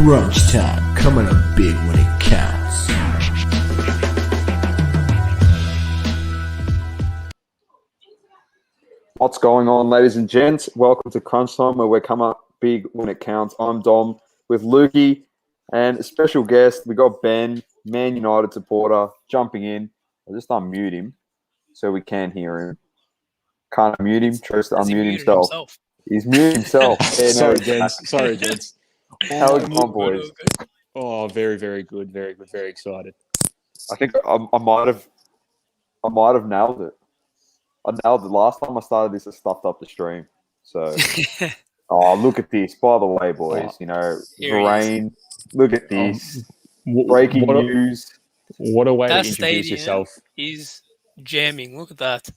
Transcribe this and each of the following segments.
Crunch time, coming up big when it counts. What's going on, ladies and gents? Welcome to Crunch Time, where we come up big when it counts. I'm Dom with Lukey and a special guest. We got Ben, Man United supporter, jumping in. I'll just unmute him so we can hear him. Can't unmute him. Tries to unmute himself. He's muted himself. Yeah, Sorry, gents. How are you going, boys? Oh, very, very good. Very good. Very excited. I think I might have nailed it. I nailed it. Last time I started this, I stuffed up the stream. So, look at this. By the way, boys, Varane, look at this. Breaking news. What a way that to introduce yourself. He's jamming. Look at that.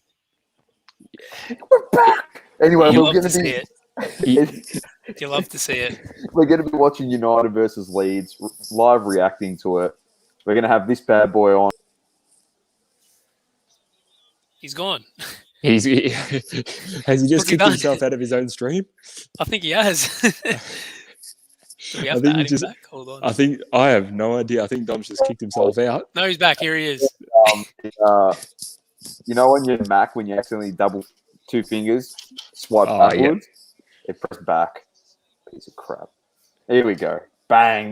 We're back. Anyway, You we're love going to to see be. it. You love to see it. We're going to be watching United versus Leeds, live reacting to it. We're going to have this bad boy on. He's gone. Has he just kicked himself out of his own stream? I think he has. Do we have to add him back? Hold on. I have no idea. I think Dom's just kicked himself out. No, he's back. Here he is. On your Mac, when you accidentally double two fingers, swipe backwards, it press back. Piece of crap. Here we go. Bang.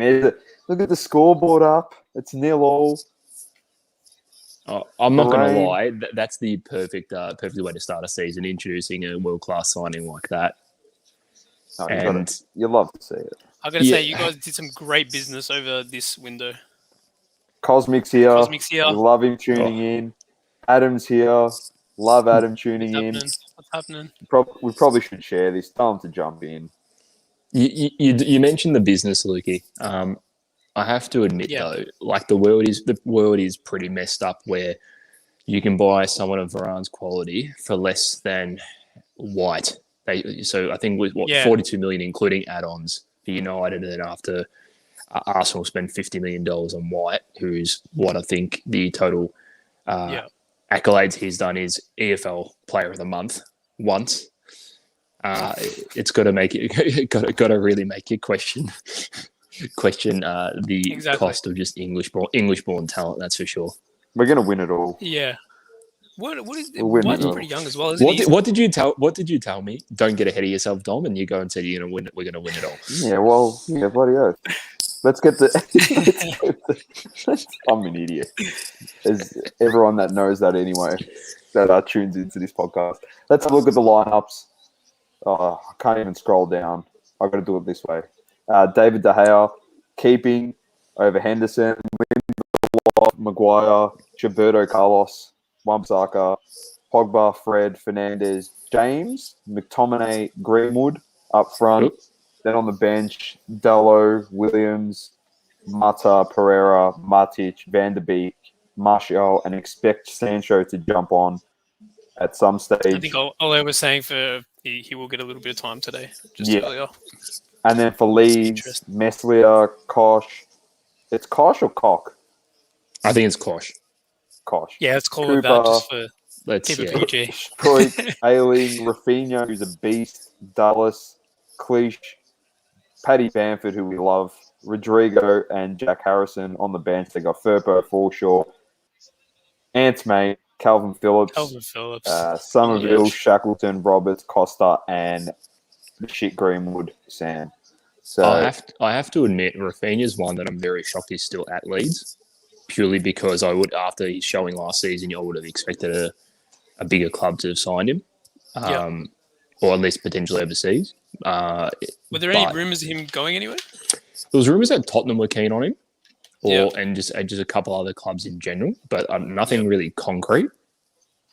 Look at the scoreboard up. It's 0-0. Oh, I'm not going to lie. That's the perfect way to start a season, introducing a world-class signing like that. Oh, you love to see it. I've got to say, you guys did some great business over this window. Cosmic's here. We love him tuning in. Adam's here. Love Adam tuning in. What's happening? We probably should share this. Time to jump in. You mentioned the business, Lukey. I have to admit though, like the world is pretty messed up where you can buy someone of Varane's quality for less than White. So I think with 42 million, including add-ons for United, and then after Arsenal spend $50 million on White, who's what I think the total accolades he's done is EFL Player of the Month once. It's got to make it got to really make you question the cost of just English-born talent. That's for sure. We're gonna win it all. Yeah. White's pretty young as well, isn't he? What did you tell me? Don't get ahead of yourself, Dom, and you go and say you're gonna win it. We're gonna win it all. Yeah, bloody oath. Let's get I'm an idiot. As everyone that knows that anyway, that tunes into this podcast. Let's have a look at the lineups. I can't even scroll down. I've got to do it this way. David De Gea, keeping over Henderson, Lindelof, Maguire, Gilberto Carlos, Wan-Bissaka, Pogba, Fred, Fernandes, James, McTominay, Greenwood up front. Oops. Then on the bench, Dallo, Williams, Mata, Pereira, Matic, Van der Beek, Martial, and expect Sancho to jump on at some stage. I think Ole was saying he will get a little bit of time today, earlier. And then for Leeds, Meslier, Kosh. It's Kosh or Cock? I think it's Kosh. Kosh. Yeah, let's call it that just for keep it PG. Stroik, Ailing, Rafinha, who's a beast, Dulles, Cleach, Paddy Bamford, who we love, Rodrigo, and Jack Harrison on the bench. They got Firpo, Forshaw, Ants Mate, Calvin Phillips, Somerville, Shackleton, Roberts, Costa, and shit Greenwood, Sam. So I have to admit, Rafinha's one that I'm very shocked he's still at Leeds, purely because after his showing last season, I would have expected a bigger club to have signed him, or at least potentially overseas. Were there any rumours of him going anywhere? There was rumours that Tottenham were keen on him, and just a couple other clubs in general, but nothing really concrete.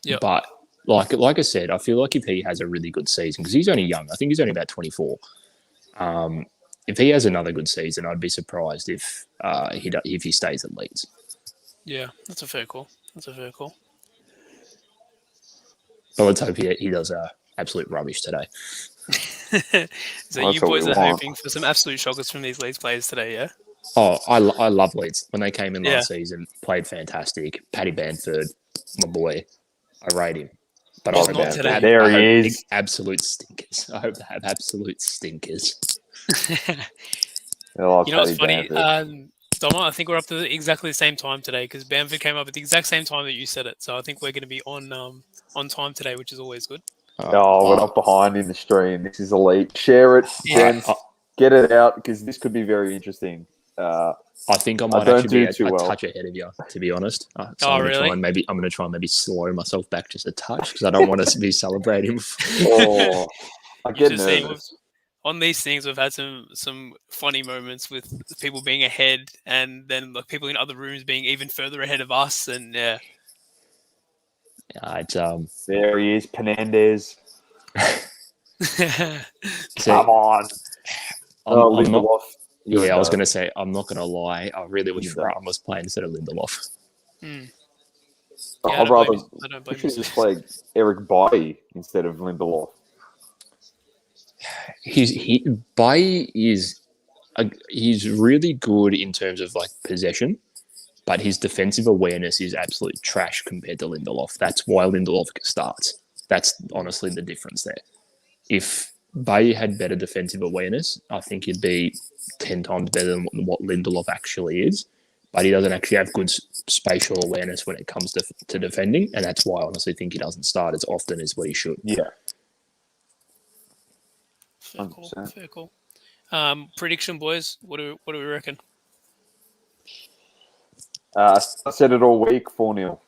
Yeah. But like I said, I feel like if he has a really good season, because he's only young, I think he's only about 24. If he has another good season, I'd be surprised if he stays at Leeds. Yeah, that's a fair call. But let's hope he does absolute rubbish today. So you boys are hoping for some absolute shockers from these Leeds players today, yeah? Oh, I love Leeds. When they came in last season, played fantastic. Paddy Bamford, my boy, I rate him. But I hope there he is. Absolute stinkers. I hope they have absolute stinkers. They'll You know what's pay funny? Bamford. Doma, I think we're up to exactly the same time today because Bamford came up at the exact same time that you said it. So I think we're going to be on time today, which is always good. We're not behind in the stream. This is elite. Share it, Yeah. gents. Get it out because this could be very interesting. I think I might don't actually be do too a well. touch ahead of you, to be honest. So Oh, I'm going really? to try and maybe slow myself back just a touch because I don't want to be celebrating. Oh, I You get should see, nervous. on these things, we've had some funny moments with people being ahead, and then like people in other rooms being even further ahead of us, and yeah. It's There he is, Penandez. so Come on. I'm not. Lindelof. Yeah, I was going to say I'm not going to lie. I really wish Lindelof. Varane was playing instead of Lindelof. Yeah, I'd rather I don't we blame should you. just play Eric Bailly instead of Lindelof. Bailly is he's really good in terms of like possession, but his defensive awareness is absolute trash compared to Lindelof. That's why Lindelof starts. That's honestly the difference there. If Bailly had better defensive awareness, I think he'd be 10 times better than what Lindelof actually is. But he doesn't actually have good spatial awareness when it comes to defending, and that's why I honestly think he doesn't start as often as what he should. Yeah. Fair call. 100%. Fair call. Prediction, boys. What do we reckon? I said it all week. 4-0.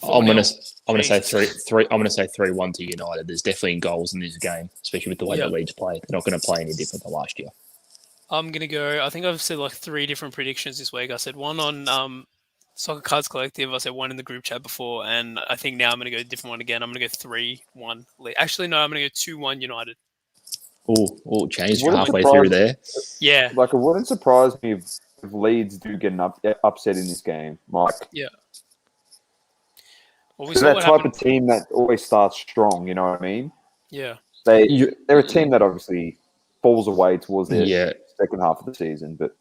I'm gonna say Jesus. 3. I'm gonna say 3-1 to United. There's definitely goals in this game, especially with the way the Leeds play. They're not going to play any different than last year. I'm gonna go. I think I've said like 3 different predictions this week. I said one on Soccer Cards Collective. I said one in the group chat before, and I think now I'm gonna go a different one again. I'm gonna go 3-1. Actually, no, I'm gonna go 2-1 United. Oh, changed Wouldn't halfway surprise- through there. Yeah. Like, it wouldn't surprise me if Leeds do get an upset in this game. Like, Well, we they're saw that what type happened. of team that always starts strong. You know what I mean? Yeah. They're a team that obviously falls away towards the Yeah, second half of the season, but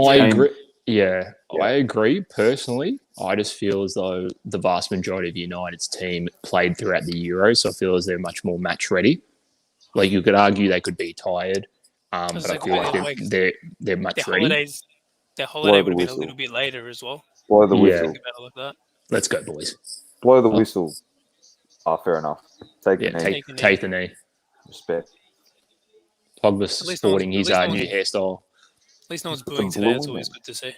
I game- agree. Yeah, Yeah. I agree. Personally, I just feel as though the vast majority of United's team played throughout the Euro, so I feel as they're much more match ready. Like you could argue they could be tired, but I feel like they're match ready. Their holiday the would have been a whistle. little bit later as well. Blow the Yeah. whistle. Think about it like that. Let's go, boys. Blow the whistle. Fair enough. Take the knee. Take the knee. Respect. Pogba's At least sporting no one's- his at least no new hairstyle. At least no one's Put booing some today. blue That's in always there. good to see.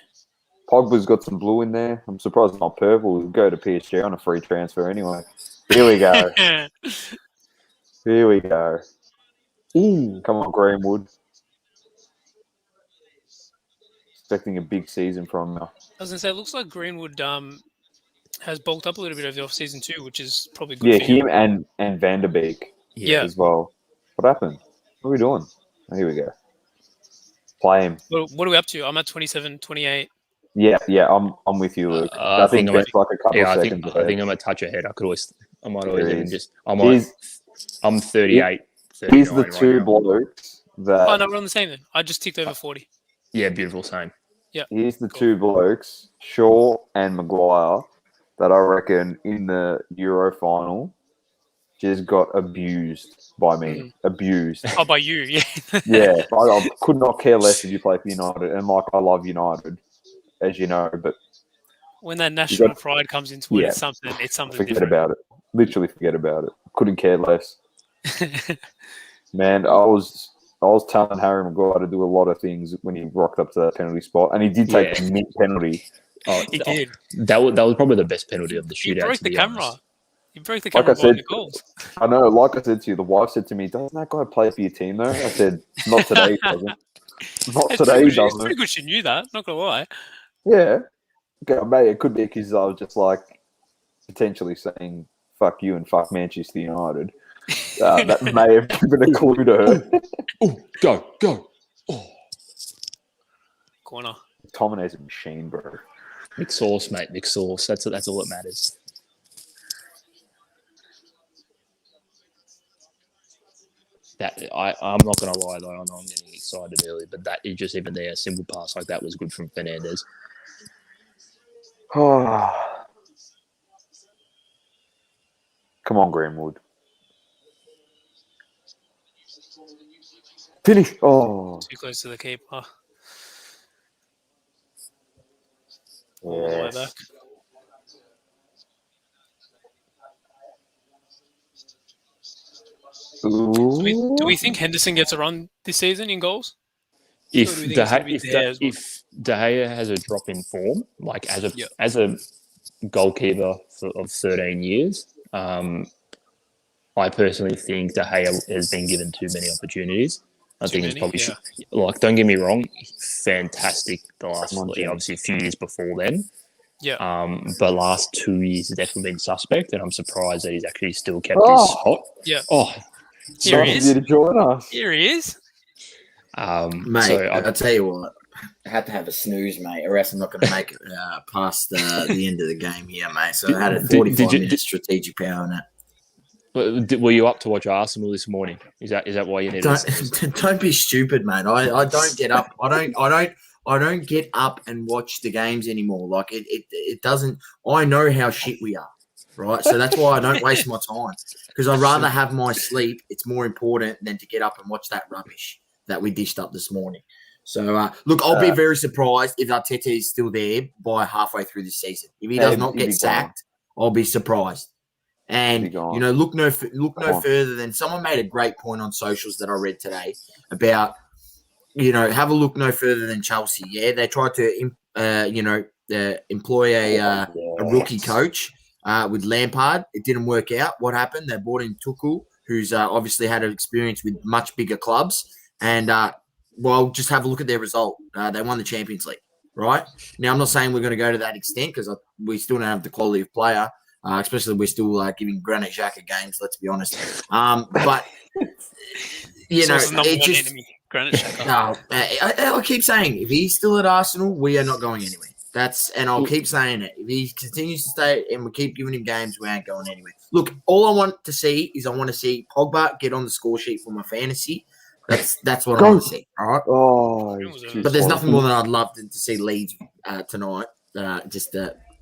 Pogba's got some blue in there. I'm surprised it's not purple. We'll go to PSG on a free transfer anyway. Here we go. Here we go. Ooh. Come on, Greenwood. Expecting a big season from I was gonna say, it looks like Greenwood has bulked up a little bit over the off season too, which is probably good for him. him and Van der Beek Yeah. as well. What happened? What are we doing? Oh, here we go. Play him. What are we up to? I'm at 27, 28. Yeah, I'm with you, Luke. I think I'm Ben's like a couple of seconds I think I'm a touch ahead. I might always There even is. just. I'm 38. He's the 39 two right now. blokes that. Oh no, we're on the same then. I just ticked over 40. Yeah, beautiful. Same. Yeah. Here's the two blokes, Shaw and Maguire, that I reckon in the Euro final just got abused by me. Abused. Oh, by you, yeah. Yeah, I could not care less if you play for United, and like I love United, as you know, but When that national pride comes into it, Yeah. it's something forget different. about it. Literally forget about it. Couldn't care less. Man, I was telling Harry Maguire to do a lot of things when he rocked up to that penalty spot, and he did take a mint penalty. He did. That was probably the best penalty of the He shootout. broke to the be camera. honest. He broke the Like camera I said- behind the goals. I know, like I said to you, the wife said to me, "Doesn't that guy play for your team though?" I said, "Not today, he doesn't. Not It's today, he It's doesn't." pretty good she knew that, not gonna lie. Yeah. Okay, mate, it could be because I was just like potentially saying "fuck you" and "fuck Manchester United." That may have given a clue to her. Oh, go. Oh. Corner. Tominay's a machine, bro. Mix sauce, mate. Mix sauce. That's all that matters. I'm not gonna lie though. I know I'm getting excited early, but that is just even there. A simple pass like that was good from Fernandez. Come on, Greenwood. Finish. Oh, Too close to the keeper. all the way back. Do we think Henderson gets a run this season in goals? If Or do we think it's gonna be De Gea as well? if De Gea has a drop in form, like as a goalkeeper of 13 years, I personally think De Gea has been given too many opportunities. I think he's probably like. Don't get me wrong, fantastic. The last, obviously, a few years before then. Yeah. But last 2 years has definitely been suspect, and I'm surprised that he's actually still kept his spot. Yeah. Oh, Here he is. To join us. Here he is. Mate, so I'll tell you what. I had to have a snooze, mate, or else I'm not going to make it past the end of the game here, mate. So I had a 45-minute strategic power nap. Were you up to watch Arsenal this morning? Is that why you need? Don't be stupid, mate. I don't get up. I don't get up and watch the games anymore. Like it doesn't. I know how shit we are, right? So that's why I don't waste my time, because I'd rather have my sleep. It's more important than to get up and watch that rubbish that we dished up this morning. So look, I'll be very surprised if Arteta is still there by halfway through the season. If he does not get sacked, I'll be surprised. And look no further than someone made a great point on socials that I read today about have a look no further than Chelsea. Yeah, they tried to employ a rookie coach with Lampard. It didn't work out. What happened? They brought in Tuchel, who's obviously had experience with much bigger clubs, and just have a look at their result. They won the Champions League. Right now, I'm not saying we're going to go to that extent because we still don't have the quality of player. Especially we're still giving Granit Xhaka games, let's be honest. But, it just... Enemy, Granit Xhaka. No, I keep saying, if he's still at Arsenal, we are not going anywhere. And I'll keep saying it. If he continues to stay and we keep giving him games, we ain't going anywhere. Look, all I want to see is Pogba get on the score sheet for my fantasy. That's what I want to see, all right? Oh, but there's nothing more than I'd love to see Leeds tonight, just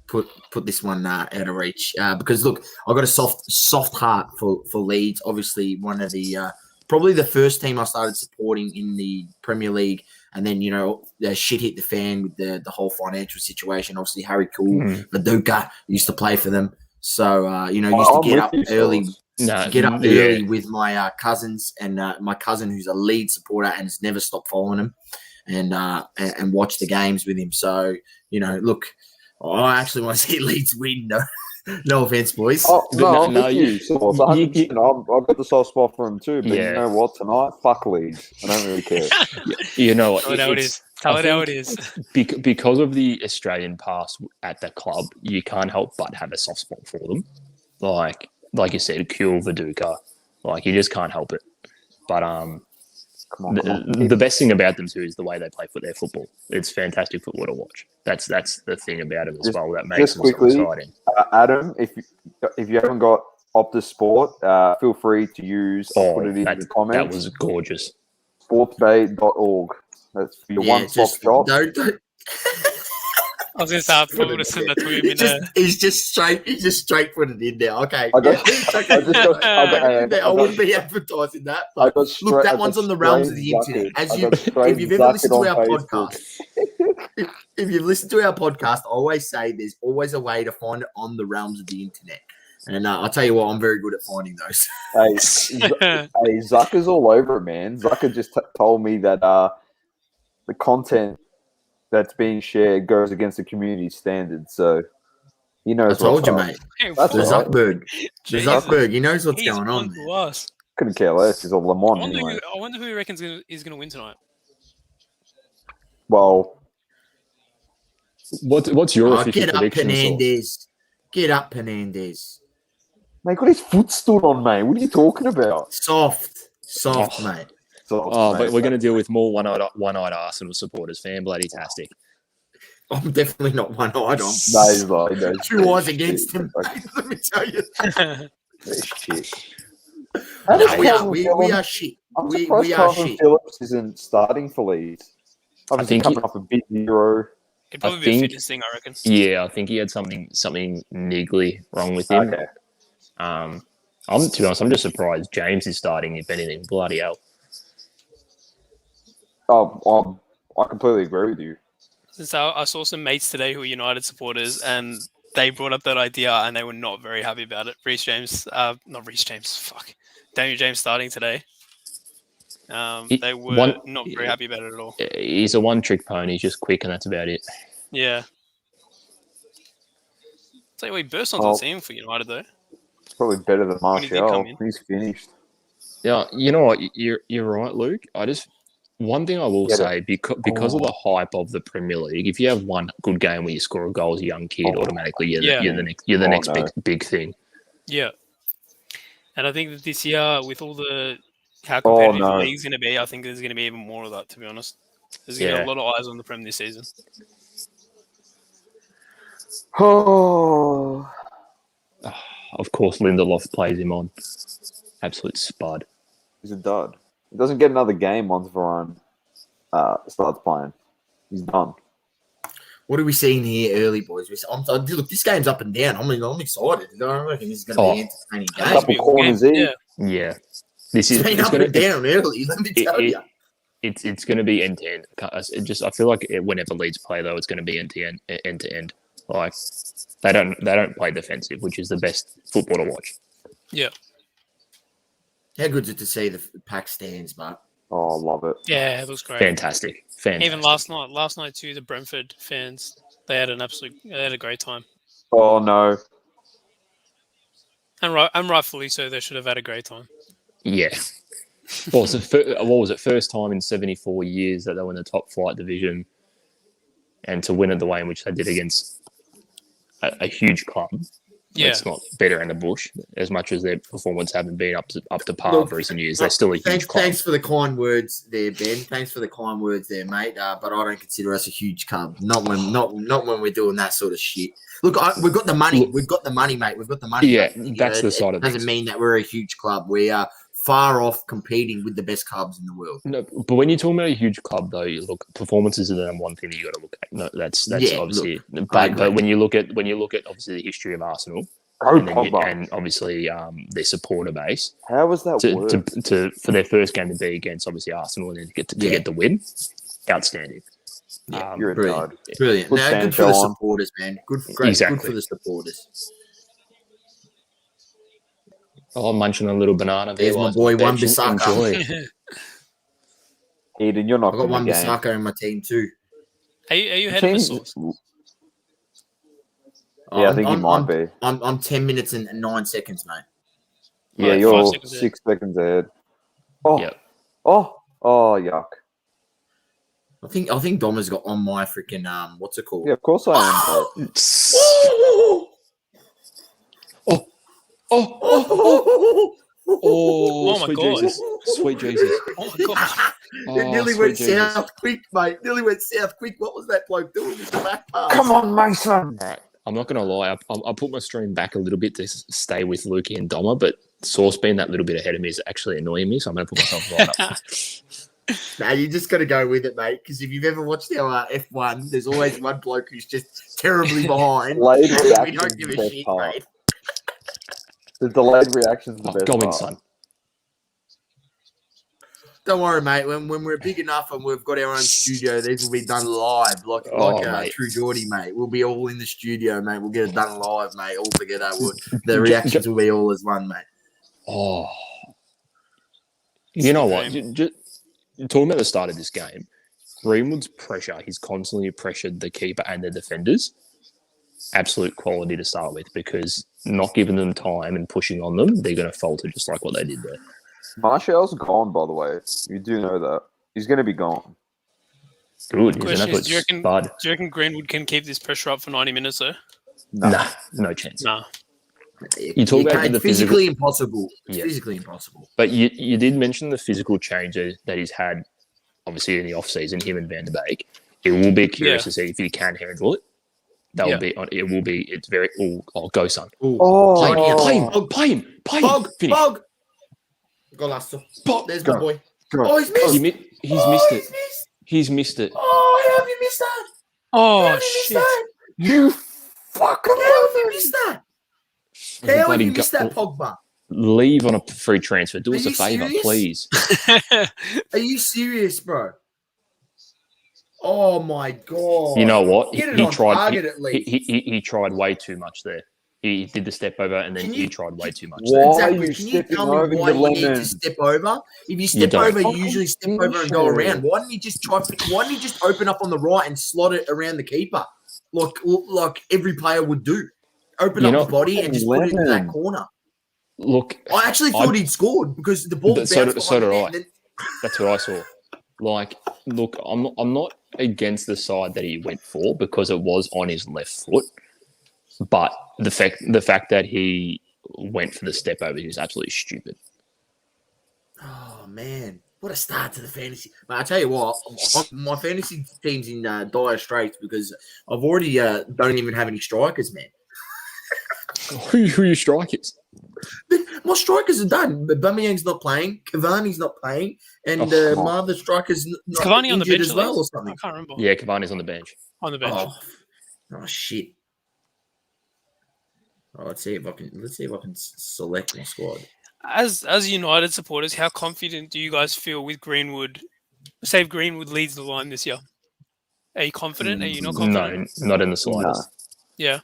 put this one out of reach because look, I've got a soft heart for Leeds. Obviously, one of the probably the first team I started supporting in the Premier League, and then the shit hit the fan with the whole financial situation. Obviously, Harry Cool, Viduka used to play for them, so used to get up early. Early with my cousins and my cousin who's a Leeds supporter and has never stopped following him, and watch the games with him. So look. I actually want to see Leeds win. No offense, boys. Oh, no, you. I've got the soft spot for him too. But you know what? Tonight, fuck Leeds. I don't really care. You know what? Tell it how it is. Because of the Australian past at the club, you can't help but have a soft spot for them. Like you said, Kuhl, Viduka. You just can't help it. But the best thing about them too is the way they play their football. It's fantastic football to watch. That's the thing about it as well that makes them so exciting. Adam, if you haven't got Optus Sport, feel free to use. Put it in the comments. That was gorgeous. Sportsbay.org. That's for your one-stop shop. Don't. I was going to start to send that to him. He's just straight put it in there. Okay. I wouldn't be advertising that. But look, that one's on the realms of the internet. If you've ever listened to our podcast, if you've listened to our podcast, I always say there's always a way to find it on the realms of the internet. And I'll tell you what, I'm very good at finding those. Hey, Zucker's all over it, man. Zucker just told me that the content that's being shared goes against the community standards. So he knows. I told you, mate. That's Zuckerberg. Zuckerberg. He knows what's going on. Couldn't care less. He's a Le Mans anyway. I wonder who he reckons is going to win tonight. Well, what's your official prediction? Get up, Hernandez. Mate, got his foot stood on, mate. What are you talking about? Soft, mate. But we're going to deal with more one-eyed Arsenal supporters. Fan bloody tastic. I'm definitely not one-eyed. No, he's like, two eyes against him. Let me tell you. Shit. We are shit. I'm surprised Calvin Phillips isn't starting for Leeds. Obviously, coming off a big Euro. It'd probably be a fitness thing, I reckon. Yeah, I think he had something niggly wrong with him. Okay. To be honest, I'm just surprised James is starting, if anything. Bloody hell. I completely agree with you. Since I saw some mates today who are United supporters, and they brought up that idea, and they were not very happy about it. Not Reece James, fuck, Daniel James starting today. They were not very happy about it at all. He's a one-trick pony. He's just quick, and that's about it. Yeah. Tell you what, he burst onto the scene for United though. Probably better than When he did come Martial. in. He's finished. Yeah, you know what? You're right, Luke. One thing I will say, because of the hype of the Premier League, if you have one good game where you score a goal as a young kid, automatically you're the next big thing. Yeah. And I think that this year, with all how competitive the league's going to be, I think there's going to be even more of that, to be honest. There's going to be a lot of eyes on the Prem this season. Oh. Of course, Lindelof plays him on. Absolute spud. He's a dud. He doesn't get another game once Varane starts playing. He's done. What are we seeing here early, boys? Look, this game's up and down. I'm excited. I reckon this is going to be an entertaining game. Couple corners in. Yeah. It's going down early, let me tell you. It's going to be end to end. I feel like whenever Leeds play, though, it's going to be end to end. Like they don't play defensive, which is the best football to watch. Yeah. How good is it to see the pack stands, but Oh, love it. Yeah, it was great. Fantastic. Even last night too, the Brentford fans, they had a great time. Oh no. And rightfully so, they should have had a great time. Yeah. What was it? First time in 74 years that they were in the top flight division, and to win it the way in which they did against a huge club. Yeah. It's not better in the bush, as much as their performance haven't been up to par of recent years. They're still a huge club. Thanks for the kind words there, Ben. Thanks for the kind words there, mate. But I don't consider us a huge club. Not when we're doing that sort of shit. Look, we've got the money. We've got the money, mate. We've got the money. Yeah, mate. that's the side of it. Doesn't mean that we're a huge club. We are far off competing with the best clubs in the world. No, but when you're talking about a huge club, though, look, performances are the number one thing that you got to look at. No, that's obviously. But when you look at obviously the history of Arsenal. And obviously their supporter base. How was that for their first game to be against obviously Arsenal and then to get the win? Outstanding. Yeah, you're brilliant. a Brilliant. Put Now, good for the supporters, man. Good for the supporters. Oh, I'm munching on a little banana. There's my boy Wan-Bissaka. Eden, you're not. I've got Wan-Bissaka in my team too. Are you ahead of the source? Yeah, I think he might be. I'm 10 minutes and 9 seconds, mate. Yeah, you're 6 seconds ahead. Oh, yep. Oh, yuck. I think Dom has got on my freaking what's it called? Yeah, of course I am. Oh my sweet God. Jesus. Sweet Jesus. Oh my god! It nearly went south quick, mate. Nearly went south quick. What was that bloke doing with the back pass? Come on, Mason. All right. I'm not going to lie. I put my stream back a little bit to stay with Lukey and Doma, but Source being that little bit ahead of me is actually annoying me, so I'm going to put myself right up. Nah, you just got to go with it, mate, because if you've ever watched our F1, there's always one bloke who's just terribly behind. Delayed we reaction don't give is a the best shit, part. mate. The delayed reaction is the best Go in, part. son. Don't worry, mate. When we're big enough and we've got our own studio, these will be done live, like True Geordie, mate. We'll be all in the studio, mate. We'll get it done live, mate. All together. The reactions will be all as one, mate. Oh, you know what? Just talking about the start of this game, Greenwood's pressure. He's constantly pressured the keeper and the defenders. Absolute quality to start with, because not giving them time and pushing on them, they're going to falter just like what they did there. Martial's gone, by the way. You do know that. He's going to be gone. Good. Question is, do you reckon Greenwood can keep this pressure up for 90 minutes, though? Nah, no chance. Nah. You talk about the physically impossible. It's Yeah. physically impossible. But you did mention the physical change that he's had, obviously, in the off-season, him and Van der Beek. It will be curious to see if he can handle it. It will be. It's very. Oh, go, son. Play him. Bog. Golasso. There's my boy. Oh, he's missed. He's missed it. He's missed it. Oh, how have you missed that? Oh, shit. You fucking How have you missed that? How have you missed that, Pogba? Leave on a free transfer. Do Are us a you favour, serious? please. Are you serious, bro? Oh my god! You know what? Get it on target at least. He tried way too much there. He did the step over, and then he tried way too much. Why There. are you Can you stepping tell me over why your you need to lemon? step over? If you You step don't. over, you Fucking usually step over and go finish it. around. Why didn't you just try? Why didn't you just open up on the right and slot it around the keeper, like every player would do? Open You up know- his body and just put it into that Lemon. corner. Look, I actually thought he'd scored because the ball bounced So behind did the net. I. And then, That's what I saw. Like, look, I'm not against the side that he went for because it was on his left foot, but the fact that he went for the step over is absolutely stupid. oh man, what a start to the fantasy! But I tell you what, my fantasy team's in dire straits because I've already don't even have any strikers, man. Who are your strikers? My strikers are done. Bamiyang's not playing. Cavani's not playing, and my other strikers Is not Cavani on the injured bench as well, or I something. can't remember. Yeah, Cavani's on the bench. On the bench. Oh shit! Oh, let's see if I can select my squad. As United supporters, how confident do you guys feel with Greenwood? Say if Greenwood leads the line this year. Are you confident? Are you not confident? No, not in the slightest. Yeah.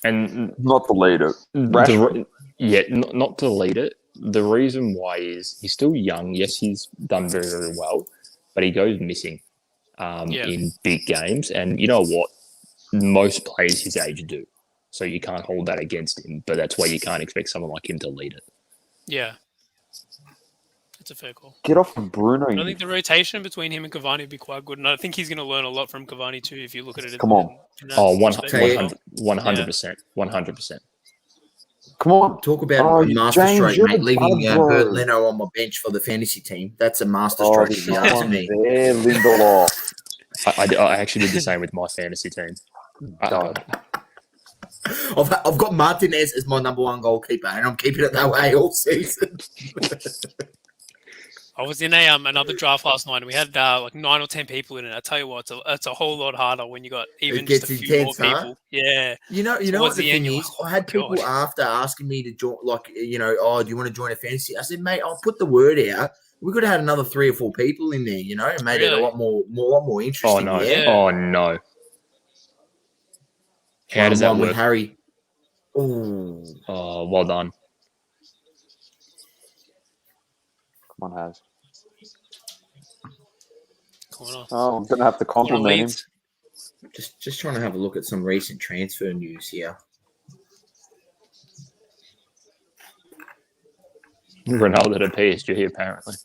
And Not the leader. not to lead it. The reason why is he's still young. Yes, he's done very, very well, but he goes missing in big games. And you know what? Most players his age do. So you can't hold that against him. But that's why you can't expect someone like him to lead it. Yeah. That's a fair call. Get off of Bruno. I think the rotation between him and Cavani would be quite good. And I think he's going to learn a lot from Cavani too if you look at it. Come on. Oh, 100%. 100%. 100%. Come on. Talk about a masterstroke, James, mate. Leaving you're bad, Bert bro. Leno on my bench for the fantasy team. That's a Oh, masterstroke if you this ask one me. there, Lindelof. I actually did the same with my fantasy team. Done. I've got Martinez as my number one goalkeeper, and I'm keeping it that way all season. I was in another draft last night, and we had like 9 or 10 people in it. I tell you what, it's a whole lot harder when you got even just a gets few intense, more huh? people. Yeah. You know Towards what the the end, thing you're is? like, I had people God. after asking me to join, oh, do you want to join a fantasy? I said, mate, I'll put the word out. We could have had another 3 or 4 people in there, and made it a lot more interesting. Oh no! Yeah? Oh no! How does that One work? with Harry? Oh, Well done. Come on, Haz. Corner. Oh, I'm going to have to compliment him. Leeds. just trying to have a look at some recent transfer news here. Ronaldo to PSG, apparently.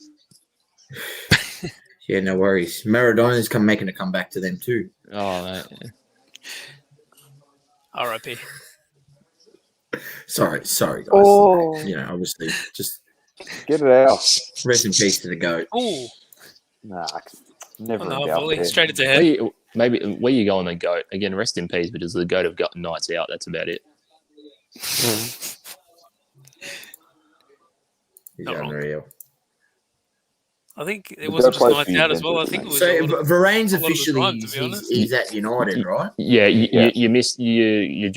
Yeah, no worries. Maradona's making a comeback to them too. Oh, mate. R.I.P. Sorry, guys. Oh. Obviously, just Get it out. rest in peace to the GOAT. Oh, Nah, never no, a doubt volley there. straight into head. Maybe where you go on the goat again? Rest in peace, but as the goat have got nights out, that's about it. He's Not wrong. unreal. I think it The wasn't goat just plays nights for out as well. I Juventus, think it mate. was. So a lot of- Varane's a lot of the officially time, to be honest. he's at United, right? Yeah, Yeah. you missed you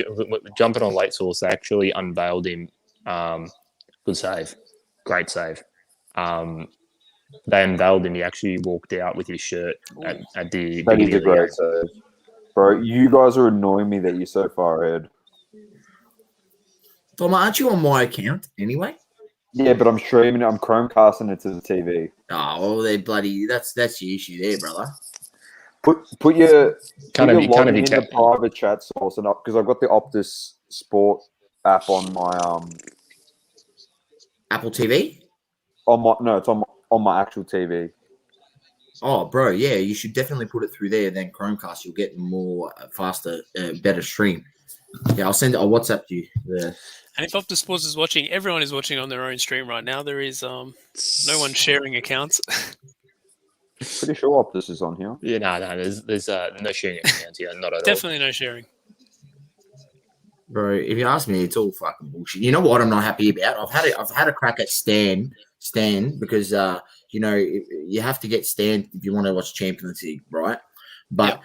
jumping on late source. They actually unveiled him. Good save, great save. They unveiled him. He actually walked out with his shirt at the That beginning is a of the great game. save. Bro, you guys are annoying me that you're so far ahead. Tom, aren't you on my account anyway? Yeah, but I'm streaming it. I'm Chromecasting it to the TV. Oh, well, they bloody. That's the issue there, brother. Put your Can't have you login in the cat- private chat source and up because I've got the Optus Sport app on my Apple TV. it's on my actual TV. Oh, bro, yeah, you should definitely put it through there. Then Chromecast, you'll get more faster, better stream. Yeah, I'll WhatsApp you. And if Optus Sports is watching, everyone is watching on their own stream right now. There is no one sharing accounts. Pretty sure Optus is on here. Yeah, no, there's no sharing accounts here, not at all. Definitely no sharing. Bro, if you ask me, it's all fucking bullshit. You know what I'm not happy about? I've had a crack at Stan because you have to get Stan if you want to watch Champions League, right? But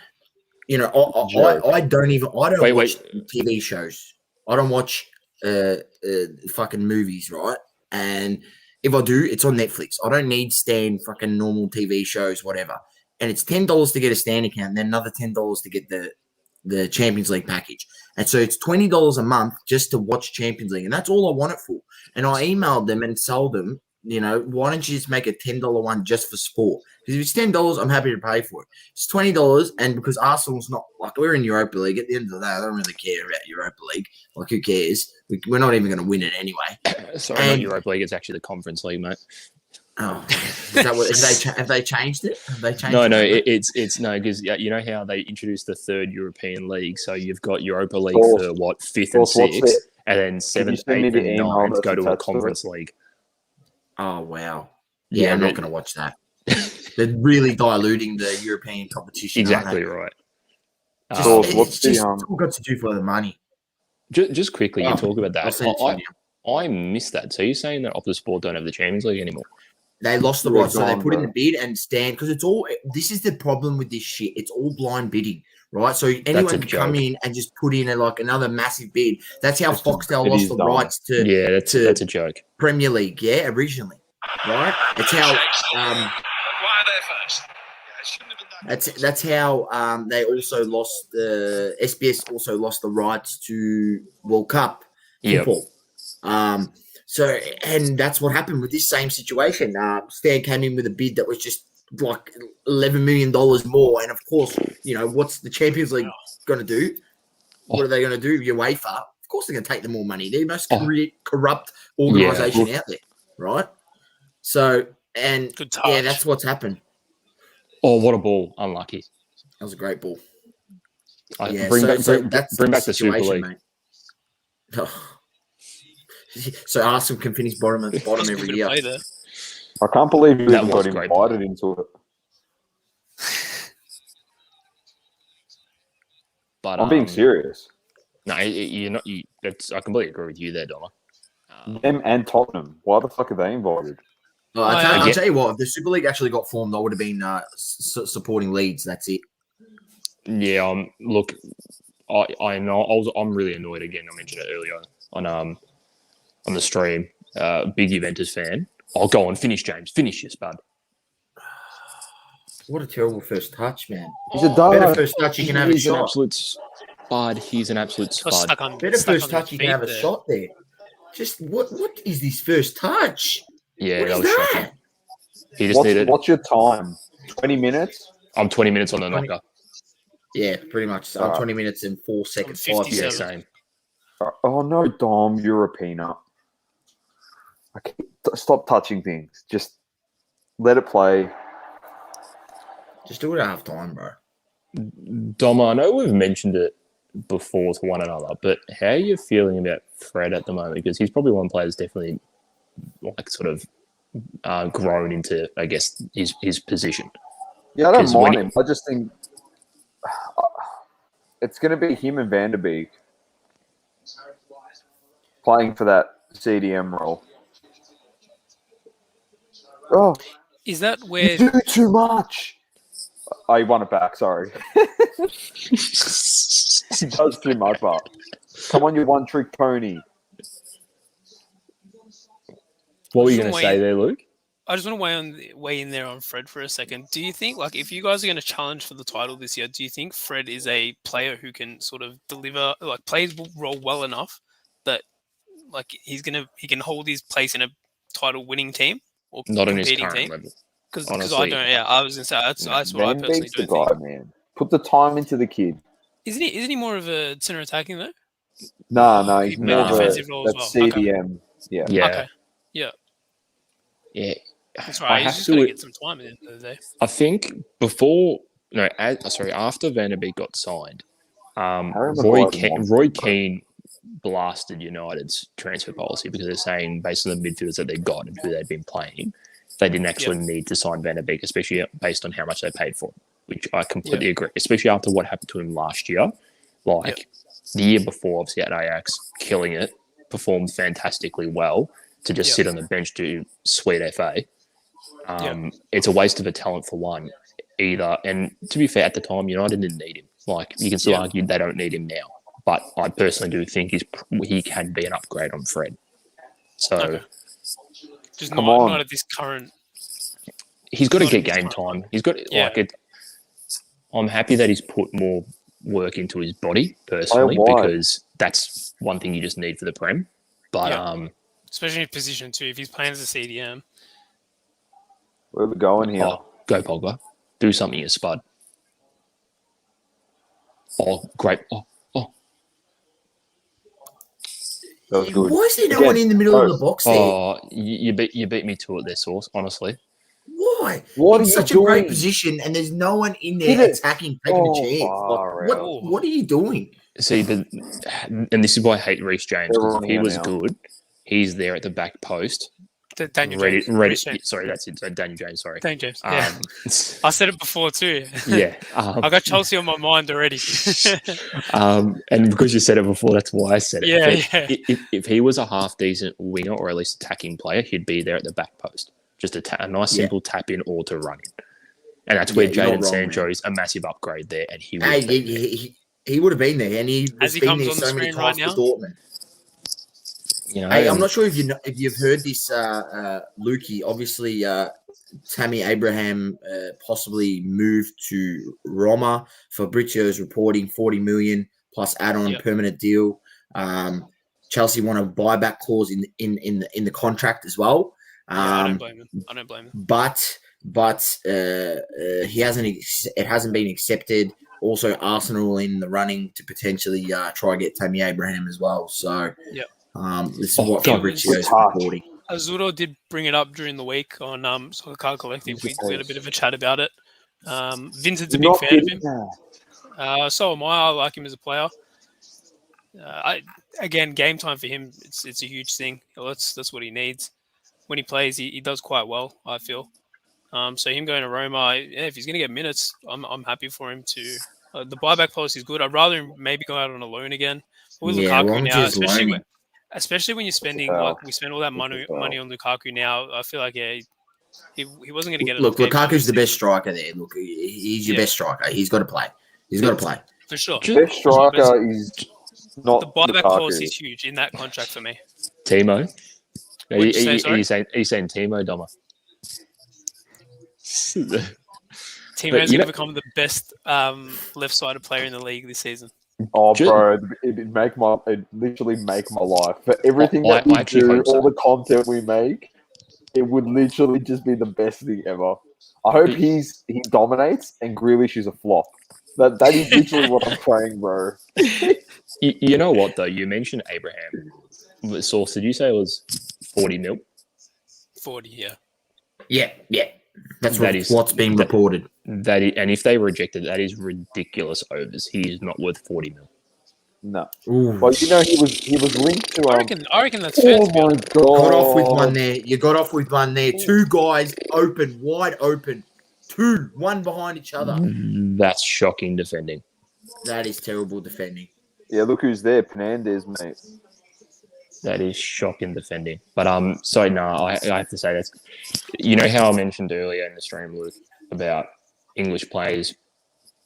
I don't watch TV shows. I don't watch fucking movies, right? And if I do, it's on Netflix. I don't need Stan fucking normal TV shows, whatever. and it's $10 to get a stand account, and then another $10 to get the Champions League package. And so it's $20 a month just to watch Champions League, and that's all I want it for. And I emailed them and told them, why don't you just make a $10 one just for sport? Because if it's $10, I'm happy to pay for it. It's $20, and because Arsenal's not like we're in Europa League. At the end of the day, I don't really care about Europa League. Like, who cares? We're not even going to win it anyway. Sorry, not Europa League. It's actually the Conference League, mate. Oh, is that what have they changed it? Have they changed No, it? it's no, because you know how they introduced the third European league. So you've got Europa League Fourth. for what, 5th and 6th, and then 7th, send me 8th, the and email 9th that's go to a attached to it? Conference League. Oh, wow. Yeah, Yeah, I'm not but- going to watch that. They're really diluting the European competition. Exactly aren't they? right. Just, So it's what's the, just it's all got to do for the money. Just quickly, you Oh, talk about I'll that. send it to you. I missed that. So you're saying that Optus Sport don't have the Champions League anymore? They lost the Yeah, right, so they gone, put in bro. the bid and stand because it's all. This is the problem with this shit. It's all blind bidding, right? So anyone can come joke. in and just put in another massive bid. That's how Foxtel it lost is the dumb. rights to Yeah, that's a joke. Premier League. Yeah, originally, right? It's how. That's how they also lost the SBS also lost the rights to World Cup Yep. football. So and that's what happened with this same situation. Stan came in with a bid that was just like $11 million more, and of course, what's the Champions League going to do? What are they going to do? UEFA, of course, they're going to take the more money. They're the most corrupt organisation out there, right? So and Good touch. yeah, that's what's happened. Oh, what a ball! Unlucky. That was a great ball. Bring back the Super League. mate. So Arsenal can finish bottom He's every gonna year. play there. I can't believe you That even was got great. invited into it. But I'm being serious. No, you're not. I completely agree with you there, Donna. Them and Tottenham. Why the fuck are they invited? Oh, I I'll get- tell you what, if the Super League actually got formed, I would have been supporting Leeds. That's it. Yeah. Look, I know. I'm really annoyed again. I mentioned it earlier on the stream. Big Juventus fan. Oh, go on, finish, James. Finish this, bud. What a terrible first touch, man. He's a Better dog. first touch, you can have a He's an shot. absolute spud. He's an absolute Got spud. stuck on. Better stuck first on touch, his you can feet have a there. shot there. Just what is this first touch? Yeah, What that is was that? shocking. He just needed. What's your time? 20 minutes? I'm 20 minutes on the 20. knocker. Yeah, pretty much. Alright. 20 minutes and 4 seconds. 57. Yeah, 5 seconds. same. Oh no, Dom, you're a peanut. Stop touching things. Just let it play. Just do it at half time, bro. Dom, I know we've mentioned it before to one another, but how are you feeling about Fred at the moment? Because he's probably one player that's definitely sort of grown into, I guess, his position. Yeah, I don't 'Cause when mind him. I just think it's going to be him and Van der Beek playing for that CDM role. Oh, Is that you where? do too much. Oh, he won it back. Sorry. He does too much, but come on, you one-trick pony. What were you going to say there, Luke? I just want to weigh in there on Fred for a second. Do you think, like, if you guys are going to challenge for the title this year, do you think Fred is a player who can sort of deliver, like, play his role well enough that, like, he can hold his place in a title-winning team or Not on his competing current team? level. Because I honestly. don't. Yeah, I was going to say that's what I Van personally Beek's the don't guy, think. man. Put the time into the kid. Isn't he more of a center attacking though? No, he's He more played of a defensive role as that well. Okay. CDM. Yeah. Yeah. Okay. Yeah, Yeah. that's I right. He's have just to- got to get some time at the end of the day. I think after Van der Beek got signed, Harry Roy Maguire won. Keane blasted United's transfer policy because they're saying based on the midfielders that they got and who they'd been playing, they didn't actually need to sign Van der Beek, especially based on how much they paid for him, which I completely agree, especially after what happened to him last year. Like the year before, obviously at Ajax, killing it, performed fantastically well to just sit on the bench to sweet FA. It's a waste of a talent for one, either. And to be fair, at the time, United didn't need him. Like, you can still argue they don't need him now. But I personally do think he can be an upgrade on Fred. So Okay. Just Come not on. at this current. he's got to Not get at this game current time. He's got Yeah. like it. I'm happy that he's put more work into his body personally wide. because that's one thing you just need for the Prem. But Yeah. Especially in position too, if he's playing as a CDM. Where are we going here? Go Pogba, do something, you spud. Oh, great! That was good. Why is there no one in the middle of the box there? You beat me to it there, Source. Honestly, Why? What It's are you such a great doing? position, and there's no one in Hit there it. attacking, taking a chance. far Like, out. what are you doing? see, and this is why I hate Reece James, They're because if running he out was now. good, he's there at the back post. Daniel Ready, James. Reece James. sorry, that's it. So Daniel James, sorry. Daniel James. Yeah. I said it before too. Yeah. I got Chelsea on my mind already. And because you said it before, that's why I said it. Yeah. If he was a half decent winger or at least attacking player, he'd be there at the back post. Just a nice simple tap in or to run in. And that's where you're not Jadon wrong, Sancho man. is a massive upgrade there, and he Hey, would be he would have been there, and he As has he been comes there on the so many screen right times for now. Dortmund. you know, Hey, I'm and- not sure if you've heard this, Lukey. Obviously, Tammy Abraham possibly moved to Roma. Fabrizio's reporting 40 million plus add-on permanent deal. Chelsea want a buyback clause in the contract as well. I don't blame him. But he hasn't. It hasn't been accepted. Also, Arsenal in the running to potentially try and get Tammy Abraham as well. So, this is what Fabrizio's reporting. Azuro did bring it up during the week on Soccer Card Collective. We had a bit of a chat about it. Vincent's a big fan of him. So am I. I like him as a player. Again, game time for him, it's a huge thing. That's what he needs. When he plays, he does quite well, I feel. So him going to Roma, if he's going to get minutes, I'm happy for him to. The buyback policy is good. I'd rather him maybe go out on a loan again. But with Lukaku now, especially when you're spending we spend all that money on Lukaku now. I feel like he wasn't going to get it. Look, Lukaku's the best striker there. Look, he's your best striker. He's got to play. He's got to play for sure. Best striker is not the buyback Lukaku. policy is huge in that contract for me. Timo. Are you saying Timo, Doma? Timo's going to become the best left-sided player in the league this season. Oh, bro, it literally make my life. For everything that we do, all the content we make, it would literally just be the best thing ever. I hope he dominates and Grealish is a flop. That is literally what I'm praying, bro. You know what, though? You mentioned Abraham. Source, did you say it was 40 mil? 40, yeah. Yeah. That's what's been reported. And if they reject it, that is ridiculous overs. He is not worth 40 mil. No. Well, he was linked to. I reckon that's fair. Oh my god! Got off with one there. You got off with one there. Two guys wide open. One behind each other. That's shocking defending. That is terrible defending. Yeah, look who's there. Penandes, mate. That is shocking defending. But I have to say that's. You know how I mentioned earlier in the stream, Luke, about English players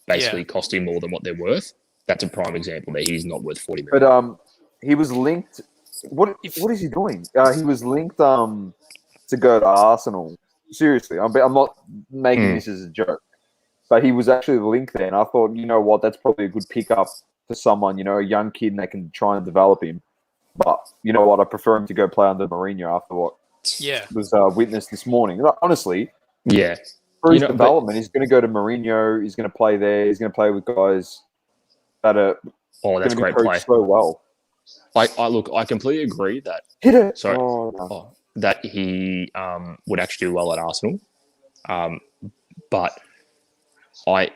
basically costing more than what they're worth. That's a prime example there. He's not worth 40 million. But he was linked. What is he doing? He was linked to go to Arsenal. Seriously, I'm not making this as a joke, but he was actually linked there, and I thought, you know what, that's probably a good pickup for someone, a young kid, and they can try and develop him. But you know what, I prefer him to go play under Mourinho after what was witnessed this morning. Honestly, for his development, he's going to go to Mourinho. He's going to play there. He's going to play with guys that are that's great play so well. I completely agree that hit it. Sorry, that he would actually do well at Arsenal, but I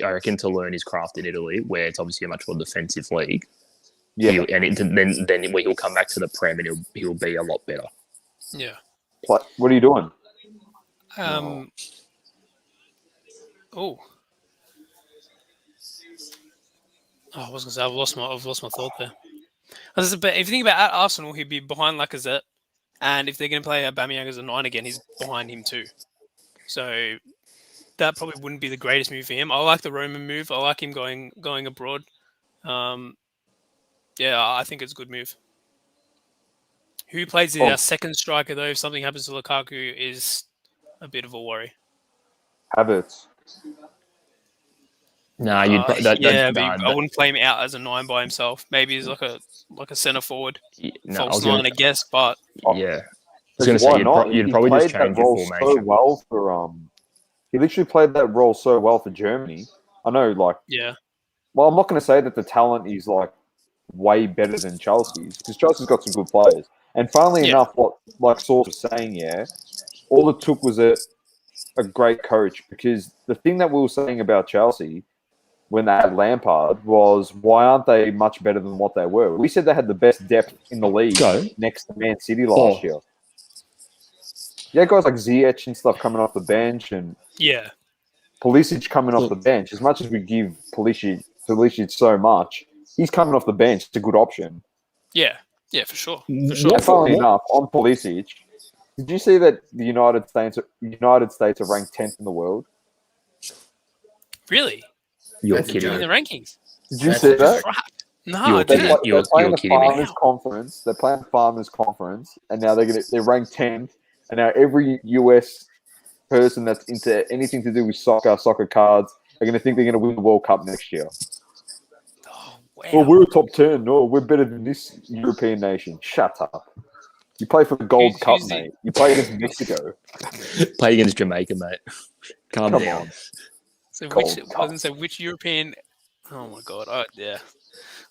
reckon to learn his craft in Italy, where it's obviously a much more defensive league. Yeah, then he'll come back to the Prem and he'll be a lot better. Yeah. What are you doing? I was gonna say I've lost my thought there. But if you think about at Arsenal, he'd be behind Lacazette, and if they're going to play Aubameyang as a 9 again, he's behind him too. So that probably wouldn't be the greatest move for him. I like the Roman move. I like him going abroad. I think it's a good move. Who plays the second striker though? If something happens to Lukaku, is a bit of a worry. Havertz. Nah, you'd I wouldn't play him out as a 9 by himself. Maybe he's like a centre forward, false 9, I guess. But yeah, I was going to say you'd probably just change your formation. So well for he literally played that role so well for Germany. I know, yeah. Well, I'm not going to say that the talent is like way better than Chelsea's because Chelsea's got some good players. And funnily enough, what like Source was saying, all it took was a great coach because the thing that we were saying about Chelsea when they had Lampard was why aren't they much better than what they were? We said they had the best depth in the league next to Man City last year. Yeah, guys like Ziyech and stuff coming off the bench and Pulisic coming off the bench. As much as we give Pulisic so much, he's coming off the bench. It's a good option. Yeah, for sure. And funnily enough, on Pulisic, did you see that the United States are ranked 10th in the world? Really? You're kidding. In the rankings. Did you see that? No, I didn't. You're kidding me. Conference. They're playing the Farmers Conference, and now they're ranked 10th. And now every US person that's into anything to do with soccer cards, are going to think they're going to win the World Cup next year. Oh, wow. Well, we're a top 10. No, we're better than this European nation. Shut up. You play for the Gold Cup, mate. You play against Mexico. Play against Jamaica, mate. Calm down. On. So which European? Oh my god! I've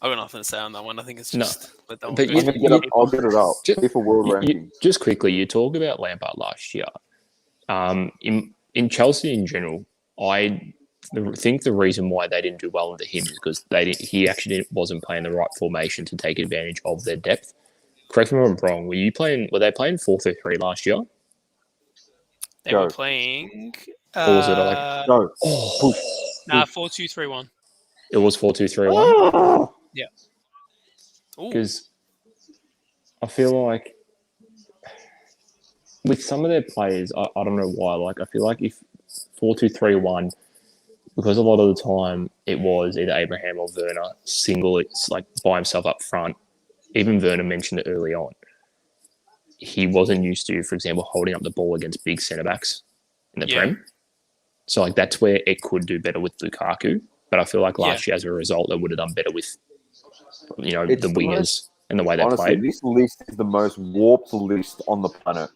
got nothing to say on that one. I think it's just. But I'll get it up. FIFA World Ranking. Just quickly, you talk about Lampard last year. In Chelsea in general, I think the reason why they didn't do well under him is because he actually wasn't playing the right formation to take advantage of their depth. Correct me if I'm wrong. Were they playing 4-3-3 last year? They were playing. Or was it like no? 4-2-3-1. It was 4-2-3-1. Yeah. Because I feel like with some of their players, I don't know why. Like I feel like if 4-2-3-1, because a lot of the time it was either Abraham or Werner single, it's like by himself up front. Even Werner mentioned it early on. He wasn't used to, for example, holding up the ball against big centre backs in the Prem. So like that's where it could do better with Lukaku. But I feel like last year, as a result, they would have done better with, the wingers and the way they played. This list is the most warped list on the planet.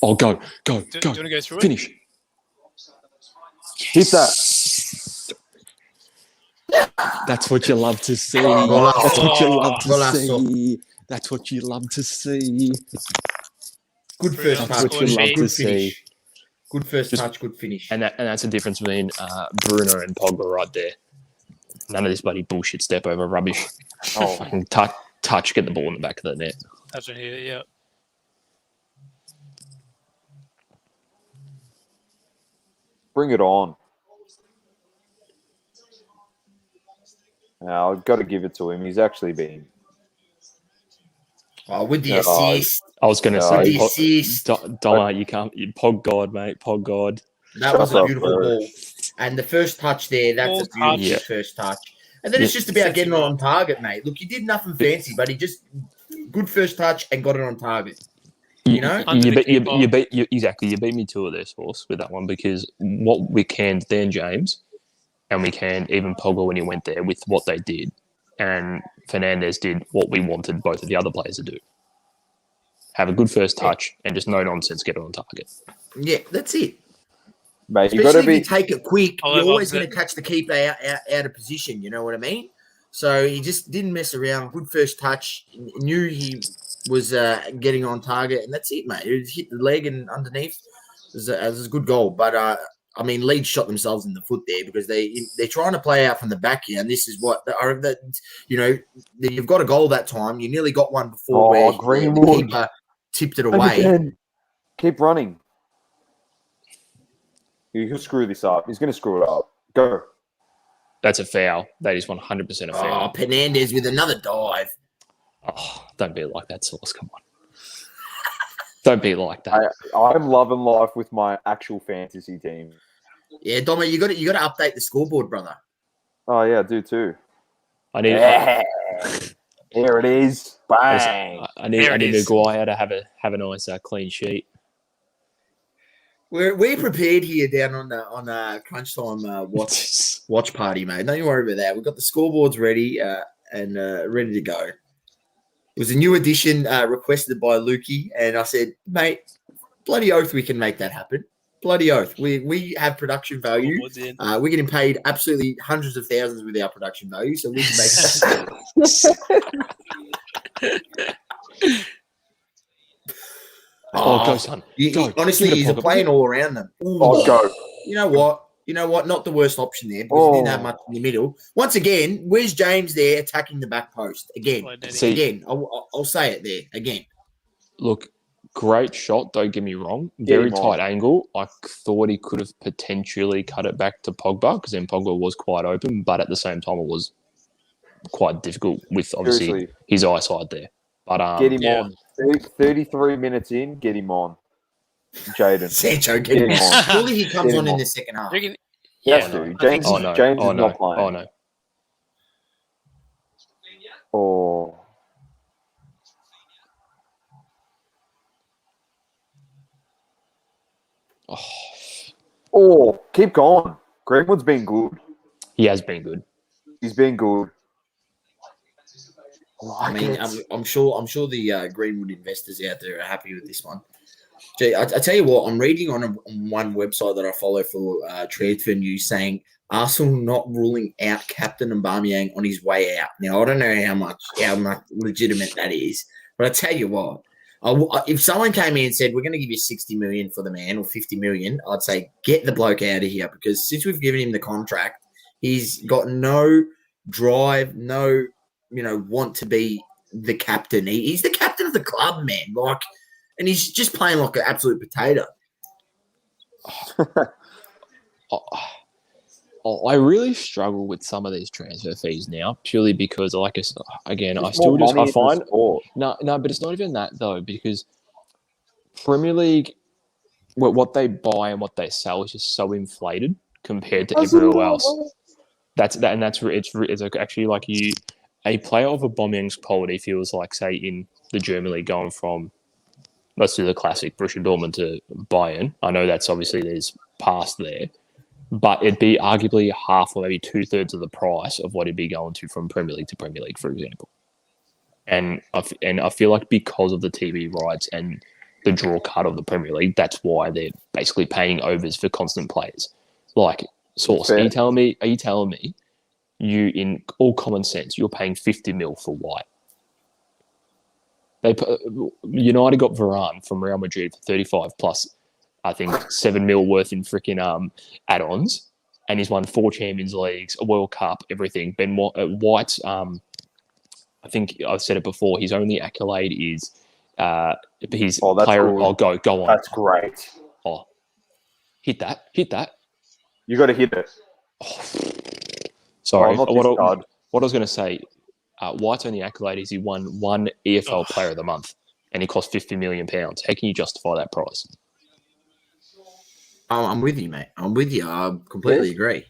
Oh, go. Do you want to go through Finish. it? Hit that. That's what you love to see. That's what you love to see. That's what you love to see. Good first touch. What you love to see. Good first touch, good finish. And that's the difference between Bruno and Pogba right there. None of this bloody bullshit step over rubbish. Fucking touch, get the ball in the back of the net. Touch it here, yeah. Bring it on. Now, I've got to give it to him. He's actually been... with the assist. I was going to say, the assist. Donna, you can't... Pog God, mate. Pog God. That was a beautiful ball. And the first touch there, that's a beautiful first touch. And then it's just about getting it on target, mate. Look, you did nothing fancy, but he just... Good first touch and got it on target. You know? You beat me to this horse with that one because what we canned Dan James and we canned even Pogba when he went there with what they did. And Fernandes did what we wanted both of the other players to do. Have a good first touch and just no nonsense, get it on target. Yeah, that's it. Mate, especially if you take it quick, you're always going to catch the keeper out of position. You know what I mean? So he just didn't mess around. Good first touch. Knew he was getting on target, and that's it, mate. It hit the leg and underneath. It was a good goal. But, Leeds shot themselves in the foot there because they're trying to play out from the back here, and this is what you've got a goal that time. You nearly got one before where the keeper tipped it away. Keep running. He'll screw this up. He's going to screw it up. Go. That's a foul. That is 100% a foul. Oh, Fernandes with another dive. Oh, don't be like that, Sauce. Come on. Don't be like that. I'm loving life with my actual fantasy team. Yeah, Domo, you got to update the scoreboard, brother. Oh yeah, I do too. I need. Here it is. Bang. I need Maguire to have a nice clean sheet. We're prepared here down on the crunch time watch party, mate. Don't you worry about that. We've got the scoreboards ready and ready to go. It was a new addition requested by Lukey, and I said, mate, bloody oath we can make that happen. Bloody oath. We have production value. We're getting paid absolutely hundreds of thousands with our production value, so we can make that. Go, son. Honestly, he's playing all around them. Go. You know what? Not the worst option there because he didn't have much in the middle. Once again, where's James there attacking the back post? Again, I'll say it there again. Look, great shot, don't get me wrong. Very tight angle. I thought he could have potentially cut it back to Pogba because then Pogba was quite open, but at the same time it was quite difficult with obviously his eyesight there. But get him on. 33 minutes in, get him on. Jaden. Sancho, get him on. Surely he comes on in the second half. James James is not playing. Oh, no. Keep going. Greenwood's been good. He has been good. He's been good. I'm sure the Greenwood investors out there are happy with this one. Gee, I tell you what, I'm reading on one website that I follow for transfer news saying Arsenal not ruling out Captain Aubameyang on his way out. Now I don't know how much legitimate that is, but I tell you what, if someone came in and said we're going to give you 60 million for the man or 50 million, I'd say get the bloke out of here because since we've given him the contract, he's got no drive, no want to be the captain. He's the captain of the club, man. And he's just playing like an absolute potato. I really struggle with some of these transfer fees now, purely because, but it's not even that though, because Premier League, what they buy and what they sell is just so inflated compared to everywhere else. It's actually like a player of Aubameyang's quality feels like, say, in the German league going from, let's do the classic, Borussia Dortmund to Bayern. I know that's obviously there's past there, but it'd be arguably half or maybe 2/3 of the price of what it'd be going to from Premier League to Premier League, for example. And I feel like because of the TV rights and the draw cut of the Premier League, that's why they're basically paying overs for constant players. Like, Source, are you telling me you, in all common sense, you're paying 50 mil for White? United got Varane from Real Madrid for 35 plus, I think, 7 mil worth in freaking add-ons, and he's won 4 Champions Leagues, a World Cup, everything. Ben White's, I think I've said it before, his only accolade is his player. Cool. Oh, go on. That's great. Oh, hit that. You got to hit it. Oh. Sorry, what I was going to say, White's only accolade is he won one EFL Player of the Month, and he cost £50 million. How can you justify that price? I'm with you, mate. I'm with you. I completely agree.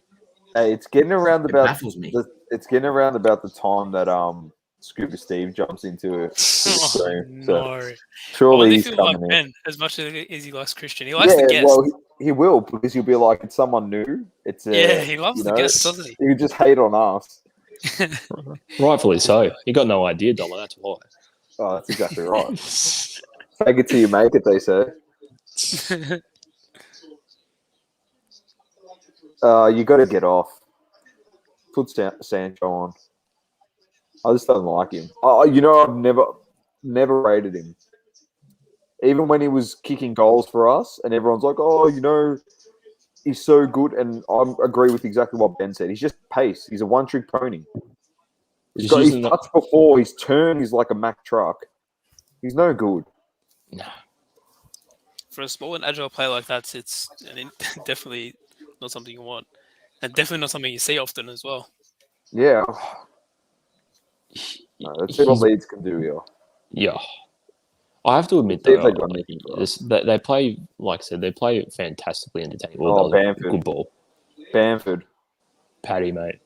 Hey, it's getting around about. Baffles me. It's getting around about the time that Scuba Steve jumps into it. No. Surely he's coming in. Ben, as much as he likes Christian, he likes the guest. Well, he will, because you'll be like, it's someone new. He loves the guests, doesn't he? He just hate on us. Rightfully so. You got no idea, Doma. That's why. Oh, that's exactly right. Take it till you make it, they say. You got to get off. Put Sancho on. I just don't like him. I've never rated him. Even when he was kicking goals for us, and everyone's like, he's so good. And I agree with exactly what Ben said. He's just pace. He's a one-trick pony. He's touched before. His turn is like a Mack truck. He's no good. No. For a small and agile player like that, it's definitely not something you want. And definitely not something you see often as well. Yeah. No, let's see what Leeds can do here. Yeah. I have to admit, though, they play, like I said, they play fantastically entertaining. Bamford. Good ball. Bamford. Paddy, mate.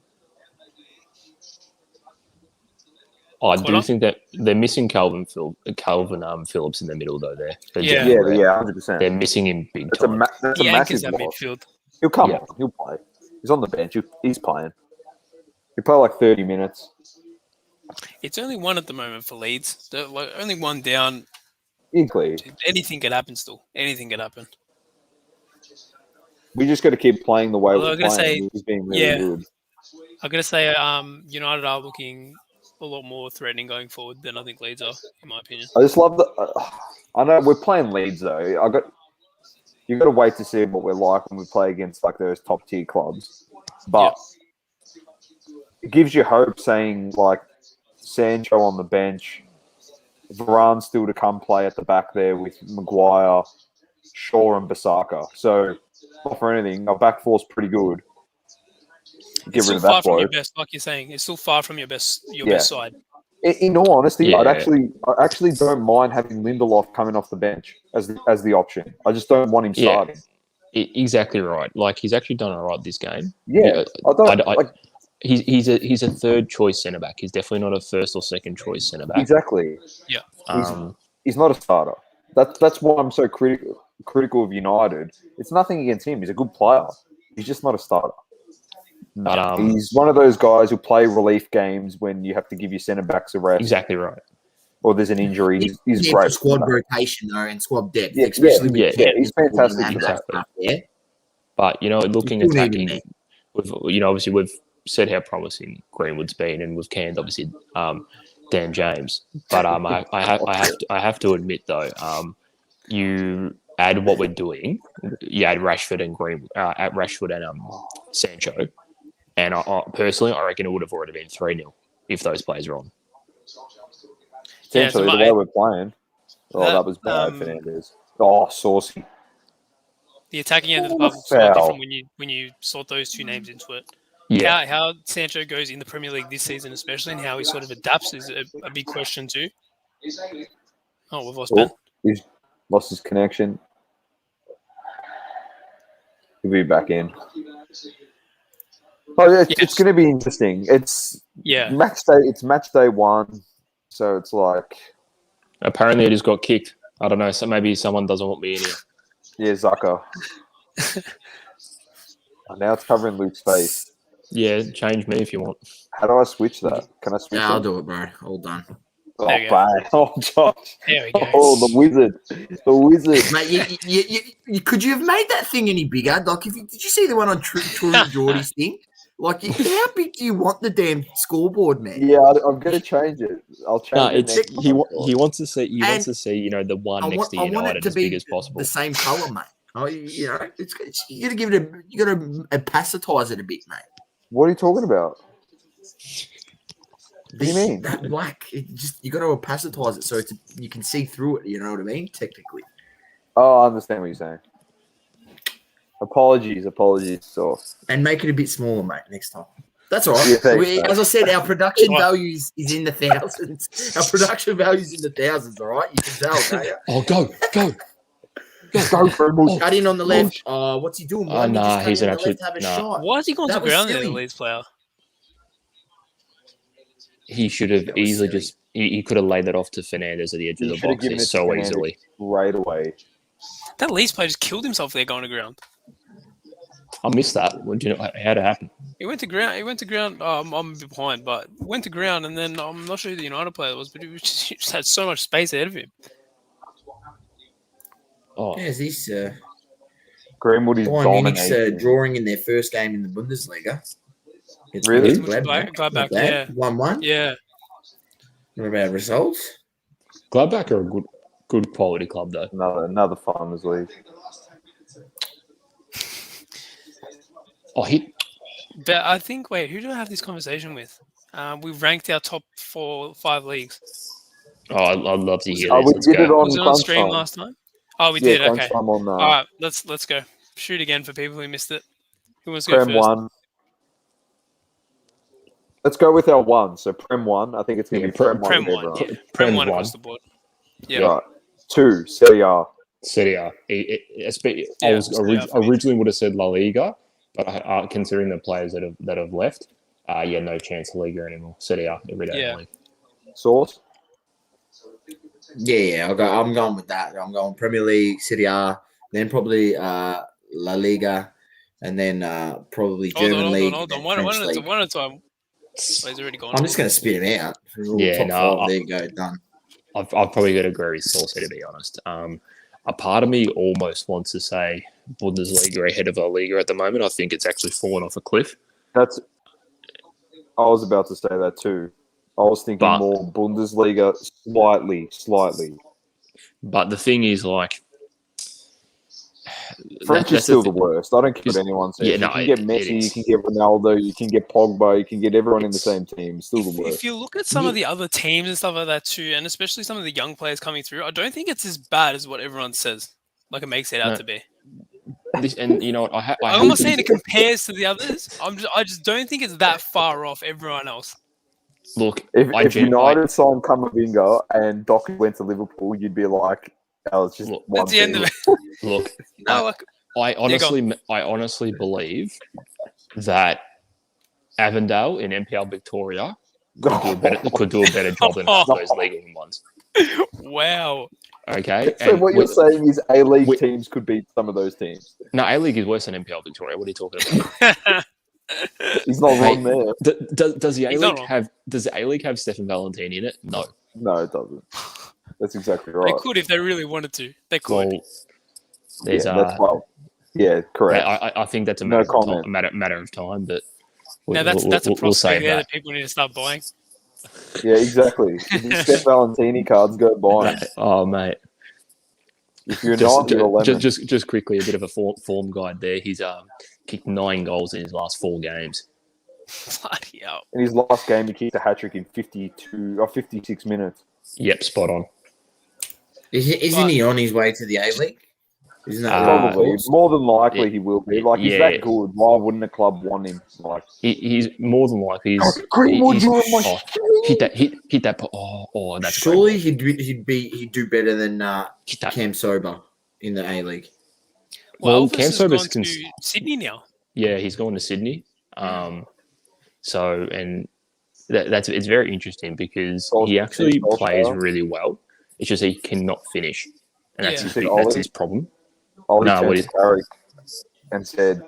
I do Connor? think that they're missing Calvin Phillips in the middle though. They're Yeah. getting wrecked. 100%. They're missing him big That's a time. that's He a anchors massive that loss. midfield. He'll come Yeah. on. He'll play. He's on the bench. He's playing. He'll play like 30 minutes. It's only one at the moment for Leeds. Like only one down. Easily. Anything could happen still. Anything could happen. We just got to keep playing the way Although we're I'm gonna playing. say, Which is being really yeah. good. I'm gonna say United are looking a lot more threatening going forward than I think Leeds are, in my opinion. I just love the. I know we're playing Leeds though. You got to wait to see what we're like when we play against like those top tier clubs. But it gives you hope, saying like Sancho on the bench, Varane still to come play at the back there with Maguire, Shaw, and Bissaka. So not for anything, our back four's pretty good. Get It's rid still of far that from your bloke. best, like you're saying. It's still far from your best Yeah. side. In all honesty, Yeah. I actually don't mind having Lindelof coming off the bench as the option. I just don't want him Yeah. starting. Exactly right. Like he's actually done all right this game. Yeah, I don't like He's a third choice centre back. He's definitely not a first or second choice centre back. exactly. Yeah. He's not a starter. That's why I'm so critical of United. It's nothing against him. He's a good player. He's just not a starter. But He's one of those guys who play relief games when you have to give your centre backs a rest exactly right. or there's an injury. He's Yeah, great. for squad rotation though and squad depth, Yeah, especially yeah, with yeah, he's fantastic and for that that. stuff there. But looking You still need him attacking, obviously we've said how promising Greenwood's been, and we've canned obviously Dan James. But I have to admit though, you add what we're doing, you add Rashford and Rashford and Sancho, and I personally I reckon it would have already been 3-0 if those players are on. Essentially, the way we're playing. That was bad, Fernandez. Oh, saucy. The attacking end of the puzzle is Foul. different when you sort those two names into it. Yeah, How Sancho goes in the Premier League this season, especially, and how he sort of adapts is a big question too. Oh, we've lost Ben. He's lost his connection. He'll be back in. Oh, yeah, it's going to be interesting. It's match day. It's match day 1, so it's like apparently it just got kicked. I don't know. So maybe someone doesn't want me in here. yeah, Zucker. Now it's covering Luke's face. Yeah, change me if you want. How do I switch that? Can I switch? Yeah, I'll it? do it, bro. All done. Oh, There you go. bad. Oh, Josh. There we go. Oh, the wizard. The wizard. Mate, you could you have made that thing any bigger? Like, did you see the one on True Geordie's thing? Like, how big do you want the damn scoreboard, man? Yeah, I'm going to change it. I'll change No, it. it's next he time. wants to see the one I next to want it United to as be big as possible. the same color, mate. Oh, you got to give it you got to opacitize it a bit, mate. What are you talking about? What do you mean? That black, you got to opacitize it so you can see through it. You know what I mean? Technically. Oh, I understand what you're saying. Apologies. So And make it a bit smaller, mate, next time. That's all right. Yeah, thanks, mate. As I said, our production value is in the thousands. Our production value is in the thousands, all right? You can tell, can't you? Oh, go. go for it. Cut in on the left. What's he doing? Why didn't he nah, just cut he's in an on the absolute- left, have a nah. shot? Why has he gone That to was ground there, the silly. Leeds player? He should have That was easily silly. just he could have laid that off to Fernandez at the edge of He the should have box given there it to so Fernandez easily. right away. That Leeds player just killed himself there going to ground. I missed that. What do you know? How'd it happen? He went to ground. I'm a bit behind, but went to ground, and then I'm not sure who the United player was, but he just had so much space ahead of him. Oh, There's this Greenwood is Bayern Munich's dominating. drawing in their first game in the Bundesliga. It's Really? Gladbach, Not yeah. bad. 1-1. Yeah. What about results? Gladbach are a good quality club though. Another Farmers League. Oh, But I think, wait, who do I have this conversation with? We've ranked our top 4-5 leagues. I'd love to hear Oh, this. we Let's did it go. on Was it on Crunch stream Time. last time? Oh, we Yeah, did. Crunch Okay. Time on All right, let's go. Shoot again for people who missed it. Who wants to go Prem first? 1. Let's go with our 1. So Prem 1. I think it's going to Yeah, be Prem 1. Prem with 1. everyone. Yeah. Prem's Prem 1 one. across the board. Yeah. Right. 2, Serie A. Serie A. I was Serie A for me. originally would have said La Liga, but considering the players that have left, no chance of Liga anymore. Serie A every day. Yeah. of the week. Source? Yeah, I'm going with that. I'm going Premier League, Serie A, then probably La Liga, and then probably German League, Hold and on. then French League. One at a time. Oh, he's already gone. I'm just going to spit him out. Yeah, top no, five. There you go, done. I've probably got to agree with Saucy, to be honest. A part of me almost wants to say Bundesliga ahead of La Liga at the moment. I think it's actually fallen off a cliff. I was about to say that too. I was thinking more Bundesliga slightly. But the thing is, like, French is still the worst. I don't care what anyone says. Yeah, you no, can get Messi, you can get Ronaldo, you can get Pogba, you can get everyone in the same team. It's still the worst. If you look at some of the other teams and stuff like that too, and especially some of the young players coming through, I don't think it's as bad as what everyone says. Like it makes it out to be. And you know what? I'm not saying it compares to the others. I just don't think it's that far off everyone else. Look, if United signed Camavinga and Doku went to Liverpool, you'd be like, "Oh, it's just one that's the end of it." Look, No, I honestly believe that Avondale in MPL Victoria could do a better job than those league ones. Wow. Okay. So what you're saying is A-League teams could beat some of those teams. No, A-League is worse than MPL Victoria. What are you talking about? He's not wrong there. Does the A-League have Stefan Valentini in it? No. No, it doesn't. That's exactly right. They could if they really wanted to. They could. Well, correct. I think that's a matter of time, but that's a prospect there that people need to start buying. Yeah, exactly. If you Steph Valentini cards, go buy them. Oh, mate. If you're not, you're a lemon. Just quickly, a bit of a form guide there. He's kicked 9 goals in his last 4 games. Bloody hell. In his last game, he kicked a hat-trick in 56 minutes. Yep, spot on. Isn't he on his way to the A-League? Isn't that probably more than likely he will be. Like he's that good. Why wouldn't a club want him? Like he's more than likely. Greenwood, you're on my hit that. Oh, that's surely he'd do better than Cam Sober in the A-League. Well, Cam Sober's gone to Sydney now. Yeah, he's going to Sydney. So it's very interesting because he actually plays really well. It's just he cannot finish, and that's his problem. Ollie Carrick and said,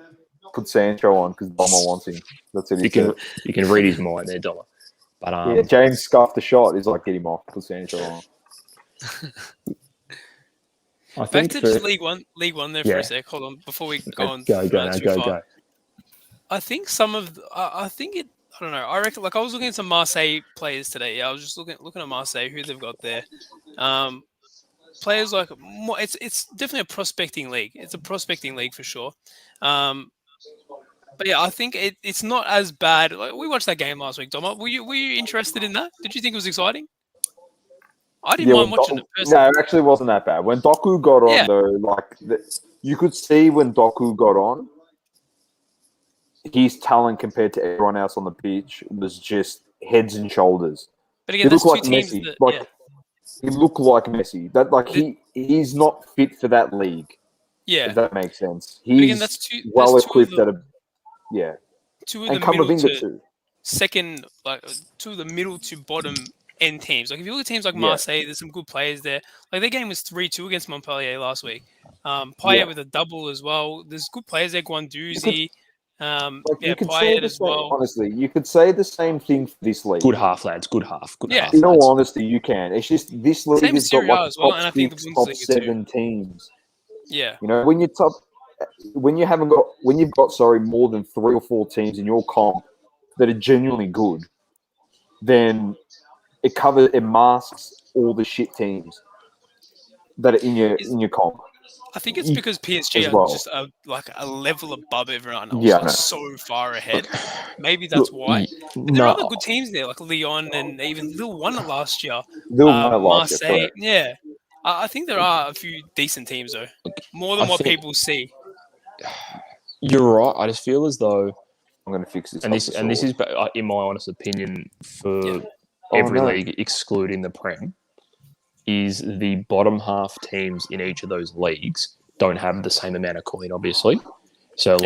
"Put Sancho on because Bomber wants him." That's it. You can read his mind there, Dollar. But James scuffed the shot. He's like, "Get him off. Put Sancho on." Back to just League One there for a sec. Hold on, before we go on. Go. I think I don't know. I reckon, like I was looking at some Marseille players today. Yeah, I was just looking at Marseille, who they've got there. Players like it's definitely a prospecting league. It's a prospecting league for sure. But yeah, I think it's not as bad. Like we watched that game last week, Dom. Were you interested in that? Did you think it was exciting? I didn't mind watching it personally. No, it actually wasn't that bad. When Doku got on, though, you could see when Doku got on, his talent compared to everyone else on the pitch was just heads and shoulders. But again, there's two teams Messi. He looked like Messi. He's not fit for that league. Yeah, if that makes sense. He's well equipped at a two of the middle to second, like two of the middle to bottom end teams. Like if you look at teams like Marseille, there's some good players there. Like their game was 3-2 against Montpellier last week. Payet with a double as well. There's good players there. Guendouzi. Payet as well. Honestly, you could say the same thing for this league. Good half, lads. Good half. Half, in all honesty, you can. It's just this league has got like top 6, top 7 teams. Yeah. You know, when you've got more than 3 or 4 teams in your comp that are genuinely good, then it masks all the shit teams that are in your comp. I think it's because PSG are just a level above everyone else, so far ahead. Maybe that's why. But there are other good teams there, like Lyon and even Lille won it last year. Marseille. Yeah. I think there are a few decent teams, though. More than what people see. You're right. I just feel as though I'm going to fix this. And this is, in my honest opinion, for every league excluding the Prem, is the bottom half teams in each of those leagues don't have the same amount of coin, obviously. So,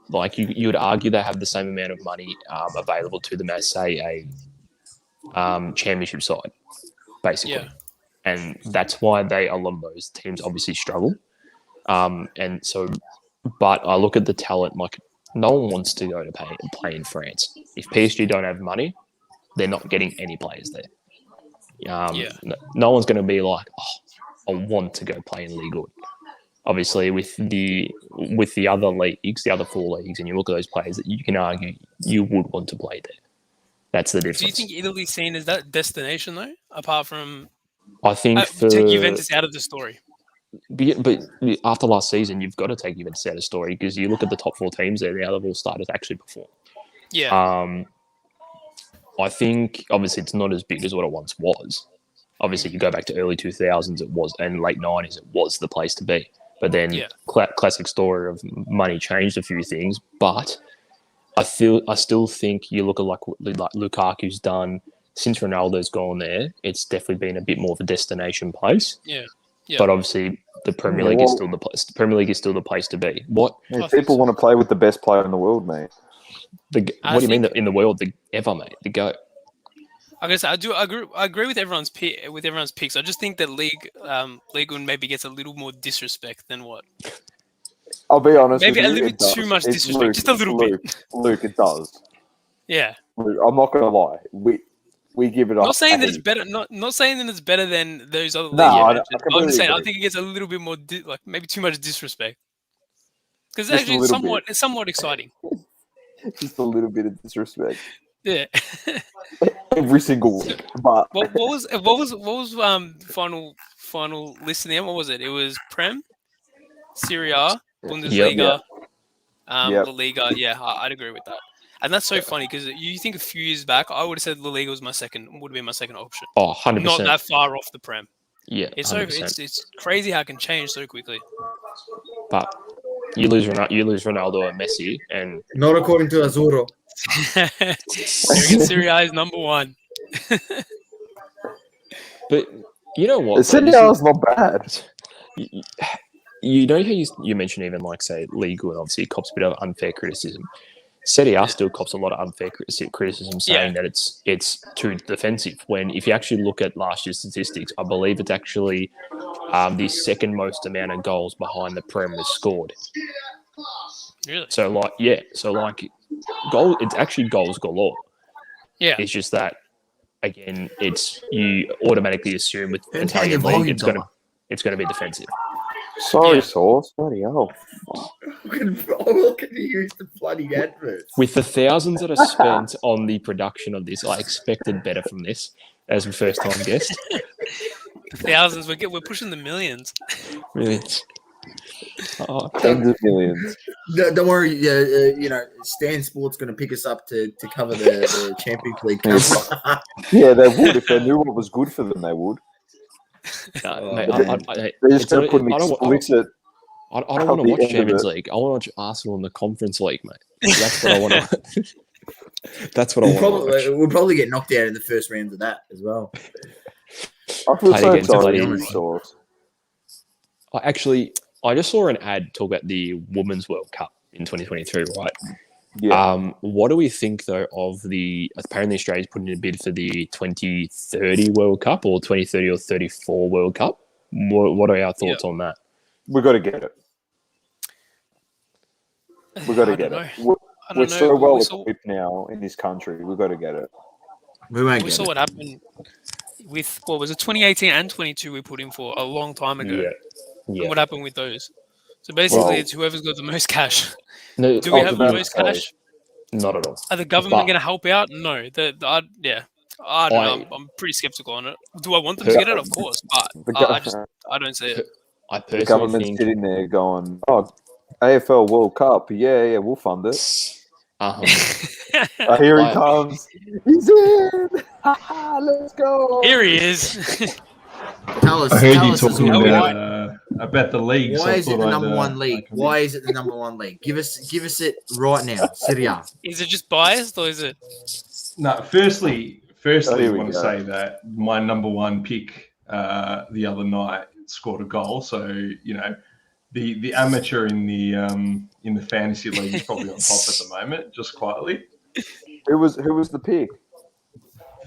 like you would argue they have the same amount of money available to them as, say, a championship side, basically. Yeah. And that's why a lot of those teams obviously struggle. And so, but I look at the talent, like no one wants to go to play in France. If PSG don't have money, they're not getting any players there. No one's going to be like, I want to go play in Ligue 1. Obviously, with the other leagues, the other 4 leagues, and you look at those players that you can argue you would want to play there. That's the difference. Do you think Italy's seen as that destination though? Apart from, I think take Juventus out of the story. But after last season, you've got to take Juventus out of the story because you look at the top 4 teams there, the other all starters actually perform. Yeah. I think obviously it's not as big as what it once was. Obviously, you go back to early 2000s, it was, and late 90s, it was the place to be. But then classic story of money changed a few things. But I still think you look at like Lukaku's done since Ronaldo's gone there. It's definitely been a bit more of a destination place. Yeah. But obviously, the Premier League is still the place. The Premier League is still the place to be. People want to play with the best player in the world, mate. What do you mean in the world? Ever, mate? The GOAT. I guess I agree with everyone's picks. I just think that League One maybe gets a little more disrespect than what. I'll be honest. Maybe with a you, little bit too much disrespect, Luke, just a little bit. Luke, it does. Yeah. Luke, I'm not gonna lie. We give it. Not saying that it's better. Not saying that it's better than those other leagues. I'm just saying I think it gets a little bit more like maybe too much disrespect. Because it's actually somewhat exciting. Just a little bit of disrespect. Yeah. Every single week. But what was final list in the end? What was it? It was Prem, Serie A, Bundesliga, La Liga. Yeah, I'd agree with that. And that's so funny because you think a few years back, I would have said La Liga would have been my second option. Oh, 100%. Not that far off the Prem. Yeah, it's crazy how it can change so quickly. But you lose Ronaldo and Messi, and not according to Azuro. Serie A is number 1. But you know what? Serie A is not bad. You know how you mentioned even like say League One obviously cops a bit of unfair criticism. Serie A still cops a lot of unfair criticism, saying that it's too defensive. When if you actually look at last year's statistics, I believe it's actually the second most amount of goals behind the Prem was scored. Really? So goal. It's actually goals galore. Yeah. It's just that again, you automatically assume with Italian league it's gonna be defensive. Sorry, Sauce. Bloody hell. What can you use the bloody adverts? With the thousands that are spent on the production of this, I expected better from this as a first-time guest. Thousands. We're pushing the millions. Millions. Tens of millions. Don't worry. Stan Sport's going to pick us up to cover the Champions League. Yeah, they would. If they knew what was good for them, they would. Mate, they're just going to put an explicit. I don't want to watch Champions League. I want to watch Arsenal in the Conference League, mate. That's what I want to. That's what I want to watch. We'll probably get knocked out in the first round of that as well. I feel so sorry for Sauce. I just saw an ad talk about the Women's World Cup in 2023, right? Yeah. What do we think, though, of apparently Australia's putting in a bid for the 2030 World Cup or 2030 or 34 World Cup? What are our thoughts on that? We've got to get it. We've got to get it. We're so well equipped now in this country. We've got to get it. We saw what happened with, 2018 and 22 we put in for a long time ago. Yeah. And what happened with those? So basically, it's whoever's got the most cash. No, do we have the most cash? Not at all. Are the government going to help out? No. I don't know. I'm pretty skeptical on it. Do I want them to get it? Of course, but I don't see it. The government's sitting there going, AFL World Cup, yeah, we'll fund it. Here he comes. He's in. Let's go. Here he is. Tell us. I heard you talking about the league. Why is it the number one league? Why is it the number one league? Give us it right now. Serie A. Is it just biased or is it? No. Firstly, I want to say that my number one pick the other night scored a goal. So the amateur in the fantasy league is probably on top at the moment, just quietly. Who was the pick?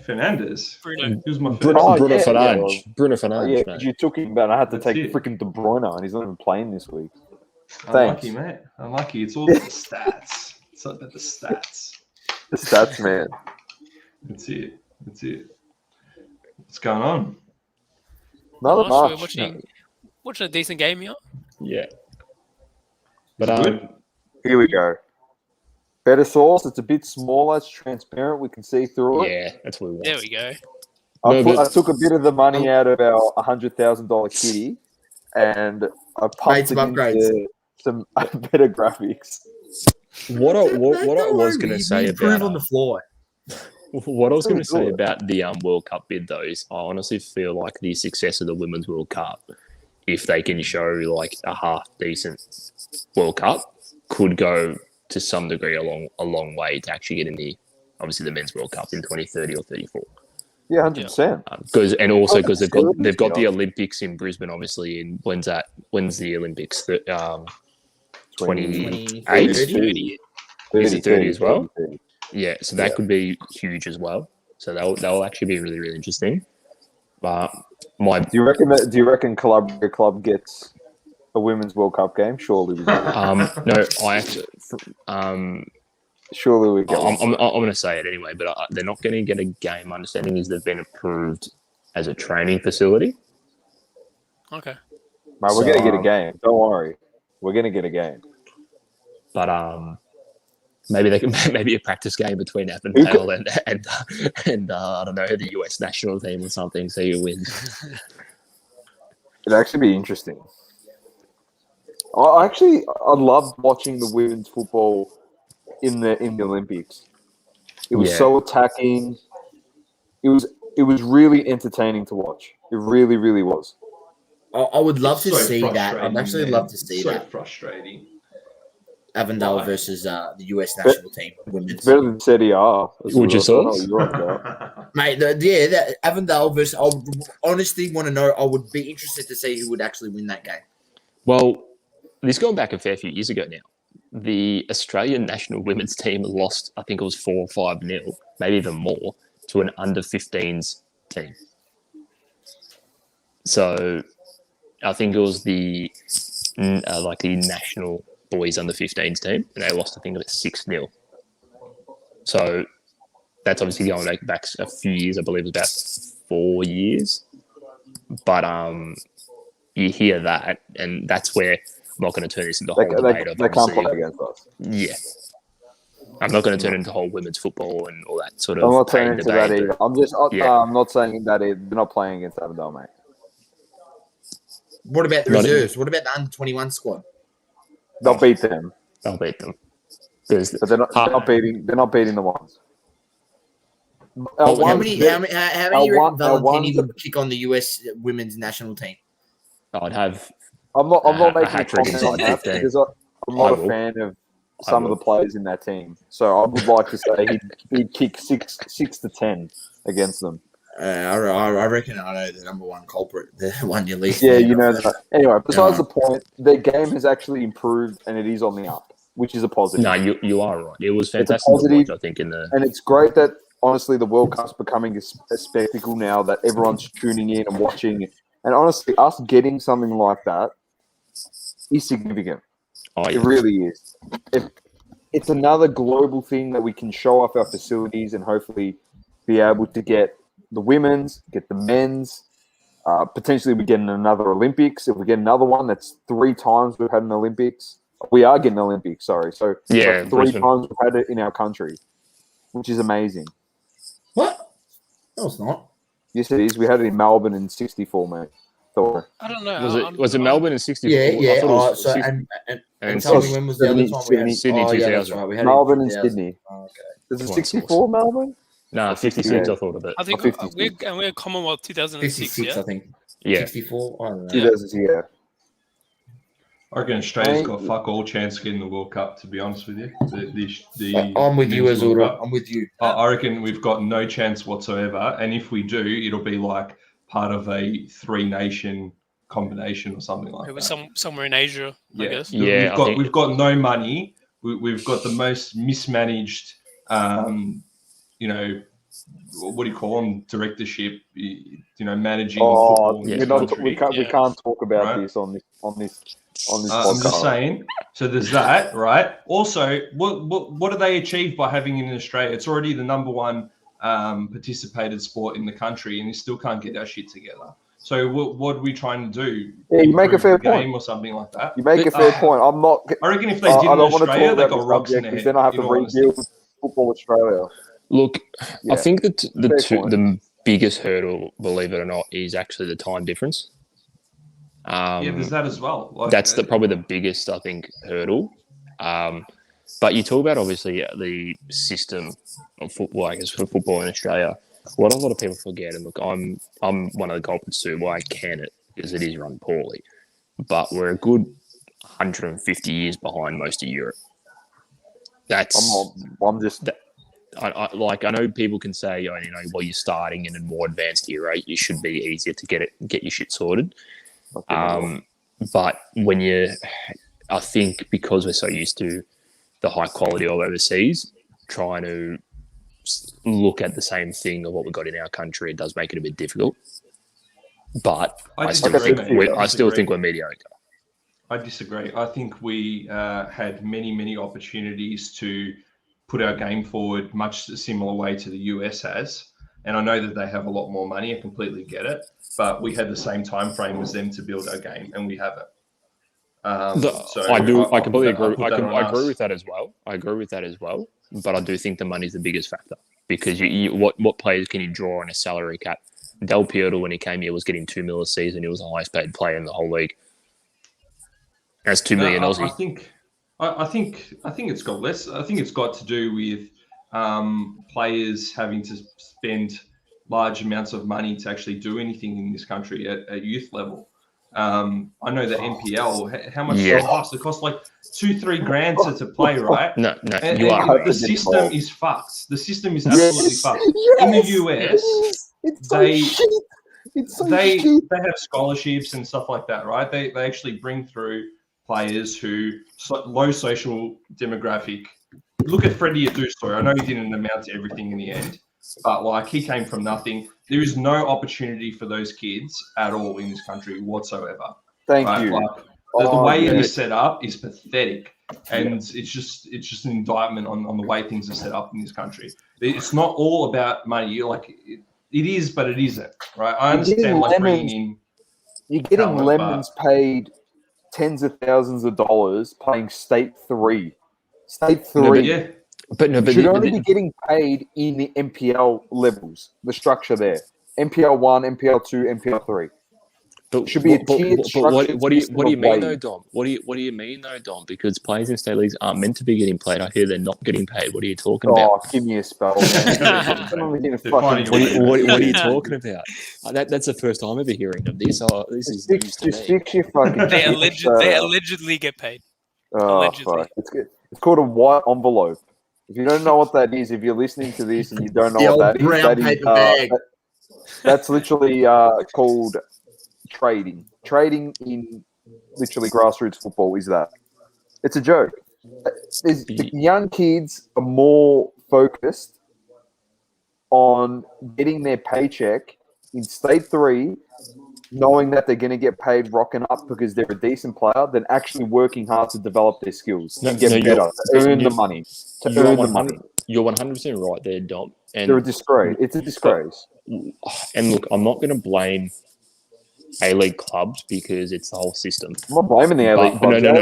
Fernandes. Bruno. He was my first. Bruno Oh, Bruno yeah, Fernandes. yeah. Bruno Oh, Fernandes, yeah, mate. because you took him, but I had to That's take it. freaking De Bruyne, and he's not even playing this week. Unlucky, mate. Unlucky. It's all about the stats. It's all about the stats. The stats, man. That's it. That's it. What's going on? Not So we're much. watching a decent game here. Yeah. But Good. Here we go. Better sauce. It's a bit smaller. It's transparent. We can see through it. yeah, that's what we want. There we go. I took a bit of the money out of our $100,000 kitty, and I Made pumped some it upgrades. into some better graphics. What I was going to say improve about on the fly. what I was going to say good. about the World Cup bid, though, is I honestly feel like the success of the Women's World Cup, if they can show like a half decent World Cup, could go to some degree a long way to actually get in the obviously the Men's World Cup in 2030 or 34. Yeah, 100%. Because they've got the Yeah. Olympics in Brisbane, obviously. In when's the Olympics? 28. 30. Is it 30 as well? 30. Yeah, so that could be huge as well. So that'll actually be really, really interesting. But Do you reckon Columbia Club gets a Women's World Cup game? Surely we do. no, I actually Surely we get I'm one. going to say it anyway. But they're not going to get a game. My understanding is they've been approved as a training facility. Okay. Mate, we're going to get a game. Don't worry. We're going to get a game. But maybe they can maybe a practice game between Avondale and I don't know, the US national team or something. So you win. It'd actually be interesting. I loved watching the women's football in the Olympics. It was so attacking. It was really entertaining to watch. It really, really was. I would love to So see that. I'd frustrating, actually man. love to see so that. frustrating. Avondale versus the US national team. Women's. It's better than Serie A. Would you saw? sauce? Mate, that Avondale versus. I would honestly want to know. I would be interested to see who would actually win that game. Well, this going back a fair few years ago now. The Australian national women's team lost, I think it was 4 or 5-0, maybe even more, to an under-15s team. So I think it was the national boys under-15s team, and they lost, I think, 6-0. So that's obviously going back a few years. I believe it was about 4 years. But you hear that, and that's where I'm not going to turn this into a whole debate of they can't play against us. Yeah. I'm not going to turn into whole women's football and all that sort of I'm not pain turning into debate. that either. I'm not saying that either. They're not playing against Avondale, mate. What about the Not reserves? What about the under-21 squad? They'll beat them, They'll beat them. Because but they're not beating the ones. How many you reckon Valentini ones- would kick on the US women's national team? I'd have I'm not a making a hat-trick comment in on that 15. because I'm not I a will. fan of I some of will. the players in that team. So I would like to say he'd kick 6 to 10 against them. I reckon I know the number one culprit, the one you least. Yeah, you know that. Anyway, besides the point, their game has actually improved and it is on the up, which is a positive. No, you are right. It was It's a fantastic to positive, watch, I think, in the and it's great that honestly the World Cup's becoming a spectacle now that everyone's tuning in and watching. And honestly, us getting something like that is significant. oh, It yeah. really is. It's another global thing that we can show off our facilities and hopefully be able to get the women's, get the men's. Potentially, we get another Olympics. If we get another one, that's 3 times we've had an Olympics. We are getting Olympics, sorry. So Yeah, that's 3 Brisbane. times we've had it in our country, which is amazing. What? No, it's not. Yes, it is. We had it in Melbourne in '64, mate. So, I don't know. Was it Melbourne in 64? Yeah, yeah. I thought it was So 60 and and tell me Sydney- when was the other time we had Sydney Oh, yeah, that's 2000. right. We had Melbourne it in and 2000. Sydney. Oh, okay. Is it Come on, 64 Melbourne? No, 56, I thought of it. I think 56. we're Commonwealth 2006. 56, Yeah. I think. Yeah. 64. I don't know. 2000, yeah. I reckon Australia's got fuck all chance of getting the World Cup, to be honest with you. I'm with you, Men's World Azura. Cup. I'm with you. I reckon we've got no chance whatsoever. And if we do, it'll be like part of a 3-nation combination or something like It was that. somewhere in Asia, I Yeah, guess. Yeah, we've got no money. We've got the most mismanaged, what do you call them? Directorship, managing football in this country. We can't talk about this on this podcast. I'm just saying. So there's that, right? Also, what do they achieve by having it in Australia? It's already the number one participated sport in the country, and you still can't get our shit together. So what are we trying to do? Yeah, you make a fair game point. Or something like that. You make a fair point. I'm not. I reckon if they did in Australia, they got rocks in their head. Then I have to redeal with Football Australia. Look, I think that the biggest hurdle, believe it or not, is actually the time difference. There's that as well. That's probably the biggest, I think, hurdle. But you talk about, obviously, the system of football, I guess, for football in Australia. What a lot of people forget, and look, I'm one of the culprits too, why I can it, because it is run poorly. But we're a good 150 years behind most of Europe. I'm just... I know people can say, you're starting in a more advanced era, it should be easier to get your shit sorted. But I think because we're so used to the high quality of overseas, trying to look at the same thing of what we've got in our country, it does make it a bit difficult. But I still think we're mediocre. I disagree. I think we had many, many opportunities to put our game forward much a similar way to the US has. And I know that they have a lot more money. I completely get it. But we had the same time frame as them to build our game, and we haven't. I completely agree. I agree with that as well. But I do think the money is the biggest factor, because what players can you draw on a salary cap? Del Piero, when he came here, was getting $2 million a season. He was the highest paid player in the whole league. That's $2 million Aussie. I think it's got less. I think it's got to do with players having to spend large amounts of money to actually do anything in this country at youth level. I know that NPL, how much it costs? It costs like $2-3 grand to play, right? No, and you are. The system is fucked. The system is absolutely fucked. In the US, they have scholarships and stuff like that, right? They actually bring through players who low social demographic. Look at Freddie Adu's story. I know he didn't amount to everything in the end, but he came from nothing. There is no opportunity for those kids at all in this country whatsoever. Thank you. The way it is set up is pathetic, and it's just an indictment on the way things are set up in this country. It's not all about money. It is, but it isn't. Right? I understand bringing in. You're getting lemons paid tens of thousands of dollars playing State 3. State 3. But should only be getting paid in the MPL levels. The structure there: MPL 1, MPL 2, MPL 3. But should be a tiered structure. What do you mean though, Dom? What do you mean though, Dom? Because players in state leagues aren't meant to be getting played. I hear they're not getting paid. What are you talking about? Oh, give me a spell, man. What are you talking about? That's the first time I've ever hearing of this. This is news to me. They allegedly get paid. Allegedly. Fuck. It's called a white envelope. If you don't know what that is, if you're listening to this and you don't know what that is, that's literally called trading. Trading in literally grassroots football is that. It's a joke. The young kids are more focused on getting their paycheck in State 3, knowing that they're going to get paid rocking up because they're a decent player, than actually working hard to develop their skills and get better, to earn the money. You're 100% right there, Dom. And they're a disgrace. It's a disgrace. And look, I'm not going to blame A-League clubs because it's the whole system. I'm not blaming the A-League clubs. No.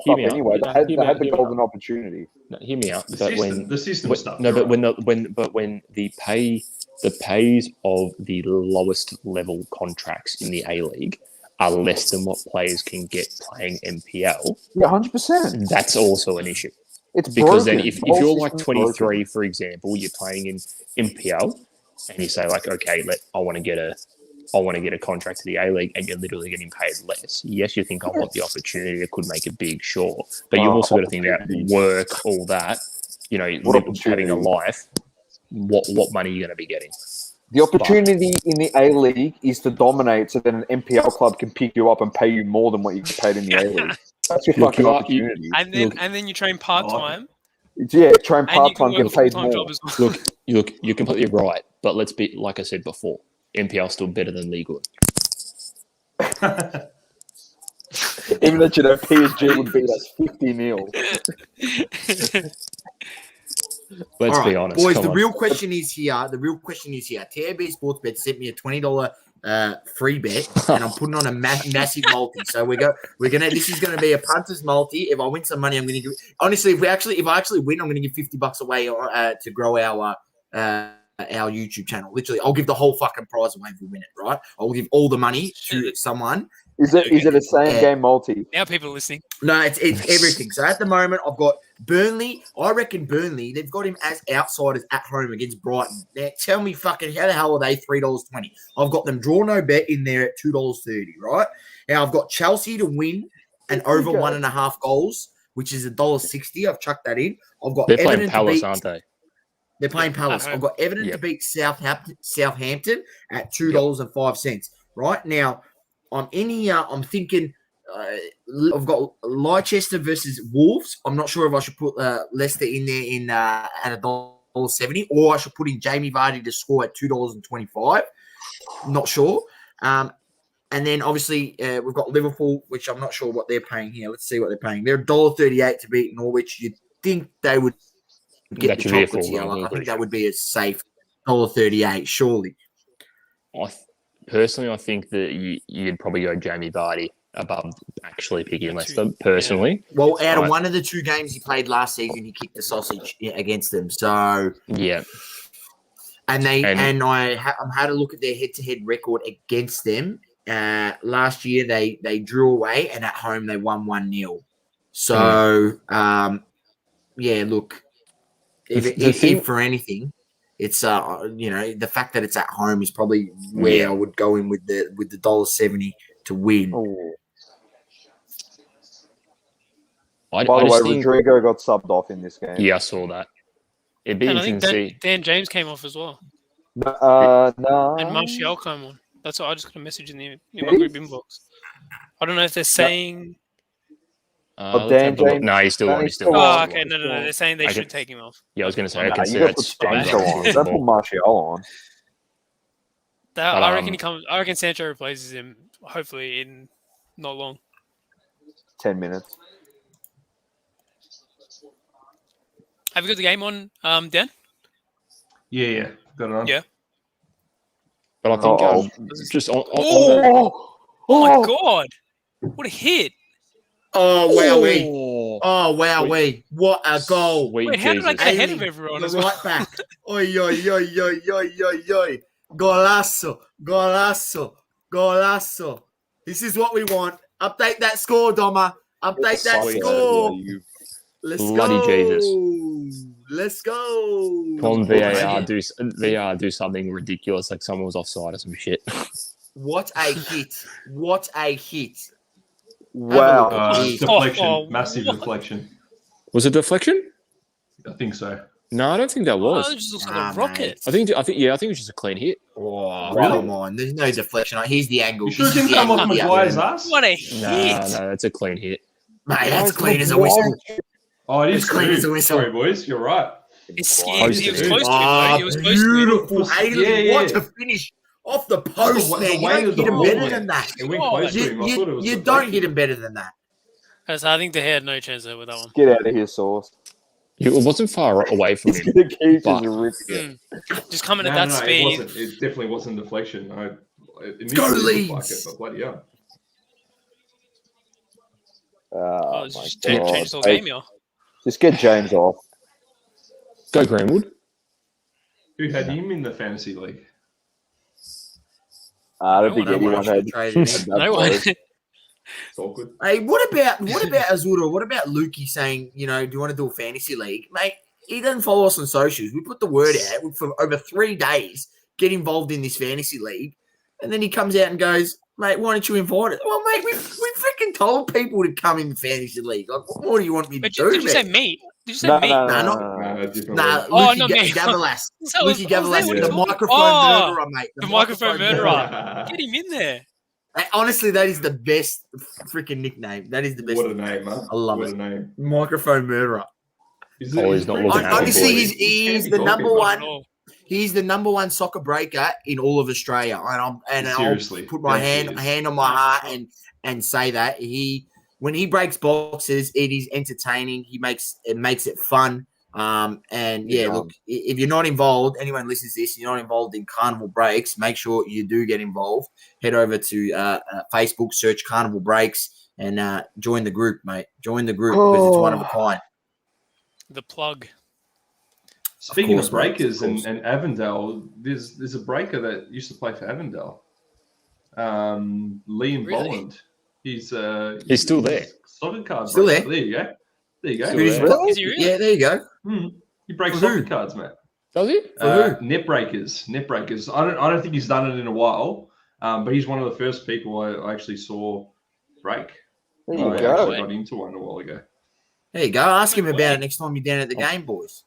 Hear me out. Anyway, they had the golden opportunity. No, hear me out. The system stuff. No, but when the pays of the lowest level contracts in the A-League are less than what players can get playing MPL. Yeah, 100%. That's also an issue. It's because broken. Then if you're like 23, for example, you're playing in MPL, and you say like, okay, I want to get a contract to the A-League, and you're literally getting paid less. Yes, you think I want the opportunity. It could make it big, sure, but you've also got to think about work, all that. Having a life. What money are you going to be getting? The opportunity in the A-League is to dominate, so that an MPL club can pick you up and pay you more than what you get paid in the A-League. That's your fucking opportunity. And then you train part-time, Yeah, train And you can part-time, work a get paid full-time more. job as well. Look, you're completely right. But let's be like I said before, NPL still better than League One. Even though PSG would beat us 50-0. Let's All be right, honest, boys. come The on. real question is here. TAB Sportsbet sent me a $20 free bet, and I'm putting on a massive multi. So This is gonna be a punters multi. If I win some money, I'm gonna give. Honestly, if I actually win, I'm gonna give $50 away to grow our YouTube channel. Literally, I'll give the whole fucking prize away if we win it. Right? I'll give all the money to someone. Is it a same game multi? Now people are listening. No, it's everything. So at the moment, I've got Burnley. I reckon Burnley, they've got him as outsiders at home against Brighton. Now, tell me fucking how the hell are they $3.20? I've got them draw no bet in there at $2.30, right? Now, I've got Chelsea to win and over 1.5 goals, which is $1.60. I've chucked that in. I've got They're Everton playing Palace, to beat, aren't they? They're playing Palace. I've got Everton to beat Southampton at $2.05, right? Now, I'm in here. I'm thinking I've got Leicester versus Wolves. I'm not sure if I should put Leicester in there at $1.70, or I should put in Jamie Vardy to score at $2.25. Not sure. And then obviously we've got Liverpool, which I'm not sure what they're paying here. Let's see what they're paying. They're $1.38 to beat Norwich. You'd think they would get the chocolates here. I think that would be a safe $1.38, surely. Personally, I think that you'd probably go Jamie Vardy above actually picking Leicester, personally. Yeah. Well, out of one of the two games he played last season, he kicked the sausage against them. So yeah. And I had a look at their head-to-head record against them. Last year, they drew away, and at home, they won 1-0. So, look, if for anything, it's the fact that it's at home is probably where I would go in with the $1.70 to win. Oh. By the way, Rodrigo got subbed off in this game. Yeah, I saw that. It'd be interesting to see. Dan James came off as well. No. And Martial came on. That's what I just got a message in my group inbox. I don't know if they're saying. Dan James. No, he's still on. Oh, okay. No. They're saying they should take him off. Yeah, I was going to say. I can see you got to put Sancho on. Don't put Martial on. I reckon he comes. I reckon Sancho replaces him. Hopefully, in not long. 10 minutes. Have you got the game on, Dan? Yeah, got it on. Yeah. But I think just on. Oh my god! What a hit! Oh wowee! Oh wowee! What a goal! Wait, how did I get ahead of everyone? The right back. Oi! Golazo! This is what we want. Update that score, Doma. Update that score. Let's Bloody go. Jesus. Let's go. Come on, VAR do something ridiculous, like someone was offside or some shit. What a hit. What a hit. Wow. Deflection. Massive deflection. Was it deflection? I think so. No, I don't think that was. It just looks like a rocket. I think it was just a clean hit. Oh, really? Come on. There's no deflection. Here's the angle. You sure it didn't come off Maguire's ass? What a hit. No, it's a clean hit. Mate, that's clean as a whistle. Oh, it is clean as a whistle. Sorry, boys. You're right. He was close to him. He was close to him. Beautiful. What a finish. Off the post, man. You don't get him better than that. You don't get him better than that. I think they had no chance there with that one. Get out of here, Sauce. It wasn't far away from him. The keeper's just coming at that speed. It definitely wasn't deflection. Go Leeds! Like it, but bloody hell. Just change this whole game, y'all. Just get James off. Go Greenwood. Who had him in the fantasy league? I don't think anyone had No one. It's awkward. Hey, what about Azura? What about Lukey saying, do you want to do a fantasy league? Mate, he doesn't follow us on socials. We put the word out for over 3 days, get involved in this fantasy league. And then he comes out and goes, mate, why don't you invite it? Well, mate, we freaking told people to come in the fantasy league. Like, what more do you want me to do? Did you say me? Did you say me? Not Lukey Gavalas. Lukey Gavalas, the microphone murderer, mate. The microphone murderer. Get him in there. Honestly, that is the best freaking nickname. That is the best. What a name, man. I love it. What a name. Microphone murderer. He's not looking happy. Honestly, boys. he's the number one. He's the number one soccer breaker in all of Australia, and Seriously, I'll put my hand on my heart and say that when he breaks boxes, it is entertaining. It makes it fun. Look, if you're not involved, anyone listens to this, you're not involved in Carnival Breaks, make sure you do get involved. Head over to Facebook, search Carnival Breaks, and join the group, mate. Join the group because it's one of a kind. The plug. Speaking of breakers and Avondale, there's a breaker that used to play for Avondale. Liam Bolland. He's still there. Soccer card Still breaker. there. There you go. Is he really? Yeah, there you go. He breaks soccer cards, mate. Does he? Net breakers. I don't think he's done it in a while, but he's one of the first people I actually saw break. There you I go. actually got into one a while ago. There you go. Ask him about it next time you're down at the game, boys.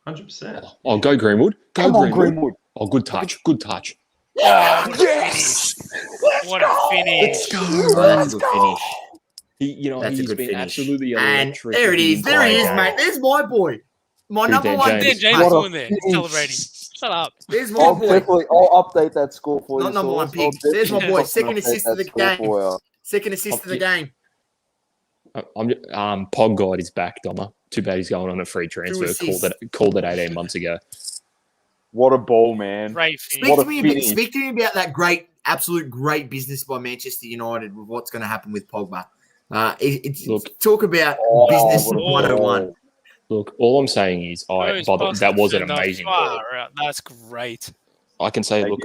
100%. Oh, go Greenwood. Come on, Greenwood. Oh, good touch. Yes! What a finish. That's a good finish. He's been absolutely And electric. there it is. There he is, mate. There's my boy. My Who's number Dan one. James? Dan James Mate, is doing there, celebrating. Shut up. There's my I'll boy. update that score for you. Not number one Sauce. pick. There's my boy. I'll Second update assist of the that score game. for you. Second assist of the game. Pog God is back, Doma. Too bad he's going on a free transfer. assists. Called it 18 months ago. What a ball, man. Great Speak finish. to me about that absolute great business by Manchester United with what's going to happen with Pogba. Talk about business what a 101. ball. Look, all I'm saying is, that was an amazing goal. That's great. I can say, look,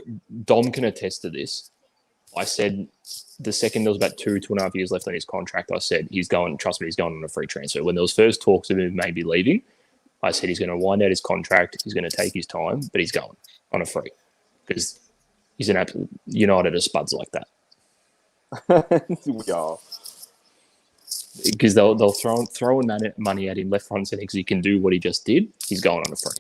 Dom can attest to this. I said the second there was about 2.5 years left on his contract, I said he's going on a free transfer. When there was first talks of him maybe leaving, I said he's going to wind out his contract, he's going to take his time, but he's going on a free because he's an absolute United of spuds like that. We are. Because they'll throw money at him left, front, center because he can do what he just did. He's going on a free.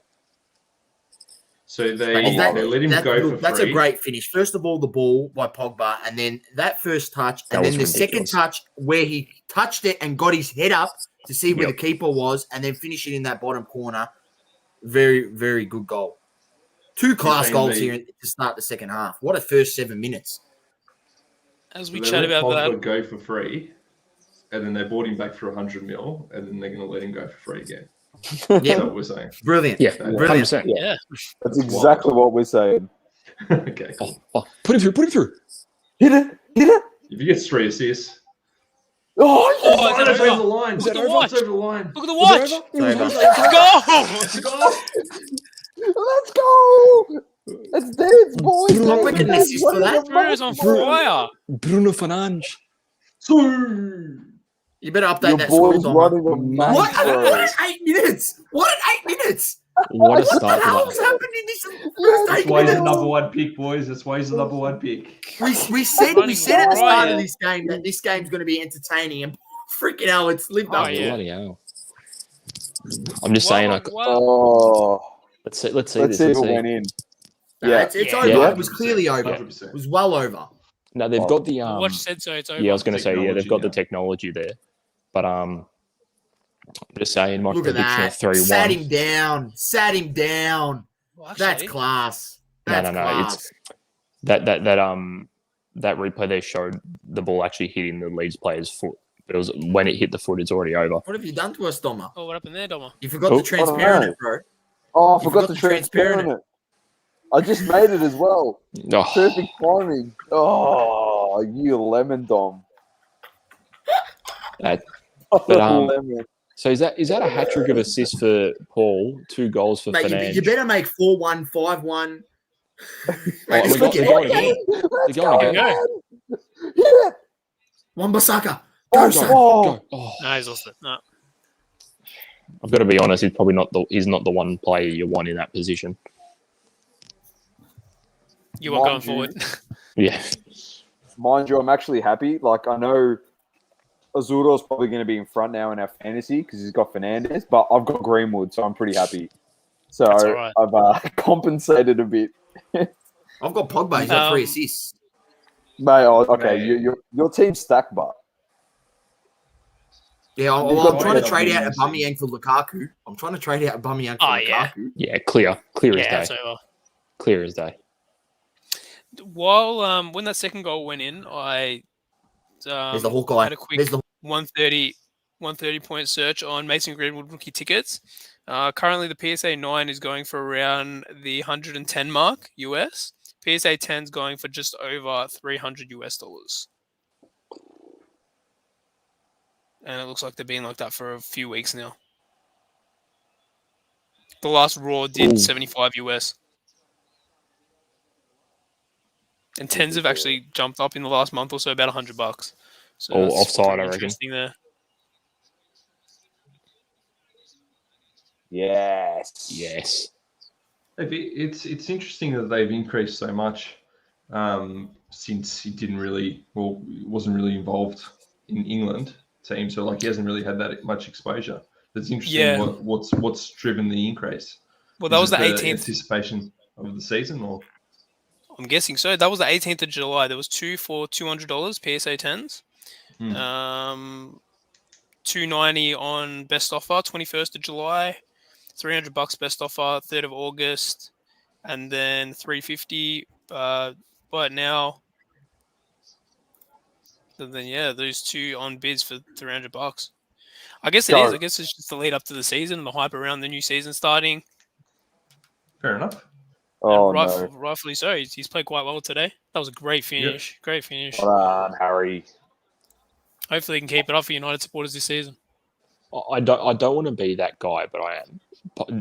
So they let him go for free. That's a great finish. First of all, the ball by Pogba, and then that first touch, and then the second touch where he touched it and got his head up to see where the keeper was, and then finish it in that bottom corner. Very, very good goal. Two class goals here to start the second half. What a first 7 minutes. As we chat about Pogba that, go for free, and then they bought him back for 100 mil, and then they're going to let him go for free again. That's what we're saying. Brilliant. Yeah, brilliant. 100%. yeah. That's exactly what we're saying. Okay, cool. Put him through. Hit it. If he gets 3 assists, Oh, Oh, it's over? over the line. Look at the It's watch. over the line. Look at the watch. It's over. Go. let's go. It's dead, boys. Not quick and assist for that. Bruno's on fire. Bruno Fernandes. You better update Your that score, boys Dom. running a What? match. What at 8 minutes? What at 8 minutes? What a What the start hell to has that. happened in this first That's 8 why he's the minutes? number one pick, boys. That's why he's the number one pick. We said at the start riot. of this game that this game's going to be entertaining, and freaking hell, it's lived up. Oh, yeah. Bloody hell. I'm just saying, Oh, let's see this. let's see if Let's it see. went in. No, it's over. Yeah. It was clearly over. 100%. It was well over. No, they've got the Watch said so. It's over. Yeah, I was going to say they've got the Technology technology there, but I'm just saying my Look at prediction that. of 3-1. Sat him down. Sat him down. Well, actually, That's class. No, That's no. class. It's that replay there showed the ball actually hitting the Leeds player's foot. But it was when it hit the foot, it's already over. What have you done to us, Doma? Oh, what happened there, Doma? You forgot Oh, the transparent it, bro. Oh, I You forgot to transparent it. I just made it as well. Oh, Perfect timing. Oh, you lemon dom. that- Oh, But, so is that a hat trick of assists for Paul? 2 goals for Mate, Fernandes. you better make 4-1, 5-1. Oh, Mate, we it's got- looking they're going hot. again. They're going again. Go. Hit it. Wan-Bissaka. Oh, Go, son. oh. Go. Oh, No, he's lost it. No. I've got to be honest. He's probably he's not the one player you want in that position. You want going Mind you. forward. Yeah. Mind you, I'm actually happy. Like, I know Azuro's probably going to be in front now in our fantasy because he's got Fernandes, but I've got Greenwood, so I'm pretty happy. So That's all right. I've compensated a bit. I've got Pogba. He's got 3 assists. Mate, okay, Mate. your team's stacked, but Yeah, You've I'm got trying to to trade get out up Aubameyang for Lukaku. I'm trying to trade out Aubameyang for Oh, yeah. Lukaku. Yeah, clear as Yeah, day. it's over. Clear as day. While when that second goal went in, I There's the Hawkeye. had a quick There's the 130 point search on Mason Greenwood rookie tickets. Currently, the PSA 9 is going for around the 110 mark US. PSA 10 is going for just over $300 US. And it looks like they're being like that for a few weeks now. The last Raw did 75 US. And 10s have actually jumped up in the last month or so, about $100. So All that's offside, pretty I reckon. interesting there. Yes. It's interesting that they've increased so much since he wasn't really involved in England team, so like he hasn't really had that much exposure. It's interesting Yeah. what's driven the increase. Well, that was the 18th. Anticipation of the season, or I'm guessing so. That was the 18th of July. There was 2 for $200 PSA 10s. $290 on best offer, 21st of July. $300 best offer, 3rd of August, and then $350. But now, then yeah, those two on bids for $300. I guess it is. I guess it's just the lead up to the season, the hype around the new season starting. fair enough. Oh, Rightfully so. He's played quite well today. That was a great finish. Yep. Great finish. Well done, Harry. Hopefully, he can keep it up for United supporters this season. I don't want to be that guy, but I am.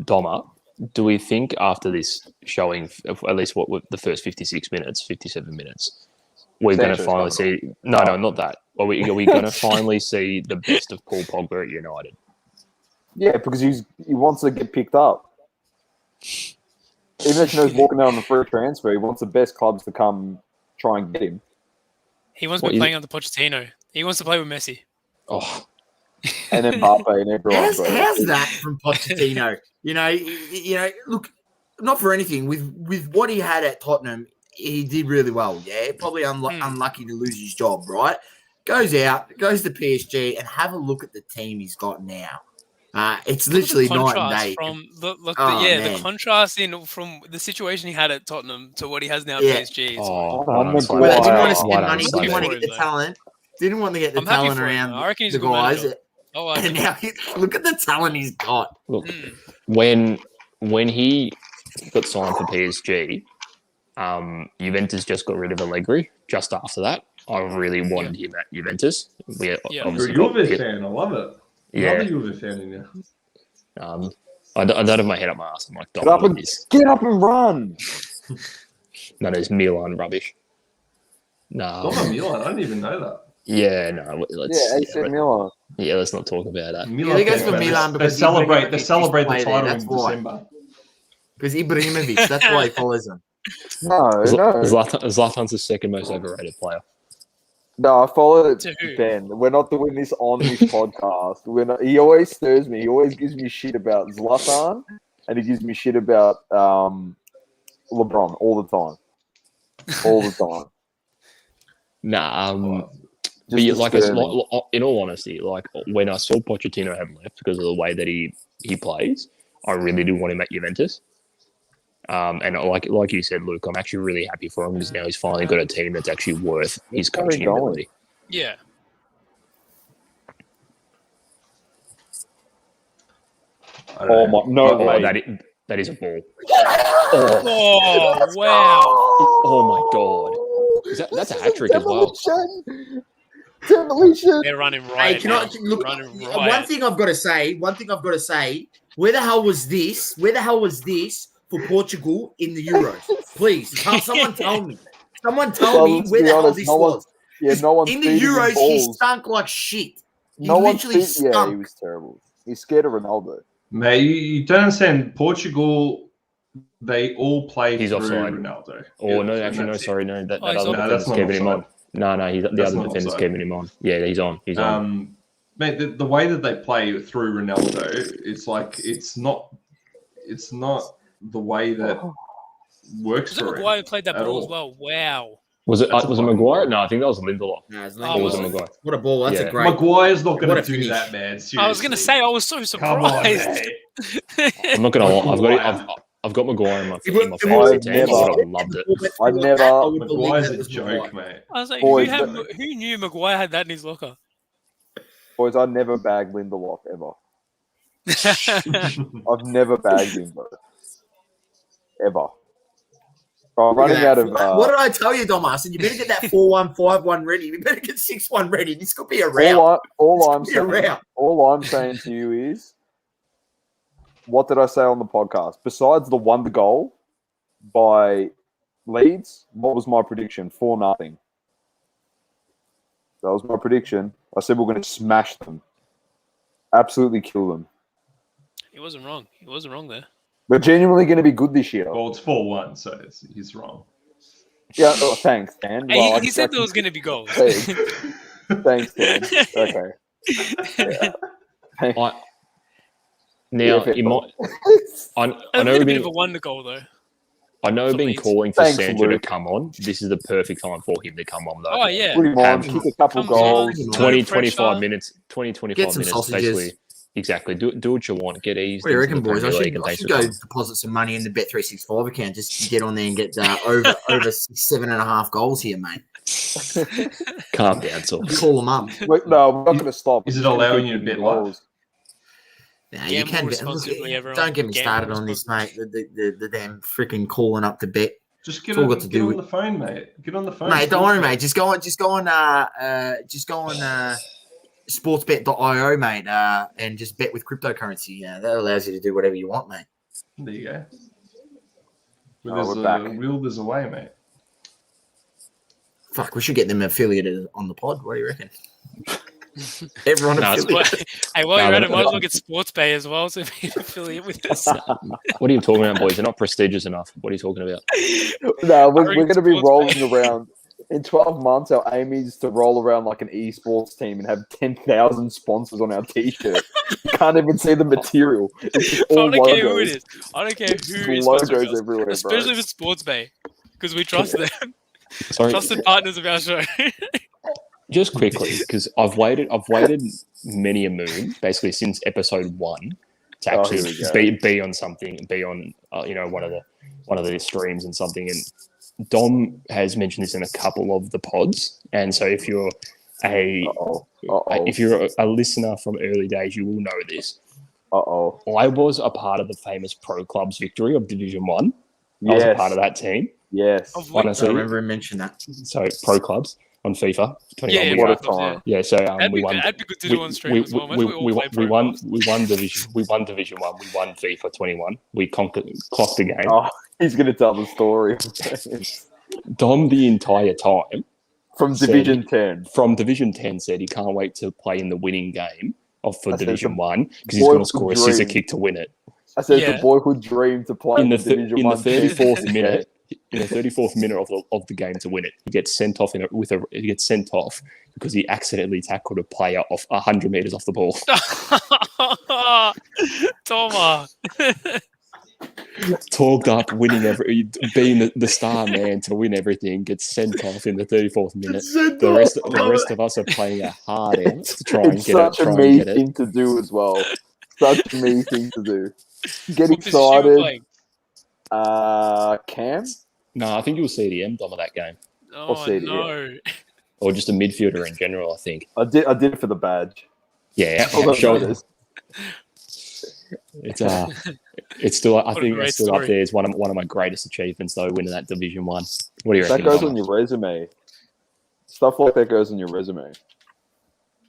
Doma, do we think after this showing, at least the first 56 minutes, 57 minutes, we're going to finally see... No, not that. Are we going to finally see the best of Paul Pogba at United? Yeah, because he wants to get picked up. Even if he knows walking out on a free transfer, he wants the best clubs to come try and get him. He wants to be playing under Pochettino. He wants to play with Messi. Oh, and then Mbappe and everyone. How's that from Pochettino? you know. Look, not for anything. With what he had at Tottenham, he did really well. Yeah, probably unlucky to lose his job. Right, goes to PSG, and have a look at the team he's got now. It's literally night and day. The contrast from the situation he had at Tottenham to what he has now at PSG. Didn't want to spend money. Didn't want to get the talent. Didn't want to get the talent around the guys. And now look at the talent he's got. Look, when he got signed for PSG, Juventus just got rid of Allegri. Just after that, I really wanted him at Juventus. You're a Juve fan. I love it. Yeah. Another Juve fan in there. I don't have my head up my ass. I'm like, get up and run. No, it's Milan rubbish. No. Milan. I didn't even know that. Yeah, no. AC Milan. Yeah, let's not talk about that. He goes for Milan because they celebrate the title in December. Because Ibrahimovic, that's why he follows him. No. Zlatan's the second most overrated player. No, I follow it, Ben. We're not doing this on this podcast. He always stirs me. He always gives me shit about Zlatan, and he gives me shit about LeBron all the time. All the time. Nah, but like in all honesty, like when I saw Pochettino hadn't left because of the way that he plays, I really do want him at Juventus. And like you said, Luke, I'm actually really happy for him because now he's finally got a team that's actually worth his coaching ability. Yeah. Oh my! No way! That is a ball. Oh wow! Oh my god! That's a hat trick as well. Demolition! They're running right. Hey, one thing I've got to say. Where the hell was this? For Portugal in the Euros? Please, someone tell me. Someone tell me where the hell this was. No one in the Euros, he stunk like shit. He was terrible. He's scared of Ronaldo. Mate, you don't understand. Portugal, they all play through offside. Ronaldo. Oh, no, actually, no, sorry, no. That other defender's keeping him on. No, the other defender's keeping him on. Yeah, he's on. He's on. Mate, the way that they play through Ronaldo, it's like it's not the way that works for him. Maguire played that ball all. as well. Wow. Was it That's a was it fucking Maguire? ball. No, I think that was Lindelof. No, it's Oh, Or was was it it? Maguire? What a ball! That's Yeah. a great. Maguire's not What going a to do finish. that, man. Seriously. I was gonna say I was so Come on, surprised. mate. I'm not gonna lie. Maguire. I've got Maguire in my If fantasy I've team. I never- would have loved it. I never- Maguire's a joke, mate. I was like, Boys, who knew Maguire had that in his locker? Boys, I never bagged Lindelof ever. I've never bagged him, bro. Ever. I'm running out of. What did I tell you, Dom? I said you better get that 4-1, 5-1 ready. You better get 6-1 ready. This could be a round. all I'm saying to you is, what did I say on the podcast? Besides the won the goal by Leeds, what was my prediction? 4-0. That was my prediction. I said we're going to smash them, absolutely kill them. He wasn't wrong. He wasn't wrong there. We're genuinely going to be good this year. Well, it's 4-1, so he's wrong. Yeah, thanks, Dan. Hey, Well, he said there was going to be goals. Thanks, Dan. Okay. Yeah. Now, Yeah, you might. I A know little we've bit of been. a wonder goal though. I know for we've been Leeds. calling for Thanks, Sandro to Luke. come on. This is the perfect time for him to come on, though. Oh yeah. Put him on, Have- kick a couple Comes goals. on. 20, No 25 pressure. minutes. 20, 25 Get some minutes. sausages. Basically, exactly. Do what you want. Get eased. What do you into reckon, the boys? I Premier League should, and I thanks should for go coming. deposit some money in the Bet365 account just to get on there and get over 7.5 goals here, mate. Calm down, so. Call them up. Wait, no, we're not going to stop. Is it We're just gonna allowing keep you to kicking bet live? goals. Nah, you Gamble can bet. Look, responsibly, everyone. don't get me Gamble started on this, mate. The damn freaking calling up to bet. Just It's all got to get do on with- the phone, mate. Get on the phone. Mate, don't worry, mate. Just go on sportsbet.io, mate, and just bet with cryptocurrency. Yeah, that allows you to do whatever you want, mate. There you go. Oh, There's we're a back. will, there's a way, mate. Fuck, we should get them affiliated on the pod. What do you reckon? Everyone No, it's affiliated. Hey, while No, you're at but- it, might as well get Sports Bay as well, so be an affiliate with us. What are you talking about, boys? They're not prestigious enough. What are you talking about? No, we're Hurry going to be sports rolling around. In 12 months, our aim is to roll around like an esports team and have 10,000 sponsors on our t-shirt. You can't even see the material. It's just I all don't care who it logos. is. I don't care who is Just sponsoring logos us, everywhere, especially bro. with Sports Bay, because we trust them. Sorry, Trusted partners of our show. just quickly, because I've waited many a moon, basically since episode 1, to Oh, actually here we be on something, be on one of the streams and something. And Dom has mentioned this in a couple of the pods, and so if you're a listener from early days, you will know this. I was a part of the famous Pro Club's victory of Division 1. I was a part of that team. Yes. Of I Honestly, remember him mention that. so Pro Clubs on FIFA 21. Yeah, we What won. a time. Yeah, so That'd we be won. good. That'd be good to do on stream as well. Imagine we all play We Pro Clubs. won Division 1. We won FIFA 21. We clocked the game. Oh, he's going to tell the story. Dom the entire time From Said- Division 10. from Division 10 said he can't wait to play in the winning game for I said Division the 1 because he's going to boyhood score a scissor dream. kick to win it. I said Yeah. it's a boyhood dream to play In the Division in the 1 team. 34th minute, in the 34th minute of the game to win it, he gets sent off he gets sent off because he accidentally tackled a player off 100 meters off the ball. Toma. Talked up, being the star man to win everything, gets sent off in the 34th minute. The rest of us are playing a hard out to try and It's get it. such a Try me and get it. thing to do as well. Such a me thing to do. Get What position you were excited. playing? Cam? No, I think you'll see the Dom of that game, Oh CDM. no. or just a midfielder in general. I think. I did it for the badge. Yeah, All I'm those sure notice. it's still. I a think great it's still up story. there. It's one of my greatest achievements, though, winning that Division 1. What do you That reckon? goes Dom? on your resume. Stuff like that goes on your resume.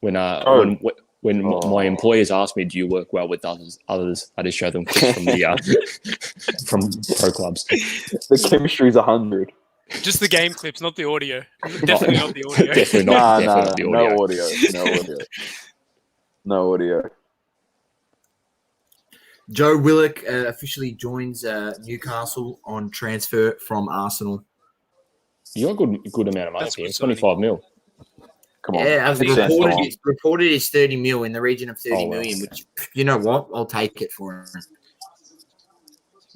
When Oh. when Oh. my employers ask me, "Do you work well with others?" I just show them clips from the from Pro Clubs. The chemistry's 100. Just the game clips, not the audio. Definitely not the audio. Definitely Nah, not. Definitely not the no audio. audio. No audio. No audio. Joe Willock officially joins Newcastle on transfer from Arsenal. You got a good amount of money That's here. good 25 mil. Come on. Yeah, as Makes sense, reported, Tom. it's reported is 30 mil in the region of 30 Oh, wow. million, which, you know what? I'll take it for him. We've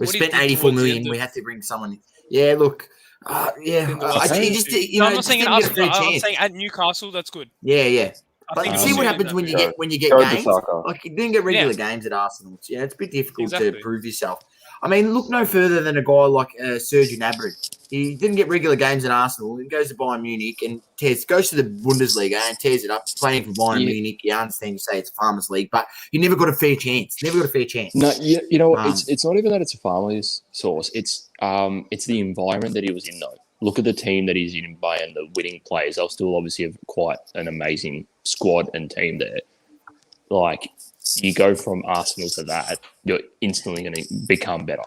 What do you spent think 84 towards the million. end We of- have to bring someone in. Yeah, look, Yeah, in the I, last he season. just No, you know I'm not just saying in didn't get a Arsenal. fair I'm chance. saying at Newcastle, that's good. Yeah. I But think you we'll see see what him happens in when that you move. get when you get Go games. Saka. Like you didn't get regular Yeah. games at Arsenal. Yeah, it's a bit difficult Exactly. to prove yourself. I mean, look no further than a guy like Serge Gnabry. He didn't get regular games at Arsenal. He goes to Bayern Munich and goes to the Bundesliga and tears it up, playing for Bayern Munich. You understand you say it's a farmers league, but you never got a fair chance. Never got a fair chance. No, you know what? It's not even that it's a farmer's source. It's the environment that he was in though. Look at the team that he's in and the winning players. They'll still obviously have quite an amazing squad and team there. Like you go from Arsenal to that, you're instantly going to become better.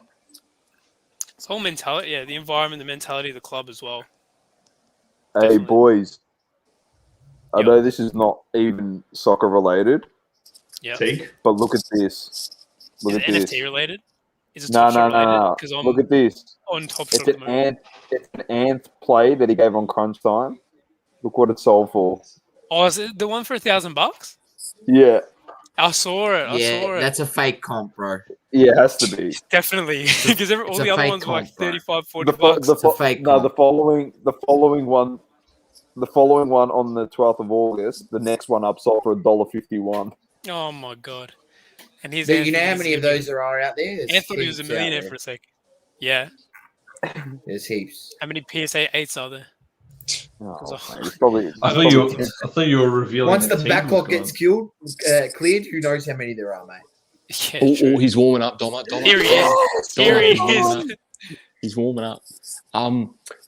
It's whole mentality, the environment, the mentality of the club as well. Hey, Definitely. boys. I Yep. know this is not even soccer related, Yeah. Teague. but look at this. Look Is at it this. NFT related? Is it No, Top Shot no, no, related? no. Because I'm Look at this. on Top It's Shot at the an moment. It's an Ant play that he gave on crunch time. Look what it sold for. Oh, is it the one for $1,000? Yeah, I saw it. I saw it. That's a fake comp, bro. yeah, it has to be. Definitely. Because all a the other fake ones were like comp, bro. 35, 40 The bucks. It's a fake no, comp. the following one on the 12th of August. The next one up sold for $1.51. Oh my god. And here's Do you know Anthony how many of Zippy. those there are out there? There's Anthony was a heaps out millionaire there. for a sec. Yeah. There's heaps. How many PSA 8s are there? Oh, Because mate, it's probably, I thought you were revealing. Once the that Teague was backlog gone. gets cleared, who knows how many there are, mate? Yeah, Oh, true. he's warming up, Doma. Here he is. Here he is. He's warming up.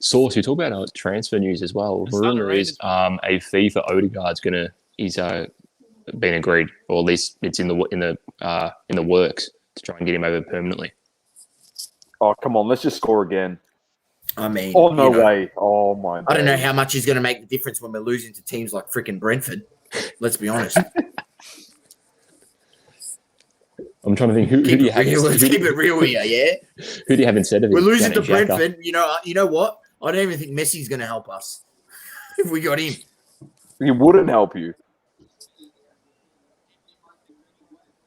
Source, you talk about transfer news as well. It's not Rumor is a fee for Odegaard's been agreed, or at least it's in the works to try and get him over permanently. oh, come on, let's just score again. I mean, Oh, no way. Oh, my I don't know days. how much is going to make the difference when we're losing to teams like freaking Brentford. Let's be honest. I'm trying to think who do you have? Let's keep it real here, yeah? Who do you have instead of him? We're losing to Granit Xhaka? Brentford. You know what? I don't even think Messi's going to help us if we got him. He wouldn't help you.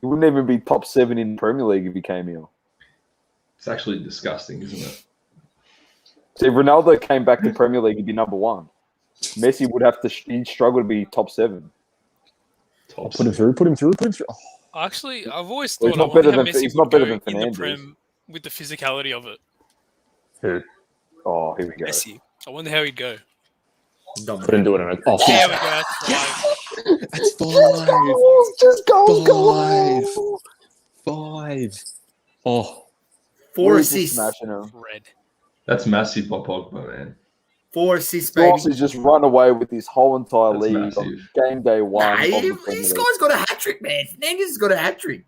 He wouldn't even be top 7 in the Premier League if he came here. It's actually disgusting, isn't it? See, if Ronaldo came back to Premier League, he'd be number 1. Messi would have to he'd struggle to be top 7. Top Put him through. Oh, Actually, I've always Well, thought he's not I wonder better how than- Messi he's would not better go than in the Fernandes. Prem with the physicality of it. who? Oh, here we go. Messi. I wonder how he'd go. Put him doing it. Oh, There we go. That's five. that's 5. Just go. 5. Oh, 4 He's just assists. smashing him. Red. That's massive by Pogba, man. 4 assists, baby. Ross has just run away with his whole entire That's league massive. on game day 1. Nah, of the this Premier League. guy's got a hat trick, man. Fernandes has got a hat trick.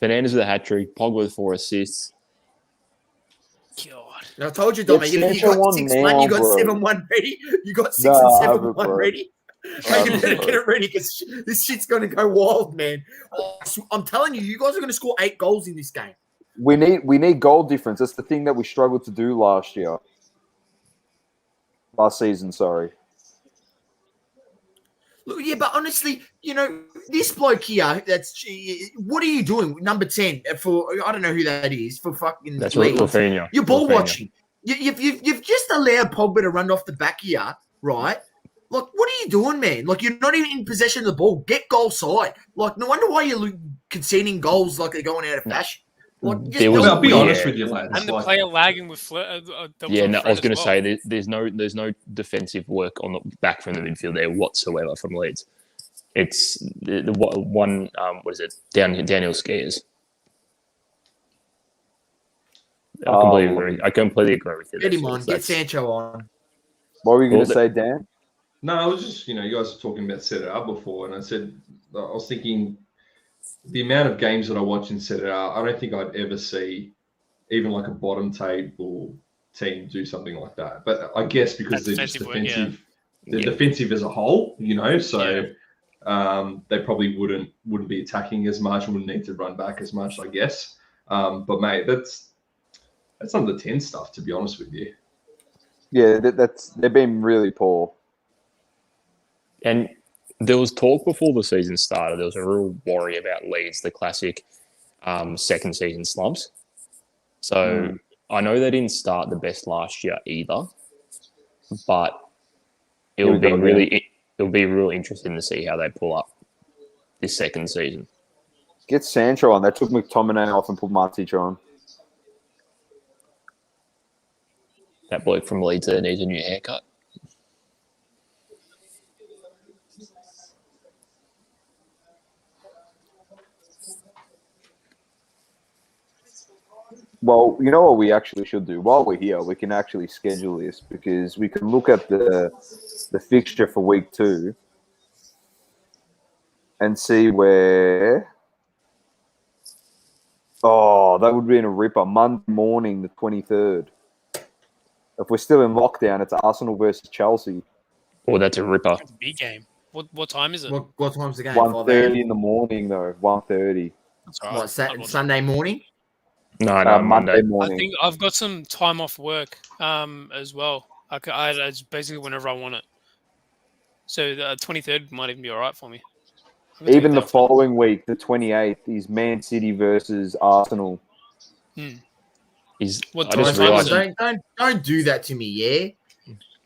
Fernandes with a hat trick. Pogba with 4 assists. God. I told you, Dom, It's you Sancho got one 6-1, now, you got bro. 7-1 ready. You got 6 Nah, and have it, 7-1 bro. ready. Have You it, better bro. get it ready because this shit's going to go wild, man. Oh, I'm telling you guys are going to score 8 goals in this game. We need goal difference. That's the thing that we struggled to do last season, sorry. Look, yeah, but honestly, this bloke here, what are you doing? Number 10 for, I don't know who that is, for fucking That's Leeds. Rafinha. You're ball Rafinha. watching. You've just allowed Pogba to run off the back here, right? Like, what are you doing, man? Like, you're not even in possession of the ball. Get goal side. Like, no wonder why you're conceding goals like they're going out of fashion. Like, just There was- Well, I'll be Yeah. honest with you, lads. And the like, player lagging with Yeah, no, I was going to say there's no defensive work on the back from the midfield there whatsoever from Leeds. It's the one. What is it? Daniel Skiers. I completely agree with you. get there, him on. Source. Get That's- Sancho on. What were you going Well, to say, Dan? no, I was just, you guys were talking about Set It Up before, and I was thinking the amount of games that I watch in Set It Up, I don't think I'd ever see even like a bottom table team do something like that. But I guess because That they're just defensive work, defensive, yeah. they're Yeah. defensive as a whole, so they probably wouldn't be attacking as much, wouldn't need to run back as much, I guess. But mate, that's under 10 stuff, to be honest with you. Yeah, they've been really poor. And there was talk before the season started. There was a real worry about Leeds, the classic second season slumps. So I know they didn't start the best last year either, but Here we go again. it'll be real interesting to see how they pull up this second season. Get Sancho on. They took McTominay off and put Matic on. That bloke from Leeds there needs a new haircut. Well, you know what we actually should do? While we're here, we can actually schedule this because we can look at the fixture for week 2 and see where... Oh, that would be in a ripper. Monday morning, the 23rd. If we're still in lockdown, it's Arsenal versus Chelsea. Oh, that's a ripper. That's a big game. What time is it? What time's the game? 1:30 in the morning, though. 1:30. That's all right. What, Sunday morning? No, Monday Monday. I morning. think I've got some time off work as well. It's basically whenever I want it. So the 23rd might even be all right for me. Even the following week, the 28th, is Man City versus Arsenal. What I just time realised. is it? Don't do that to me, yeah?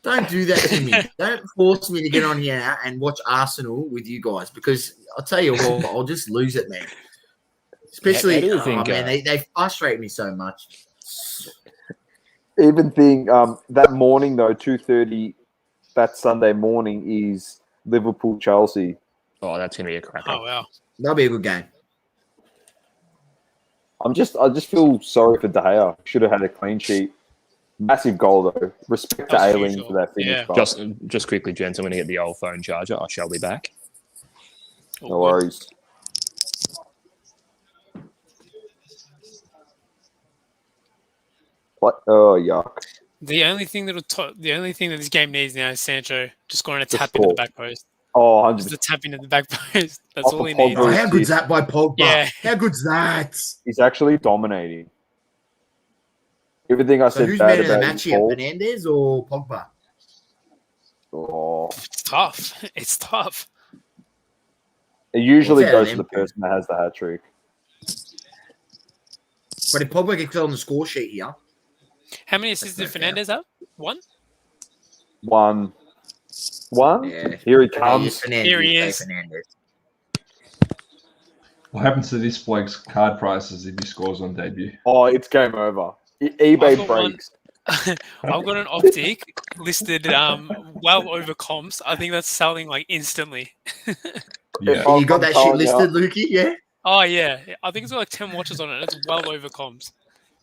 Don't do that to me. Don't force me to get on here and watch Arsenal with you guys because I'll tell you what, I'll just lose it, man. Especially, How do you think, man, they frustrate me so much. Even think that morning, though, 2:30, that Sunday morning is Liverpool-Chelsea. Oh, that's going to be a cracker. Oh, wow. That'll be a good game. I just feel sorry for De Gea. Should have had a clean sheet. Massive goal, though. Respect to That's Ailing huge for that finish. yeah. But Just quickly, gents, I'm going to get the old phone charger. I shall be back. no worries. What? Oh, yuck. The only thing that this game needs now is Sancho just going to Just tap into the score. back post. Oh, Just 100%. to tap into the back post. That's Off all the he needs. Pogba. Oh, how good's that by Pogba? Yeah. How good's that? He's actually dominating. Everything I So said who's bad man of the about match his here, ball. Fernandez or Pogba? Oh. It's tough. It's tough. It usually Well, goes it's out to of the them. person that has the hat trick. But if Pogba gets on the score sheet here, How many assists did That's no Fernandez have? One? One. yeah. Here he Yes, comes. Fernandez, Here he say is. Fernandez. What happens to this bloke's card prices if he scores on debut? Oh, it's game over. I've eBay got one. breaks. I've got an optic listed well over comps. I think that's selling like instantly. Yeah. Oh, You got that I'm shit telling ya. listed, Lukey? Yeah. Oh yeah. I think it's got like 10 watches on it. It's well over comps.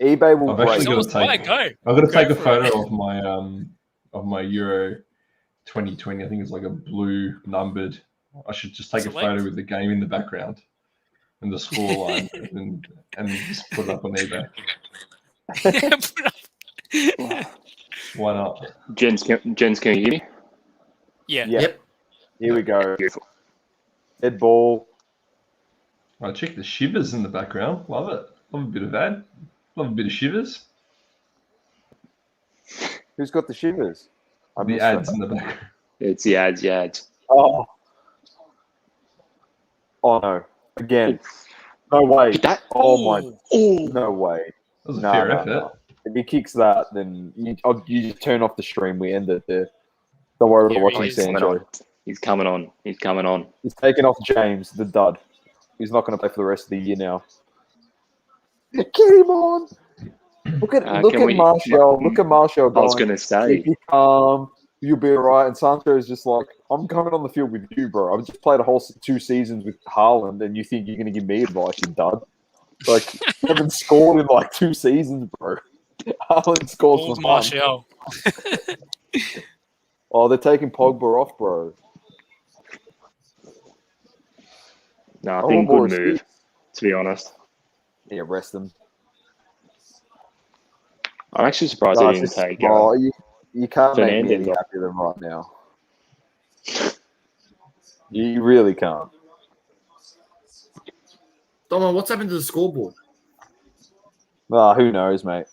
eBay will I've break. actually So got it's to take. like, go. I've got to Go take a for photo it. of my Euro 2020. I think it's like a blue numbered. I should just take a Select. photo with the game in the background and the score line and just put it up on eBay. Why not? Gents, can you hear me? Yeah. Yeah. Yep. Here we go. Beautiful. Head ball. I check the shivers in the background. Love it. Love a bit of that. Love a bit of shivers. Who's got the shivers? I The missed ads that. in the background. It's the ads. Oh. Oh no. Again. No way. That. Oh my. Ooh. No way. That was a No, fair no, effort. no. If he kicks that, then you just turn off the stream. We end it there. Don't worry about Here watching he is. Sancho. He's coming on. He's taking off James, the dud. He's not going to play for the rest of the year now. Get him on. Look at Martial. Look at Martial I was going. going to say. Keep calm. You'll be all right. And Sancho is just like, I'm coming on the field with you, bro. I've just played a whole 2 seasons with Haaland, and you think you're going to give me advice, you dud? Like, you haven't scored in like 2 seasons, bro. Haaland scores Old for fun. Martial. Oh, they're taking Pogba off, bro. No, I I think want more good move, assists. to be honest. Yeah, rest them. I'm actually surprised No, they it's didn't just- take well, you can't make me Fernandez any off. happier than right now. You really can't. Domo, what's happened to the scoreboard? Who knows, mate?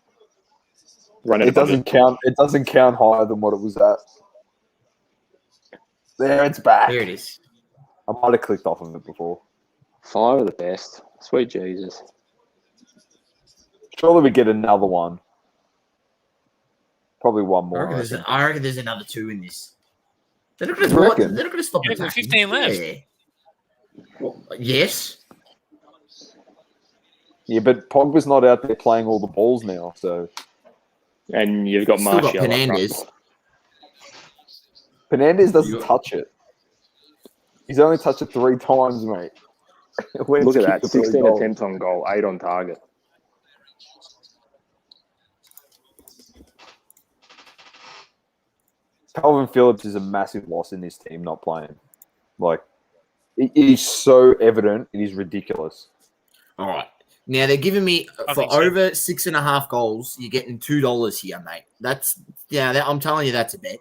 running It doesn't count. It doesn't count higher than what it was at. There, it's back. There it is. I might have clicked off of it before. 5 of the best. Sweet Jesus. Surely we get another one. Probably one I more. reckon there's another 2 in this. They're not going You reckon? to stop Yeah, attacking. 15 left. Yeah. Well, yes. Yeah, but Pogba's not out there playing all the balls now, so And you've got Still got Martial up front. Penandes. Fernandez doesn't You got- touch it. He's only touched it 3 times, mate. Where's Look at that. kicked the 3 16 goals? attempts on goal, 8 on target. Calvin Phillips is a massive loss in this team not playing. Like, it is so evident. It is ridiculous. All right. Now they're giving me I for think so. over 6.5 goals. You're getting $2 here, mate. I'm telling you, that's a bet.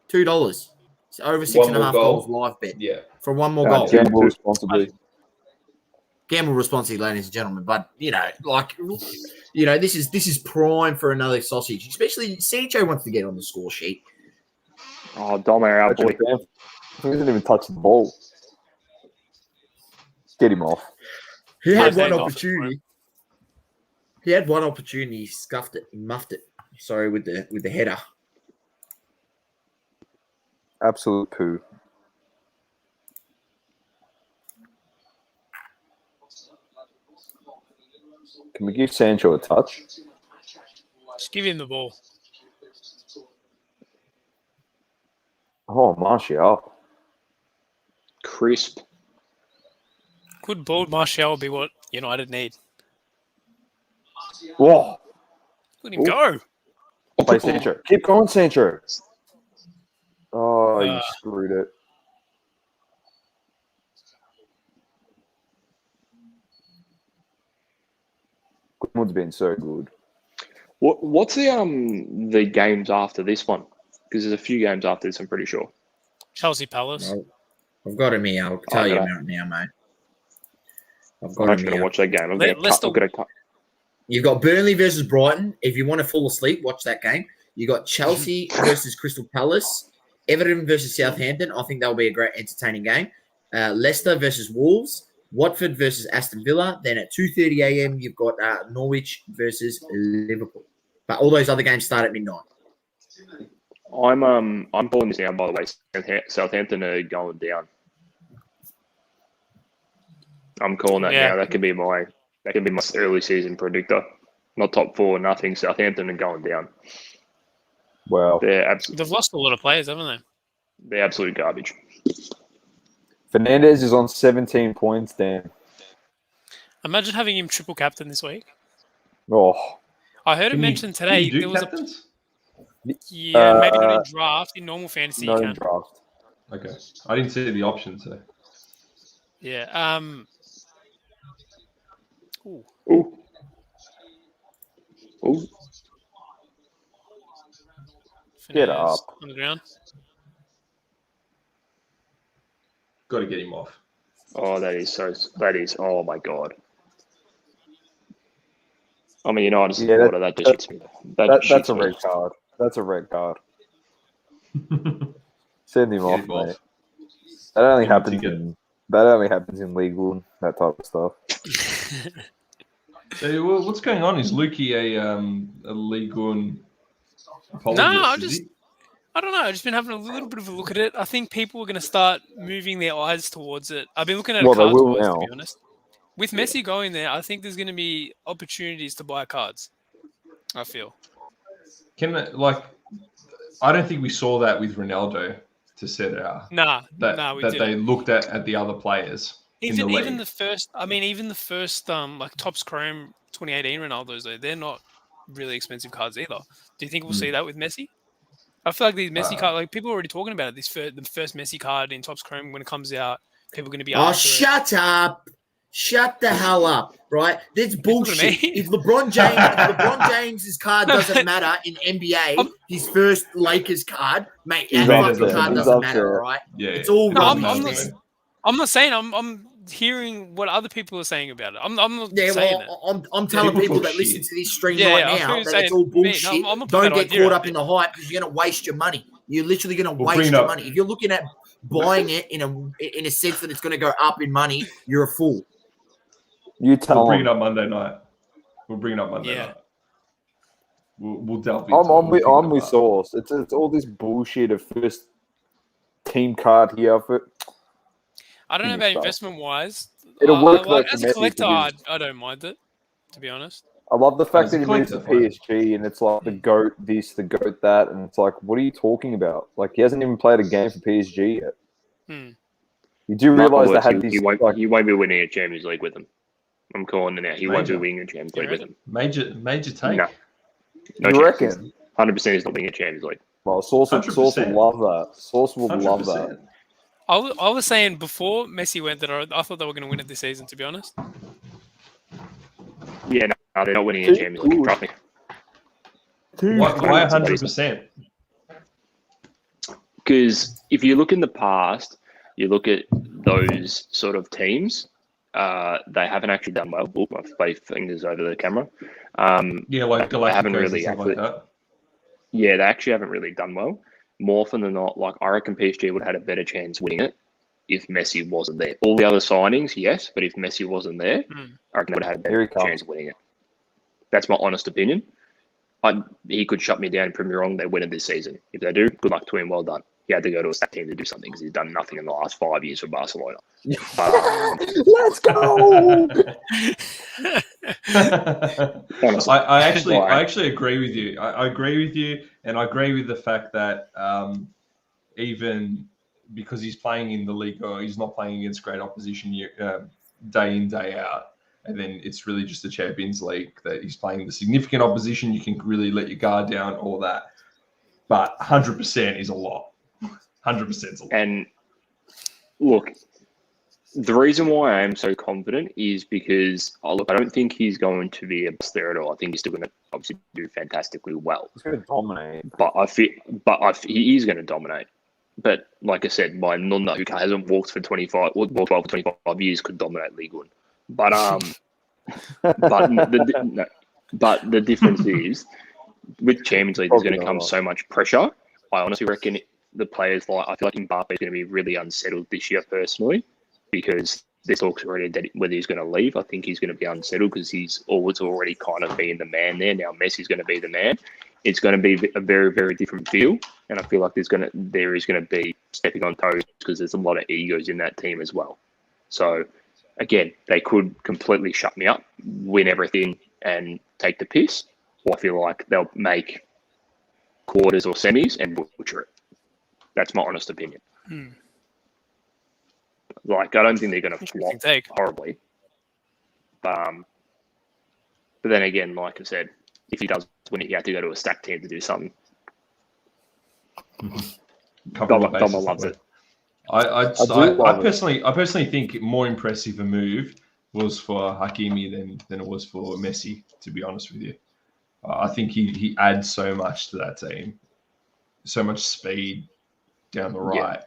$2. It's over 6.5 goal. goals live bet Yeah. for one more goal. Gamble responsibly. Gamble responsibly, ladies and gentlemen. But this is prime for another sausage. Especially Sancho wants to get on the score sheet. Oh, Dome, our boy. He doesn't even touch the ball. Get him off. He had Both one hands off. opportunity. He had one opportunity. He scuffed it. He muffed it. Sorry, with the header. Absolute poo. Can we give Sancho a touch? Just give him the ball. Oh, Martial. Crisp. Good ball, Martial will be what United need. Whoa. Let him go. Play Sancho. Keep going, Sancho. Oh, you screwed it. Greenwood's been so good. What's the games after this one? Because there's a few games after this, I'm pretty sure. Chelsea Palace. No, I've got him here. I'll tell you about it now, mate. I've I'm got actually him going to here. watch that game. I'm Leicester- going to cut. You've got Burnley versus Brighton. If you want to fall asleep, watch that game. You got Chelsea versus Crystal Palace. Everton versus Southampton. I think that'll be a great entertaining game. Leicester versus Wolves. Watford versus Aston Villa. Then at 2:30 a.m. you've got Norwich versus Liverpool. But all those other games start at midnight. I'm calling this down, by the way. Southampton are going down. I'm calling that Yeah. now. That could be my early season predictor. Not top 4, nothing. Southampton are going down. Wow. They've lost a lot of players, haven't They're absolute garbage. Fernandez is on 17 points, Dan. they? Imagine having him triple captain this week. Oh, I heard it Can you- mentioned can today. you do There was captains? maybe not in draft. In normal fantasy, no you can. draft. Okay. I didn't see the option, so. Yeah. Ooh. Ooh. Get Fernandes up. on the ground. Got to get him off. Oh, oh my God. I'm a United supporter. That just hits me. That's a red card. That's a red card. Send him off, him off. mate. That only Give him a happens ticket. in League One, that type of stuff. So, well, what's going on? Is Lukey a League One apologist? I don't know. I've just been having a little bit of a look at it. I think people are going to start moving their eyes towards it. I've been looking at Well, they cards will wise, now. to be honest. With Messi going there, I think there's going to be opportunities to buy cards. I feel. I don't think we saw that with Ronaldo to set out. We that didn't. they looked at the other players in the league. Even the first like Topps Chrome 2018 Ronaldo's though, they're not really expensive cards either. Do you think we'll see that with Messi? I feel like these Messi cards, like people are already talking about it. The first Messi card in Topps Chrome when it comes out, people are going to be. Oh, shut up! Shut the hell up! Right? That's bullshit. If LeBron James's card doesn't matter in NBA, his first Lakers card, mate, that fucking card doesn't matter. All right? Yeah, it's all rubbish. I'm not saying. I'm hearing what other people are saying about it. I'm not saying it. I'm telling people that listen to this stream right now that it's all bullshit. Don't get caught up in the hype because you're going to waste your money. You're literally going to waste your money. If you're looking at buying it in a sense that it's going to go up in money, you're a fool. You tell We'll bring them. it up Monday night. We'll bring it up Monday night. we'll delve into. I'm with Source. It's all this bullshit of first team card here for. I don't know about investment wise. It'll work though as for a Messi collector, because I don't mind it, to be honest. I love the fact As a that he moves to collector, PSG and it's like the GOAT this, the GOAT that, and it's like, what are you talking about? Like, he hasn't even played a game for PSG yet. You do realise they had this. He won't be winning a Champions League with them. I'm calling it now. He won't be winning a Champions League with them. Major take. No you reckon? 100% he's not winning a Champions League. Well, Source will love that. Source will 100%. love that. I was saying before Messi went that I thought they were going to win it this season, to be honest. Yeah, no, they're not winning a Champions League. Trust me. Why 100%? Because if you look in the past, you look at those sort of teams, they haven't actually done well. Oop, I've waved fingers over the camera. Like they haven't really actually. Like that. Yeah, they actually haven't really done well. More often than not, like I reckon PSG would have had a better chance winning it if Messi wasn't there. All the other signings, yes, but if Messi wasn't there, I reckon they would have had a better chance of winning it. That's my honest opinion. He could shut me down and prove me wrong. They win it this season. If they do, good luck to him. Well done. He had to go to a stack team to do something because he's done nothing in the last 5 years for Barcelona. Let's go! I actually agree with you. I agree with you, and I agree with the fact that even because he's playing in the league, or he's not playing against great opposition day in, day out, and then it's really just the Champions League that he's playing the significant opposition. You can really let your guard down, all that. But 100% is a lot. 100% is a lot. And look, the reason why I am so confident is because I don't think he's going to be a bust there at all. I think he's still going to obviously do fantastically well. He's going to dominate. But he is going to dominate. But like I said, my nonna who hasn't walked for 25 years could dominate League One. But the difference is with Champions League, there's going to come so much pressure. I honestly reckon the players I feel like Mbappe is going to be really unsettled this year personally, because there's talks already that whether he's going to leave. I think he's going to be unsettled because he's already kind of being the man there. Now Messi's going to be the man. It's going to be a very, very different feel, and I feel like there is going to be stepping on toes because there's a lot of egos in that team as well. So again, they could completely shut me up, win everything, and take the piss. Or I feel like they'll make quarters or semis and butcher it. That's my honest opinion. Like, I don't think they're going to flop horribly. But then again, like I said, if he does win it, he had to go to a stack team to do something. Doma loves it. I personally think more impressive a move was for Hakimi than it was for Messi, to be honest with you. I think he adds so much to that team, so much speed down the right.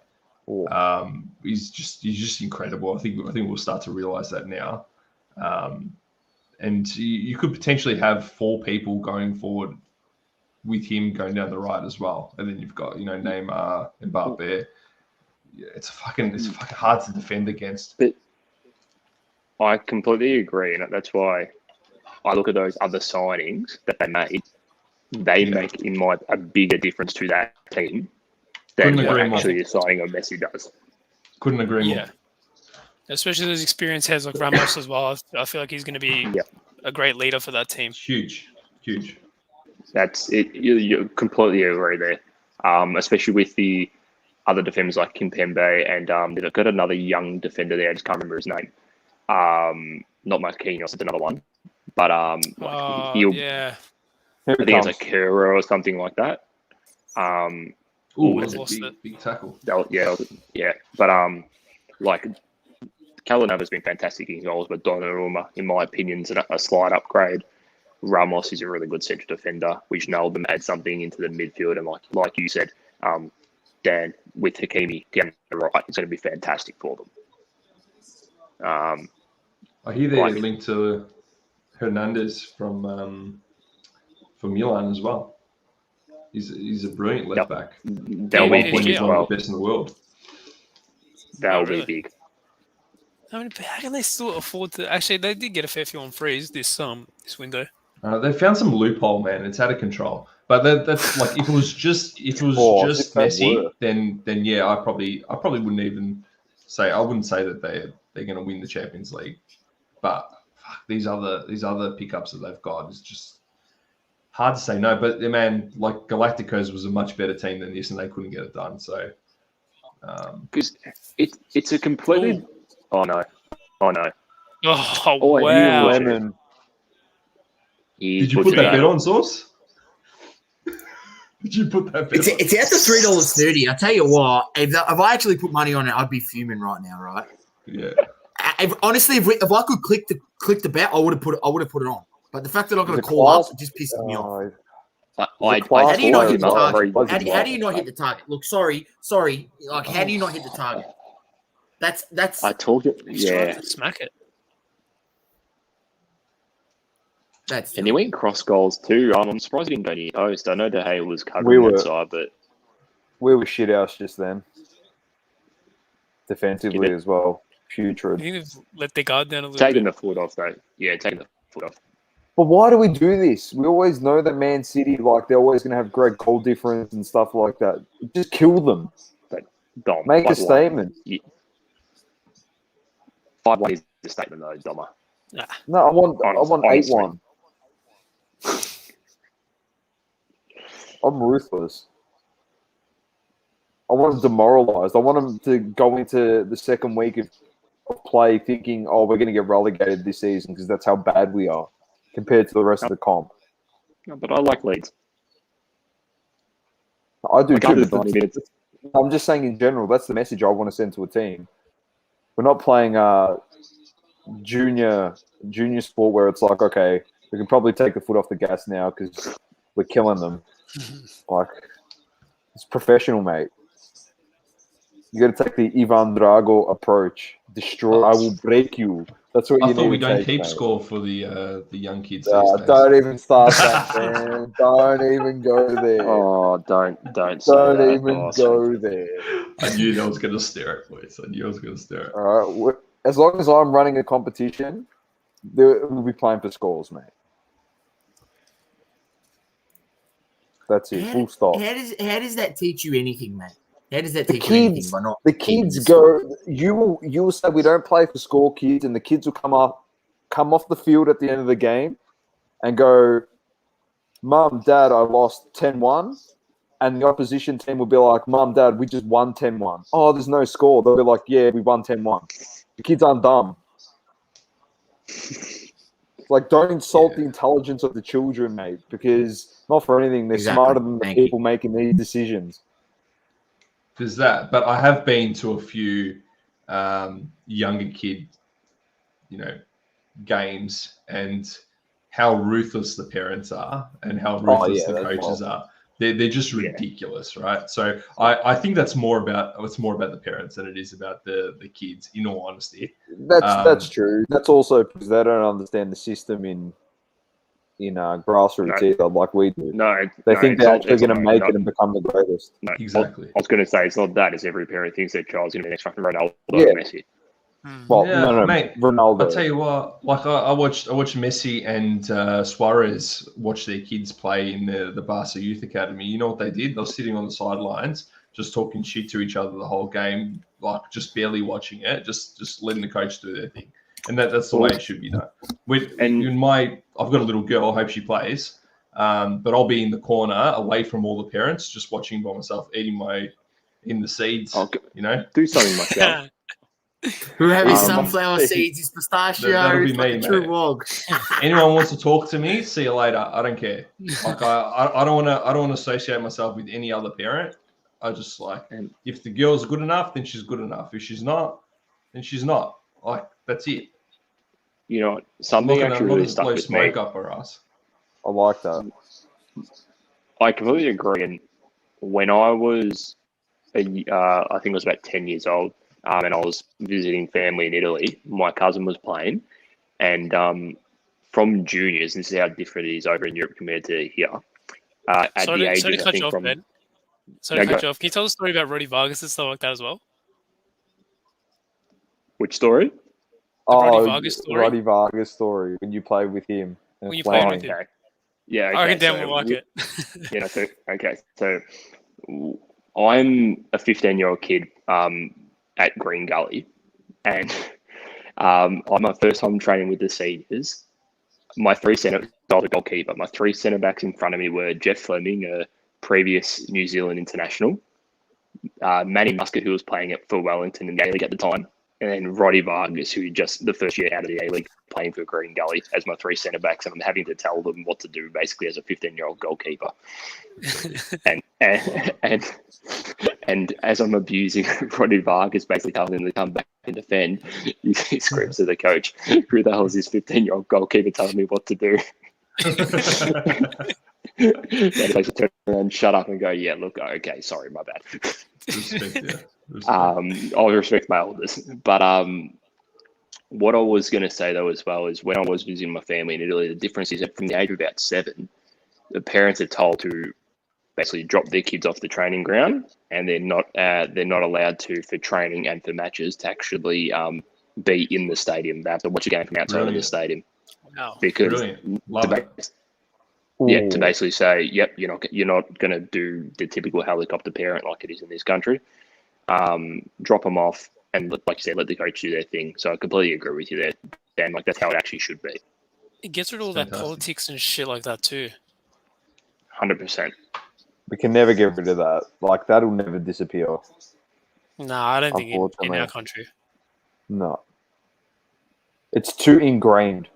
Yeah. He's just incredible. I think we'll start to realize that now. And you could potentially have 4 people going forward with him going down the right as well, and then you've got Neymar, Mbappe. Yeah, it's fucking hard to defend against. But I completely agree, and that's why I look at those other signings that they made. They make a bigger difference to that team than what actually a signing of Messi does. Couldn't agree more. Yeah, especially those experienced heads like Ramos as well. I feel like he's going to be a great leader for that team. Huge. That's it. You completely agree there, especially with the other defenders like Kimpembe, and they've got another young defender there. I just can't remember his name. Not Marquinhos, it's another one. But I think it's like Kura or something like that. Big tackle. Yeah. But like Calhanoglu's has been fantastic in goals, but Donnarumma, in my opinion, is a slight upgrade. Ramos is a really good central defender. Wijnaldum adds something into the midfield, and like you said, Dan, with Hakimi down the right, it's going to be fantastic for them. I hear they're linked to Hernandez from Milan as well. He's a brilliant left back. That'll be big. He's one of the best in the world. That'll be big. I mean, how can they still afford to? Actually, they did get a fair few on freeze this window. They found some loophole, man. It's out of control. But that's like if it was just If that Messi, were. then yeah, I probably wouldn't even say that they're going to win the Champions League. But fuck, these other pickups that they've got is just hard to say no. But man, like Galacticos was a much better team than this, and they couldn't get it done. So Because it's a completely. Oh no! Oh, Oh, wow. Lemon. did you put that bet on, Sauce? Did you put that bet on? It's out to $3.30. I tell you what, if I actually put money on it, I'd be fuming right now, right? Yeah. Honestly, if I could click the bet, I would have put it on. But the fact that I'm going to call up, it just pisses me off. How do you not hit the target? How do you not hit the target? Look, sorry. Like, how do you not hit the target? That's. I told you. Yeah. Smack it. And he went cross goals too. I'm surprised he didn't go near post. I know De Gea was covering that side, but we were shit house just then. Defensively as well. Putrid. I think they've let their guard down a little taking bit. the foot off, though. Yeah, taking the foot off. But why do we do this? We always know that Man City, like, they're always going to have great goal difference and stuff like that. Just kill them. But Dom, Make a statement. 5-1 is the statement, though, Doma. No, I want 8-1. I'm ruthless. I want them demoralised. I want them to go into the second week of play thinking, oh, we're going to get relegated this season because that's how bad we are compared to the rest of the comp. No, but I like Leeds. I do Like too. after 90 minutes. I'm just saying in general, that's the message I want to send to a team. We're not playing junior sport where it's like, okay, we can probably take the foot off the gas now because we're killing them. Like, it's professional, mate. You got to take the Ivan Drago approach. Destroy. I will break you. That's what you I need. thought we to don't take, keep mate. score for the young kids. These days. Don't even start that, man. Don't even go there. Oh, don't say Don't that. even go there. I knew that was going to stir it, boys. I knew I was going to stir it. All right. As long as I'm running a competition, we'll be playing for scores, mate. That's it. Full stop. How does that teach you anything, mate? How does that teach you anything by not? The kids go. You will say we don't play for score, kids, and the kids will come off the field at the end of the game, and go, "Mum, Dad, I lost 10-1," and the opposition team will be like, "Mum, Dad, we just won 10-1." Oh, there's no score. They'll be like, "Yeah, we won 10-1." The kids aren't dumb. Like, don't insult the intelligence of the children, mate, because not for anything, they're smarter than the people making these decisions. There's that, but I have been to a few younger kid, games, and how ruthless the parents are and how ruthless the coaches are. They're just ridiculous, right? So I think that's more about the parents than it is about the kids. In all honesty, that's true. That's also because they don't understand the system in grassroots either, like we do. They think they're actually going to make it and become the greatest. No, exactly. I was going to say it's not that. It's every parent thinks their child's going to be the next fucking Ronaldo or Messi. Well, no, mate. Ronaldo. I'll tell you what. Like I watched Messi and Suarez watch their kids play in the Barca Youth Academy. You know what they did? They were sitting on the sidelines, just talking shit to each other the whole game, like just barely watching it, just letting the coach do their thing. And that's the way it should be done. I've got a little girl. I hope she plays. But I'll be in the corner, away from all the parents, just watching by myself, eating the seeds. Do something myself. Who having sunflower seeds is pistachio. That'll be me, true mate. wog. Anyone wants to talk to me? See you later. I don't care. Like I don't want to associate myself with any other parent. I just if the girl's good enough, then she's good enough. If she's not, then she's not. Like that's it. You know, something actually really stuck with me. Smoke up her ass. I like that. I completely agree. And when I was, I think it was about 10 years old, and I was visiting family in Italy, my cousin was playing, and from juniors, this is how different it is over in Europe compared to here. Sorry to cut you off, Ben. Sorry to cut you off. Can you tell the story about Roddy Vargas and stuff like that as well? Which story? Roddy Vargas story. Roddy Vargas story when you played with him. when you Playing. played with him? Okay. Yeah, okay. I reckon Dan so will like it. Yeah, so I'm a 15-year-old kid at Green Gully, and on my first time training with the seniors, my I was a goalkeeper. My three centre backs in front of me were Jeff Fleming, a previous New Zealand international, Manny Muscat, who was playing for Wellington in the A-League at the time, and then Roddy Vargas, who just the first year out of the A-League playing for Green Gully as my three centre backs, and I'm having to tell them what to do basically as a 15-year-old goalkeeper. and as I'm abusing Roddy Vargas, basically telling him to come back and defend, he screams to the coach, "Who the hell is this 15-year-old goalkeeper telling me what to do?" They basically turn around, shut up, and go, "Yeah, look, okay, sorry, my bad." Respect, yeah. Respect. I'll respect my elders, but what I was going to say though as well is when I was visiting my family in Italy, the difference is that from the age of about 7, the parents are told to basically drop their kids off the training ground, and they're not allowed to, for training and for matches, to actually be in the stadium. They have to watch a game from outside of the stadium. Wow. Because Love it. to basically say, yep, you're not going to do the typical helicopter parent like it is in this country. Drop them off, and like you said, let the coach do their thing. So I completely agree with you there, Dan. Like, that's how it actually should be. It gets rid of all that politics and shit like that too. 100%. We can never get rid of that. Like, that'll never disappear. No, I don't think in our country. No. It's too ingrained.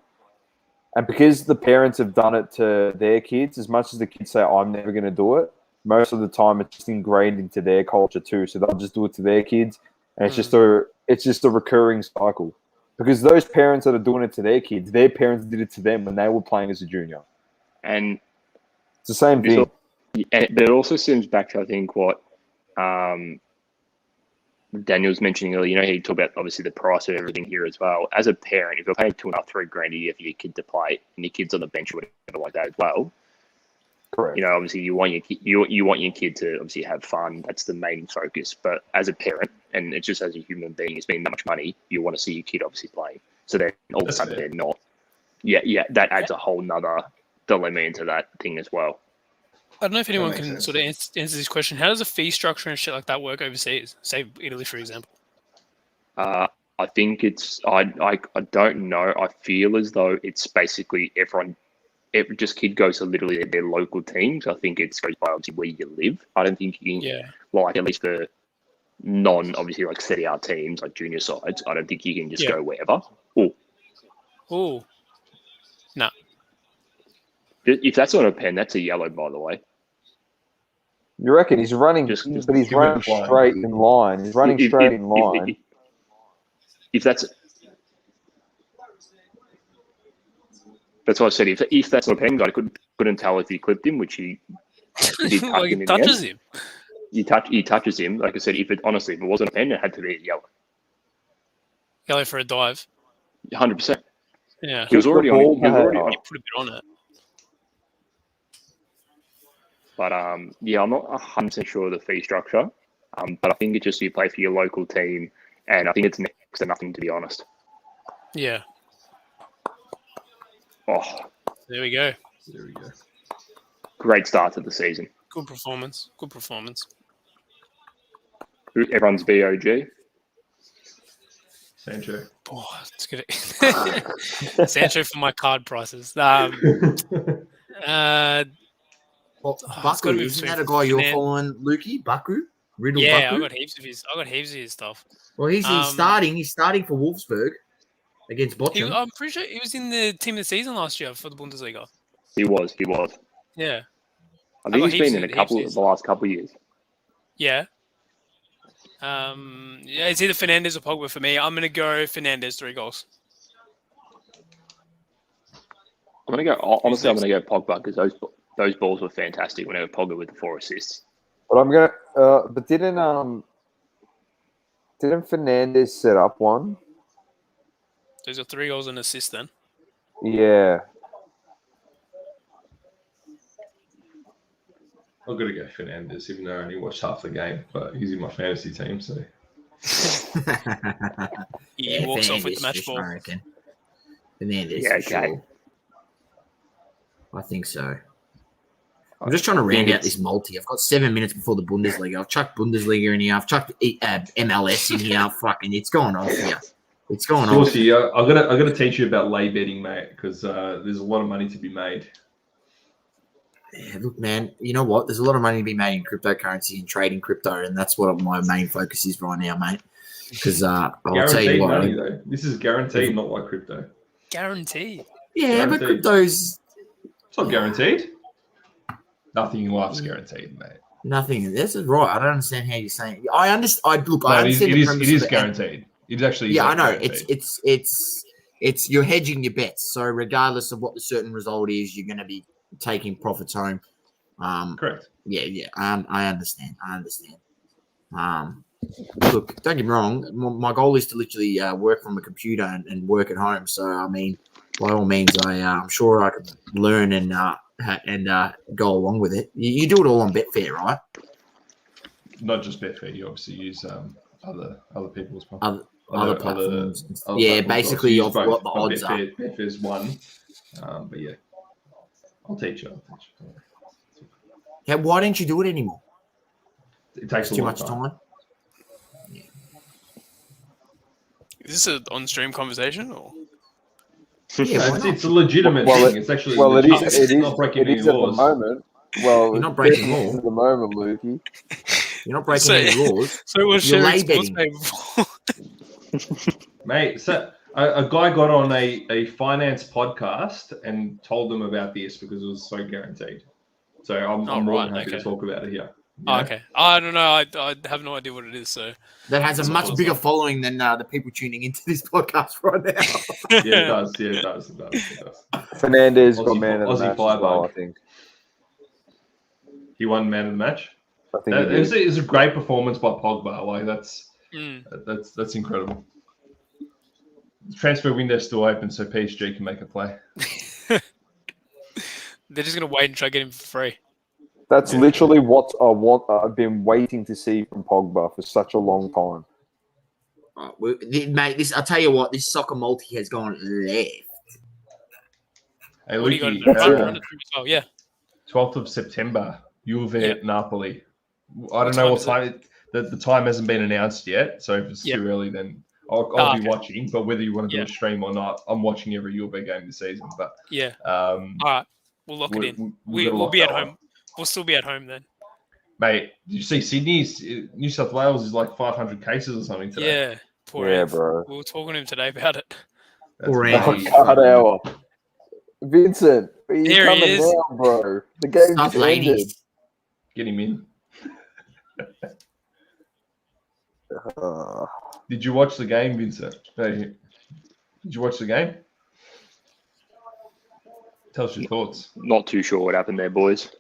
And because the parents have done it to their kids, as much as the kids say, "I'm never going to do it," most of the time it's just ingrained into their culture too. So they'll just do it to their kids. And it's just a recurring cycle. Because those parents that are doing it to their kids, their parents did it to them when they were playing as a junior. And it's the same thing. But it also stems back to, I think, what Daniel was mentioning earlier. He talked about obviously the price of everything here as well. As a parent, if you're paying $2,500, $3,000 a year for your kid to play, and your kid's on the bench or whatever like that as well, correct. Obviously you want your kid to obviously have fun. That's the main focus. But as a parent, and it's just as a human being, it's been that much money. You want to see your kid obviously playing. So then all of a sudden they're not. Yeah, that adds a whole nother dilemma into that thing as well. I don't know if anyone can sort of answer this question. How does the fee structure and shit like that work overseas? Say Italy, for example. I think it's I don't know. I feel as though it's basically every kid goes to literally their local teams. I think it's goes by obviously where you live. I don't think you can, like, at least for obviously like Serie A teams, like junior sides, I don't think you can just go wherever. Oh. No. If that's not a pen, that's a yellow, by the way. You reckon he's running? He's running straight in line. He's running straight in line. If that's what I said. If that's not a pen, I couldn't tell if he clipped him, which he did. He touches him. He touches him. Like I said, if it wasn't a pen, it had to be a yellow. Yellow for a dive. 100%. Yeah. He was already on it. He put a bit on it. But I'm not 100% sure of the fee structure. But I think it's just you play for your local team, and I think it's next to nothing, to be honest. Yeah. Oh, there we go. Great start to the season. Good performance. Everyone's BOG. Sancho. Oh, it's good. Sancho for my card prices. Baku, isn't that a guy you're following, Lukey? Baku? Riddle Baku? Baku? I got heaps of his stuff. Well, he's starting. He's starting for Wolfsburg against Bochum. I'm pretty sure he was in the team of the season last year for the Bundesliga. He was. Yeah. I think he's been in the last couple of years. Yeah. It's either Fernandes or Pogba for me. I'm going to go Fernandes, 3 goals. I'm going to go Pogba because those balls were fantastic whenever Pogba with the 4 assists. But I'm going to but didn't Fernandes set up one? So he's got 3 goals and assists then. Yeah. I've got to go Fernandes, even though I only watched half the game, but he's in my fantasy team, so. He walks off with the match ball. I reckon. Fernandes. Yeah, okay. Sure. I think so. I'm just trying to round out this multi. I've got 7 minutes before the Bundesliga. I've chucked Bundesliga in here. I've chucked MLS in here. Fucking, it's going off here. It's going off. Saucy, I'm gonna teach you about lay betting, mate, because there's a lot of money to be made. Yeah, look, man, you know what? There's a lot of money to be made in cryptocurrency and trading crypto, and that's what my main focus is right now, mate. Because I'll tell you what. Money, though. This is guaranteed, not like crypto. Guaranteed. Yeah, Guaranteed. but crypto's... It's not guaranteed. Nothing in life's guaranteed, mate. Nothing. This is right. I don't understand how you're saying. I understand. No, I understand it the is premise it is of guaranteed. It actually is. Yeah, I know. Guaranteed. It's you're hedging your bets. So regardless of what the certain result is, you're going to be taking profits home. Correct. Yeah. I understand. Look, don't get me wrong. My goal is to literally work from a computer and work at home. So I mean, by all means, I'm sure I can learn and go along with it. You do it all on Betfair, right? Not just Betfair. You obviously use other people's Other platforms. Other yeah, platforms basically also. of what the odds Betfair's one. But yeah, I'll teach you. Yeah, why don't you do it anymore? It takes too much time. Yeah. Is this an on-stream conversation or? Yeah, it's a legitimate thing. It's actually it is not breaking any laws. At the moment. Well, you're not breaking laws at the moment, Lukey. You're not breaking any laws. So was you're sharing lay sports betting. before. Mate, so a guy got on a finance podcast and told them about this because it was so guaranteed. So I'm more than happy to talk about it here. Oh, okay. I don't know. I have no idea what it is. So that has a much bigger following than the people tuning into this podcast right now. Yeah, it does. Fernandez got man of the match as well, I think. He won man of the match. I think it was a great performance by Pogba. Like that's incredible. The transfer window's still open, so PSG can make a play. They're just gonna wait and try to get him for free. That's literally what I want. I've been waiting to see from Pogba for such a long time. Mate, I'll tell you what, this soccer multi has gone left. Hey, What do you Lukey, got? Run it through as well. Yeah. 12th of September, Juve Yep. Napoli. I don't know what time. The time hasn't been announced yet, so if it's Yep. too early, then I'll be watching. But whether you want to do a stream or not, I'm watching every Juve game this season. But Yeah. All right. We'll lock it in. We'll be at home. We'll still be at home then. Mate, did you see Sydney's New South Wales is like 500 cases or something today? Yeah. Poor Yeah, Ant. bro. We were talking to him today about it. Poor crazy. God, hour. Vincent, are you There he coming is. down, bro? The game Stop just ended. ladies. Get him in. Did you watch the game, Vincent? Did you watch the game? Tell us your thoughts. Not too sure what happened there, boys.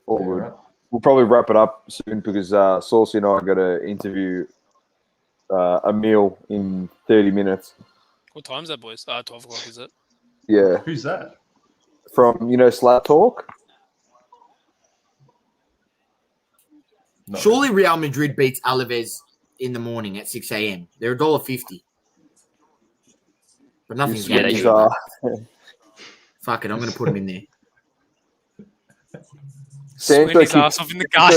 All Yeah, good. right. We'll probably wrap it up soon because Saucy and I got to interview Emil in 30 minutes. What time's that, boys? 12 o'clock, is it? Yeah. Who's that? From, Slap Talk? No. Surely Real Madrid beats Alaves in the morning at 6 a.m. They're $1.50. But nothing's Yeah, guaranteed. Fuck it, I'm going to put them in there. Swing his ass off in the guy.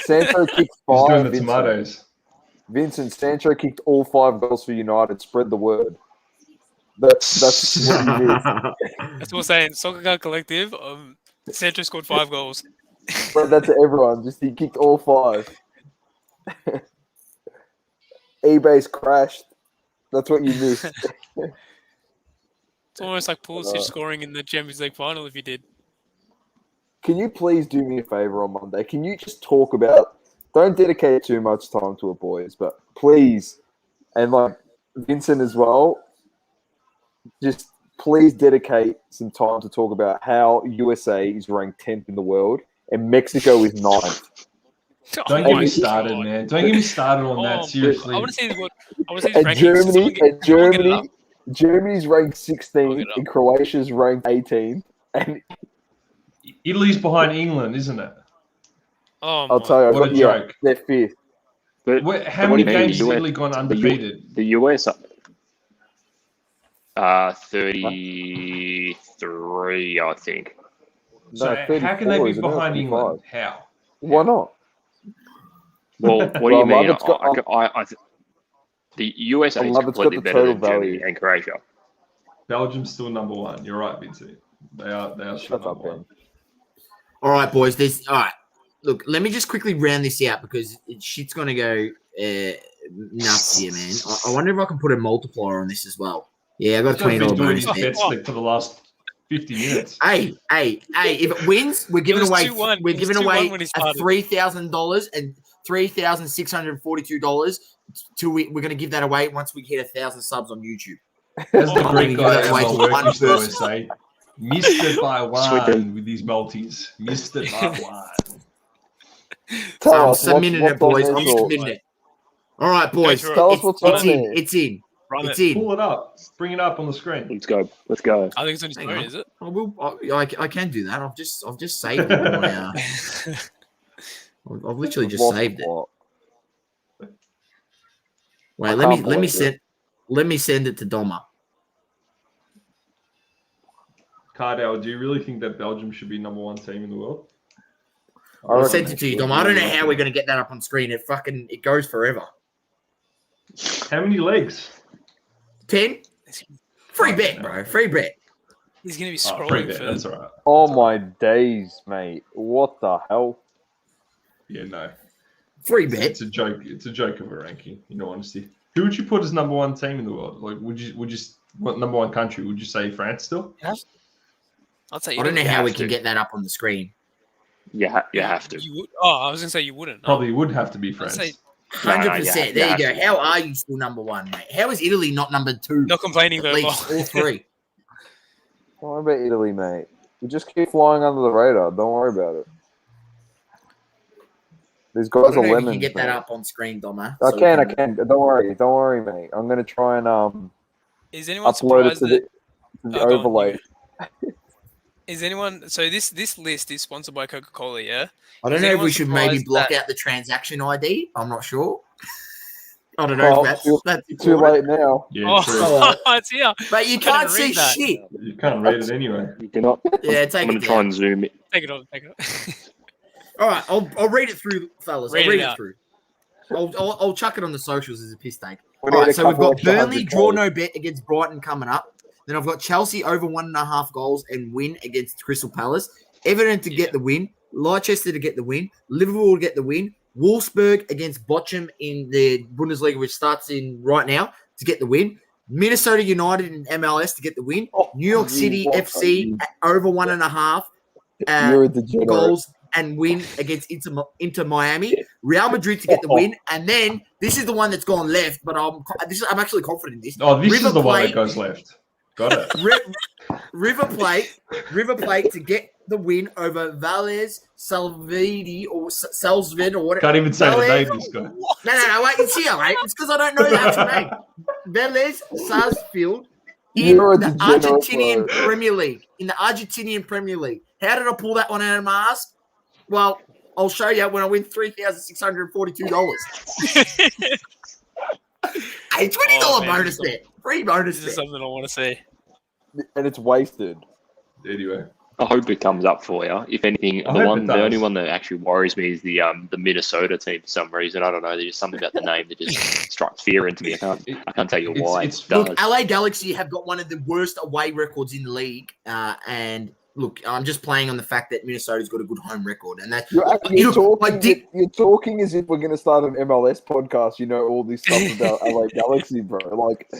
Sancho kicked He's 5. doing the Vincent. tomatoes. Vincent, Sancho kicked all 5 goals for United. Spread the word. That's what he did. That's what we're saying. Soccer Card Collective. Sancho scored 5 goals. Spread that to everyone. Just he kicked all 5. eBay's crashed. That's what you missed. It's almost like Pulisic scoring in the Champions League final if he did. Can you please do me a favor on Monday? Can you just talk about? Don't dedicate too much time to it, boys, but please, and like Vincent as well, just please dedicate some time to talk about how USA is ranked 10th in the world and Mexico is 9th. Don't get me started, man. Don't get me started on that. Seriously. I want to see what. I want to see his And rankings. Germany's ranked I'll 16th get it up. and Croatia's ranked 18th. And Italy's behind England, isn't it? Oh, I'll tell you, What a joke. they're 5th. But How what many do you mean? games has Italy gone undefeated? The US 33 33, I think. So No, how can they 34, be isn't it? behind 35. England? How? Why not? Well, what do Well, you mean? Lovett's got- The USA is Love it's got completely the better total than Germany value. and Croatia. Belgium's still number one. You're right, Vincent. They are still Shut number up, one. Ben. All right, boys. All right. Look, let me just quickly round this out because shit's going to go nuts here, man. I wonder if I can put a multiplier on this as well. Yeah, I got a This guy's been $20 doing bonus his bet. bet slip for the last 50 minutes. Hey! If it wins, we're giving was away. 2-1. We're It was giving 2-1 away when he a started. $3,000 and $3,642. We're going to give that away once we hit 1,000 subs on YouTube. As the Oh, great give guy that away Emma to Work one used to always person. say, missed it by Sweet. one with these multis. Missed it by one. Tell I'm us submitting what's it, boys. on I'm there, submitting it. All right, boys. through it. Tell us what's on It's in. there. It's in. Run It's it. in. Pull it up. Bring it up on the screen. Let's go. Let's go. I think it's on his Hang phone, on. is it? I can do that. I've just saved it. On my, I've literally just Lost saved it. what? Wait, I let can't me believe send it to Doma. Cardell, do you really think that Belgium should be number one team in the world? I I reckon sent they it to you, should. Doma. I don't know how we're going to get that up on screen. It goes forever. How many legs? 10. Free bet, bro. Free bet. He's going to be Oh, free scrolling bet. for That's all right. Oh That's all my days, mate! What the hell? Yeah, no. Free bet. It's a joke. It's a joke of a ranking, in all honesty. Who would you put as number one team in the world? Like, would you what number one country? Would you say France still? I'll say I don't know how we have can to. get that up on the screen. You have to. You would, I was going to say you wouldn't. Probably would have to be I'd France. say 100%. you There have you go. to. How are you still number one, mate? How is Italy not number two? not complaining At though. least all three. Don't worry about Italy, mate. We just keep flying under the radar. Don't worry about it. These I guys don't are know if you lemons. can get that mate. up on screen, Doma. I so we can. Don't worry, mate. I'm gonna try and Is anyone upload it surprised to that? the Oh, go on, overlay. Is anyone? So this list is sponsored by Coca-Cola, yeah. I don't Is know if anyone we should maybe surprised block that- out the transaction ID. I'm not sure. I don't know Oh, if that's Too important. late now. Yeah, true. Oh, it's here. But you I can't can't see read that. shit. You can't read it anyway. You cannot. Yeah, I'm take going it to try down. and zoom it. Take it on. Take it on. All right, I'll read it through, fellas. Read I'll read it it out. through. I'll chuck it on the socials as a piss take. We All need right, a so we've couple got extra Burnley 100 draw goals. no bet against Brighton coming up. Then I've got Chelsea over 1.5 goals and win against Crystal Palace. Everton to get the win. Leicester to get the win. Liverpool to get the win. Wolfsburg against Bochum in the Bundesliga, which starts in right now, to get the win. Minnesota United in MLS to get the win. New York City FC at over 1.5 You're a degenerate. goals and win against Inter Miami. Real Madrid to get the win. And then this is the one that's gone left, but I'm actually confident in this. Oh, this River is the one Plate- that goes left. Got it. River Plate to get the win over Valles Salvedi or Salzved or whatever. Can't even say the Valles- name, this guy. No, wait, it's here, mate. It's because I don't know the actual name. Valles Sarsfield in You're a the degenerate, Argentinian bro. Premier League. In the Argentinian Premier League. How did I pull that one out of my ass? Well, I'll show you when I win $3,642. Hey, $20 Oh, man, bonus bet. Free bonus This is bet. something I want to see. And it's wasted. Anyway. I hope it comes up for you. If anything, I hope it the only does. one that actually worries me is the Minnesota team for some reason. I don't know. There's just something about the name that just strikes fear into me. I can't tell you why. It's- It does. Look, LA Galaxy have got one of the worst away records in the league. And look, I'm just playing on the fact that Minnesota's got a good home record. And that You're like Dick, you're talking as if we're going to start an MLS podcast. You know all this stuff about LA Galaxy, bro. Like,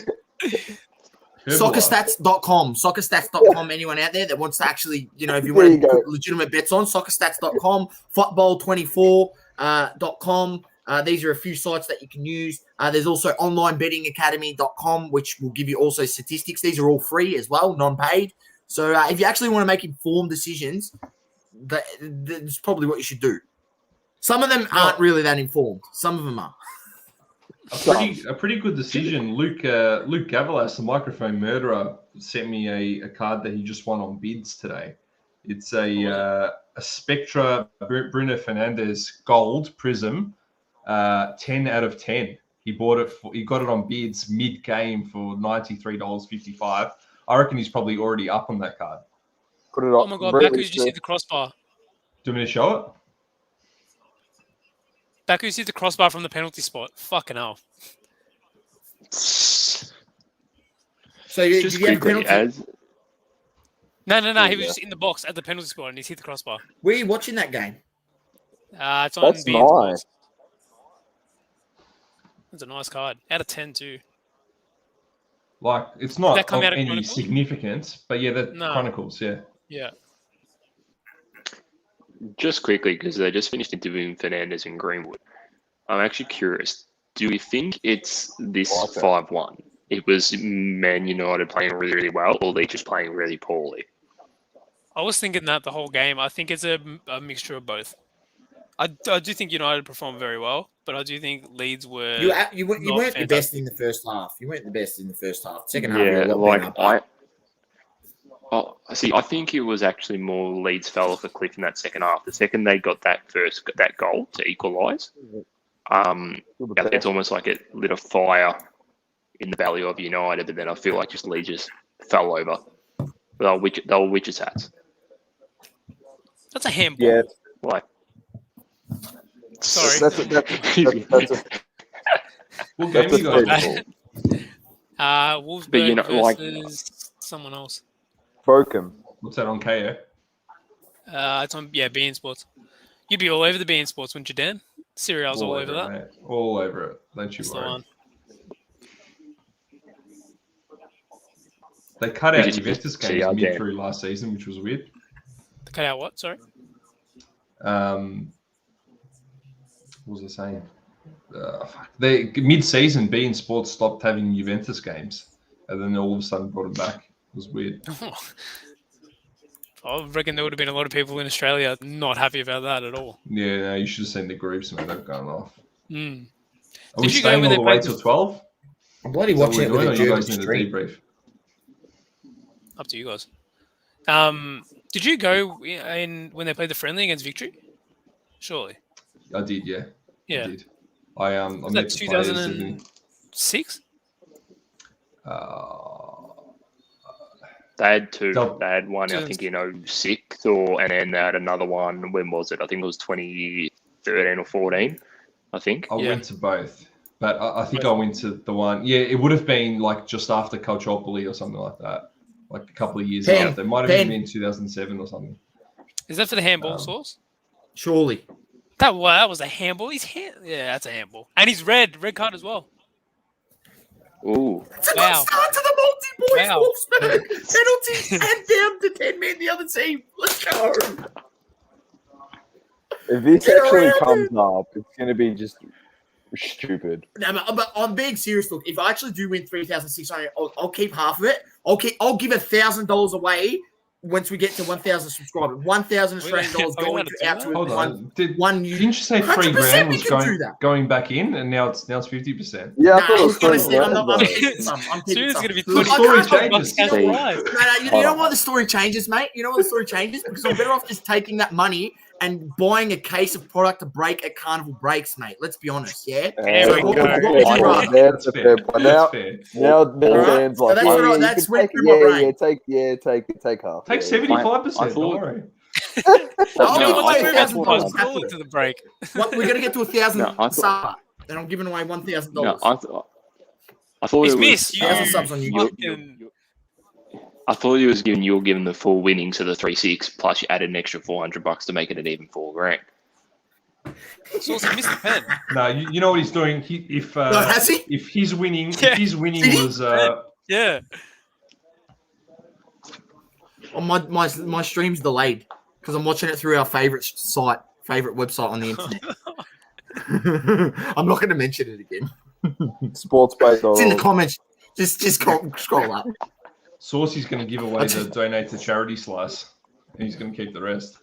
soccerstats.com, anyone out there that wants to actually, if you There want you to go. put legitimate bets on, soccerstats.com, football24.com. These are a few sites that you can use. There's also onlinebettingacademy.com, which will give you also statistics. These are all free as well, non-paid. So if you actually want to make informed decisions, that's probably what you should do. Some of them aren't really that informed. Some of them are. A pretty good decision. Luke Gavalas, the microphone murderer, sent me a card that he just won on bids today. It's a Spectra Bruno Fernandes Gold Prism, 10 out of 10. He got it on bids mid game for $93.55. I reckon he's probably already up on that card. Put it Oh up. my god, Really Baku's just quick. hit the crossbar. Do you want me to show it? Baku's hit the crossbar from the penalty spot. Fucking hell. So did Just you have a quickly, penalty? No. Yeah. He was just in the box at the penalty spot and he's hit the crossbar. Were you watching that game? It's on That's beIN Sports. nice. That's a nice card. Out of 10 too. Like, it's Did not that come of out of any Chronicles? significance, but yeah, the No. Chronicles, yeah. Yeah. Just quickly, because they just finished interviewing Fernandez and Greenwood. I'm actually curious. Do we think it's this Okay. 5-1? It was Man United playing really, really well, or they just playing really poorly? I was thinking that the whole game. I think it's a mixture of both. I do think United performed very well, but I do think Leeds were. You weren't not the best fantastic. in the first half. You weren't the best in the first half. Second half, you Yeah, were a lot like better. I think it was actually more Leeds fell off a cliff in that second half. The second they got that goal to equalise, it's almost like it lit a fire in the belly of United. But then I feel like just Leeds just fell over. They were witches' hats. That's a handball. Yeah, Like, Sorry. that's a What game that's are a you guys thing. playing? Wolfsburg But, you know, like- versus someone else. Bokum. What's that on KO? It's on beIN Sports. You'd be all over the beIN Sports, wouldn't you, Dan? Serial's all over that. it, mate. All over it. Don't you That's the worry. one. They cut out We just Juventus see games our mid game. through last season, which was weird. Cut out what? Sorry. What was I saying? They mid-season, beIN Sports stopped having Juventus games, and then all of a sudden brought them back. It was weird. I reckon there would have been a lot of people in Australia not happy about that at all. Yeah, no, you should have seen the groups, man. They've gone off. Mm. Are we Did you go staying when all they the way played till the- 12? I'm bloody Is that watching it what with we're a doing, or you German guys need a stream. debrief? Up to you guys. Did you go in when they played the friendly against Victory? Surely. I did, yeah. Yeah. I did. I Was met that the players. 2006? They had two. Double. They had one, I think, in 06, and then they had another one. When was it? I think it was 2013 or 14. I think. I Yeah. went to both, but I think I went to the one. Yeah, it would have been like just after Calciopoli or something like that, like a couple of years Pen, after. It might have Pen. even been 2007 or something. Is that for the handball Um, source? Surely. That was a handball. Yeah, that's a handball. And he's red card as well. Ooh. It's a Wow. good start to the multi-boys Wow. Wolfsburg. Penalties and down to 10 men the other team. Let's go. If this Get actually around comes up, it's going to be just stupid. No, but I'm being serious. Look, if I actually do win 3,600, I'll keep half of it. I'll give $1,000 away once we get to 1,000 subscribers. $1,000 Australian dollars Are we going allowed to do out that? to Hold one. on. Didn't you 100% say $3,000 we was can do that. going back in, and now it's 50%? Yeah, I Nah, thought it was honestly, I'm 20 not. grand, I'm though. keeping some. I'm keeping Soon it's some. going to be The 20 story bucks changes. cash See. prize. No, you know why the story changes, mate? You know why the story changes? Because I'm better off just taking that money and buying a case of product to break at Carnival Breaks, mate. Let's be honest, yeah? There So we what go. would you rather? That's a That's fair fair. point. That's Now, fair. now Alright, Dan's so like, that's oh, what I- yeah, that's you can went take, through my brain. take half. Take yeah. 75%. I Don't thought- worry. I'll No, give away I thought- $1,000 Call it to happily. the break. We're gonna get to 1,000 No, I thought- subs, and I'm giving away $1,000. No, I thought It's it was. missed. You 1,000 subs on YouTube. fucking- I thought you were giving the full winnings to the 3-6, plus you added an extra $400 to make it an even $4,000. Sauce, you missed the pen. No, you know what he's doing. Has he? If his winning, Yeah. if his winning Did he? was Yeah. Oh, my stream's delayed because I'm watching it through our favorite website on the internet. I'm not going to mention it again. Sports based. It's in the comments. Just scroll up. Saucy's going to give away the donate to charity slice, and he's going to keep the rest.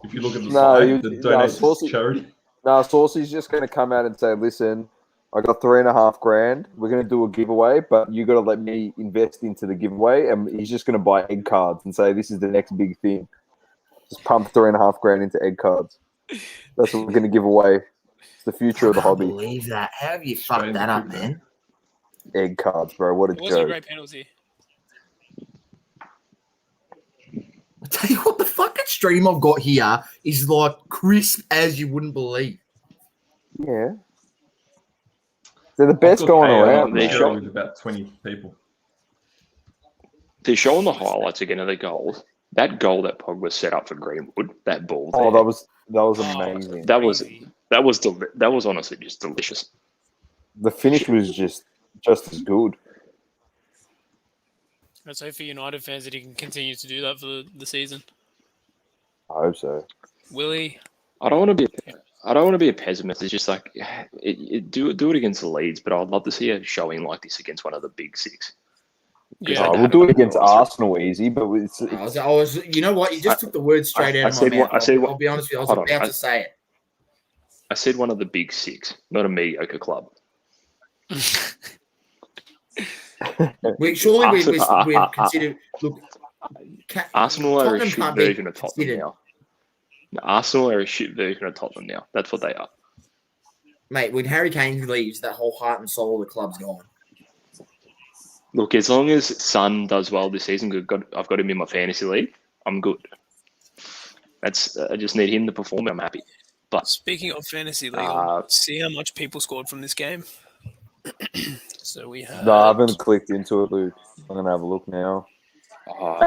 If you look at the slide, the donate to Saucy- charity. No, Saucy's just going to come out and say, listen, I got $3.5 grand. We're going to do a giveaway, but you got to let me invest into the giveaway. And he's just going to buy egg cards and say, this is the next big thing. Just pump $3.5 grand into egg cards. That's what we're going to give away. It's the future of the I can't hobby. believe that. How have you fucked that up, man? Egg cards, bro. What a It wasn't a joke. great penalty. I tell you what, the fucking stream I've got here is like crisp as you wouldn't believe. Yeah. They're the best going around. They're They're shot- with about 20 people. They're showing the highlights again of the goals. That goal that Pogba set up for Greenwood, that ball. Oh, there, that was amazing. that was Crazy. that was honestly just delicious. The finish was just as good. Let's hope for United fans that he can continue to do that for the season. I hope so. Willie, I don't want to be a pessimist. It's just like do it against the Leeds, but I'd love to see a showing like this against one of the big six. yeah, We'll do it against Arsenal easy, but it's I was, you know what? You just took the words straight out of my mouth. I'll be honest with you. I was about to say it. I said one of the big six, not a mediocre club. We've considered. Look, Arsenal are a Tottenham shit can't be version of Tottenham considered. now. Arsenal are a shit version of Tottenham now. That's what they are. Mate, when Harry Kane leaves, that whole heart and soul of the club's gone. Look, as long as Son does well this season, I've got him in my fantasy league. I'm good. I just need him to perform. I'm happy. But speaking of fantasy league, see how much people scored from this game. So we have. No, I haven't clicked into it, Luke. I'm gonna have a look now.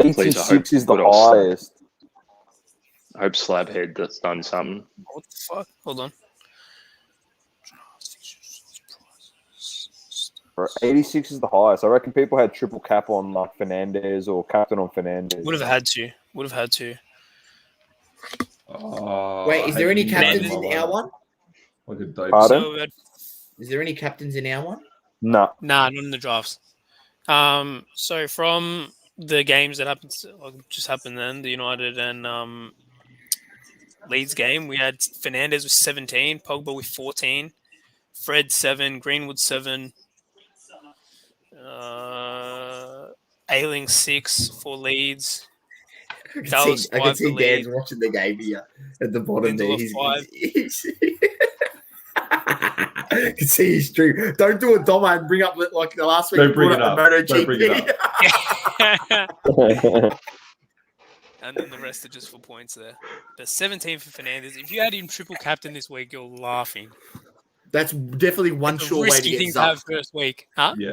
please, 86 is the good old highest. I hope Slabhead that's done something. What the fuck? Hold on. Bro, 86 is the highest. I reckon people had triple cap on like Fernandez or captain on Fernandez. Would have had to. Wait, is there any captains in our one? Like a dope. Pardon? So we had, Is there any captains in our one? No. nah, not in the drafts. So from the games that just happened then, the United and Leeds game, we had Fernandez with 17, Pogba with 14, Fred 7, Greenwood 7, Ailing 6 for Leeds. I can see Dan's league. watching the game here at the bottom there. Lindelof I can see his stream. Don't do a Doma and bring up like the last week. Don't bring it the up. MotoGP. Don't bring it up. And then the rest are just for points there. But 17 for Fernandez. If you had him triple captain this week, you're laughing. That's definitely one It's a sure way to risky get thing to have zucked. first week, huh? Yeah.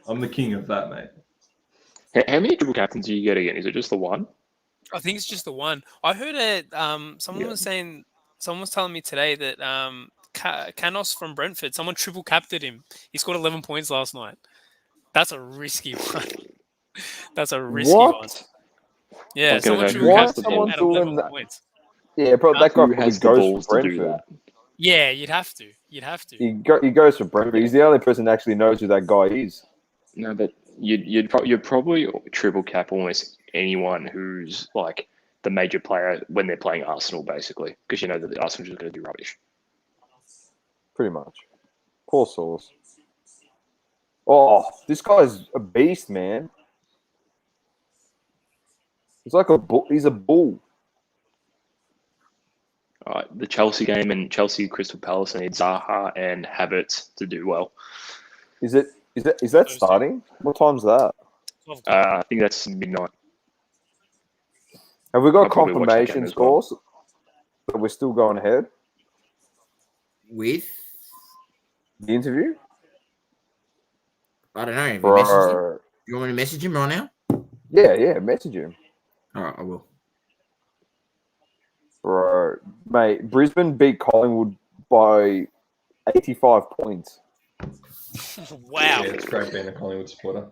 I'm the king of that, mate. How many triple captains do you get again? Is it just the one? I think it's just the one. I heard it. Someone was telling me today that Canos from Brentford, someone triple captained him. He scored 11 points last night. That's a risky one. That's a risky one. Yeah, someone triple captained him at 11 points. Yeah, bro, that guy Who has the goes balls for to do Brentford. that? Yeah, you'd have to. He goes for Brentford. He's the only person that actually knows who that guy is. No, but you'd probably triple cap almost anyone who's like the major player when they're playing Arsenal, basically, because you know that the Arsenal's just going to do rubbish. Pretty much. Poor Sauce. Oh, this guy's a beast, man. He's like a bull. He's a bull. All right, the Chelsea game and Chelsea Crystal Palace need Zaha and Havertz to do well. Is that starting? What time's that? I think that's midnight. Have we got I'll probably watch that game confirmation as well. scores that we're still going ahead? With? The interview? I don't know. Have you messaged him? Bro. You want me to message him right now? Yeah, message him. All right, I will. Bro, mate, Brisbane beat Collingwood by 85 points. Wow. Yeah, it's great being a Collingwood supporter.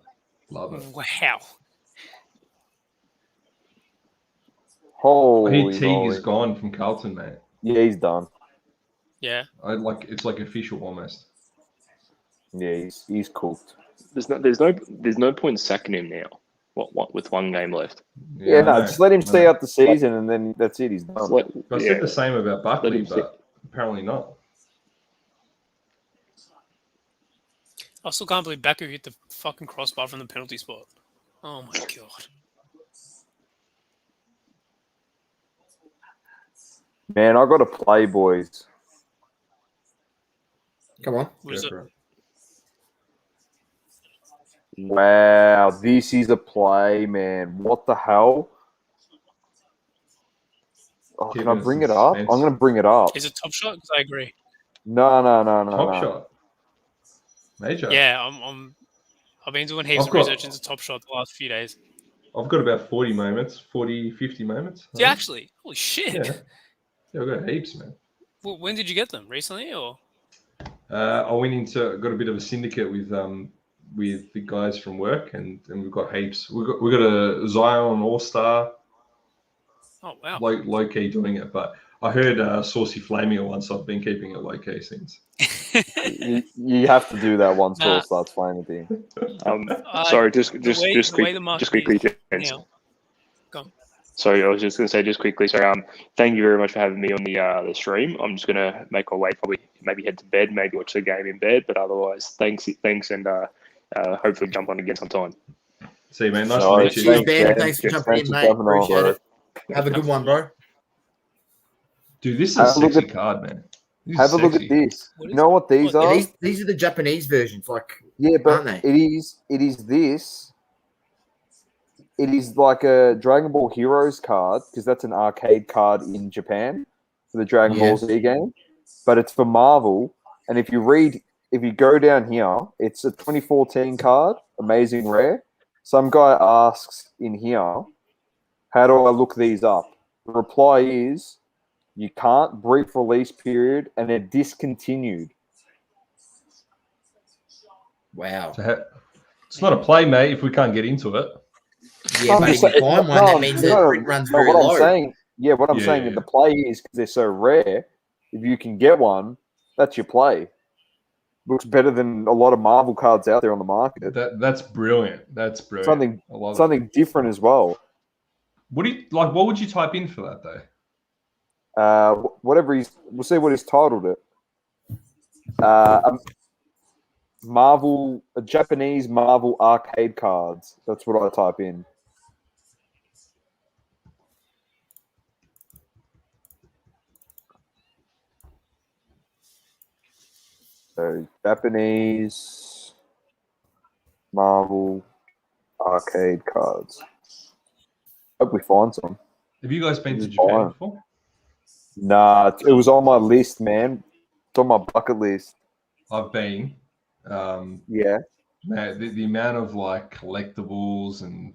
Love it. Wow. Holy Teague moly. is gone from Carlton, mate. Yeah, he's done. Yeah. It's like official almost. Yeah, he's cooked. There's no point sacking him now. What with one game left? Yeah, I no, know. just let him stay out the season and then that's it. He's done. I said the same about Let Buckley, him but apparently not. I still can't believe Baku hit the fucking crossbar from the penalty spot. Oh my god. Man, I got to play, boys. Come on. What is Go it? for it. Wow, this is a play, man. What the hell? Oh, can Keeping I it bring it up? I'm suspense. going to bring it up. Is it Top Shot? Because I agree. No. Top Shot. Major. Yeah, I've been doing heaps of research into Top Shot the last few days. I've got about 40 moments, 50 moments. Yeah, actually, holy shit! Yeah, I've got heaps, man. Well, when did you get them? Recently, or? I went into got a bit of a syndicate with the guys from work, and we've got heaps. We got a Zion All Star. Oh wow! Low key doing it, but I heard Saucy flaming it once. So I've been keeping it low key since. You have to do that once All starts flaming thing. Sorry, just the way the market just quickly. is now. Go. Sorry, I was just going to say just quickly. So, thank you very much for having me on the stream. I'm just going to make my way, probably maybe head to bed, maybe watch the game in bed. But otherwise, thanks, and hopefully jump on again sometime. See you, man. Nice to meet you. Cheers, Ben. Thanks for jumping in, mate. Appreciate it. Have a good one, bro. Dude, this is a sexy card, man. Have a look at this. You know what these are? These are the Japanese versions, like but aren't they? it is this. It is like a Dragon Ball Heroes card because that's an arcade card in Japan for the Dragon Ball Z game. But it's for Marvel, and if you go down here, it's a 2014 card, amazing rare. Some guy asks in here, how do I look these up? The reply is, you can't, brief release period, and they're discontinued. Wow. It's not a play, mate, if we can't get into it. Yeah, but if you find one, that means the print runs very low. I'm saying is the play is because they're so rare, if you can get one, that's your play. Looks better than a lot of Marvel cards out there on the market. That's brilliant. That's brilliant. Something different as well. What would you type in for that though? We'll see what he's titled it. Japanese Marvel arcade cards. That's what I type in. So Japanese Marvel arcade cards. Hope we find some. Have you guys been to Japan before? Nah, it was on my list, man. It's on my bucket list. I've been. Yeah. Man, the amount of like collectibles and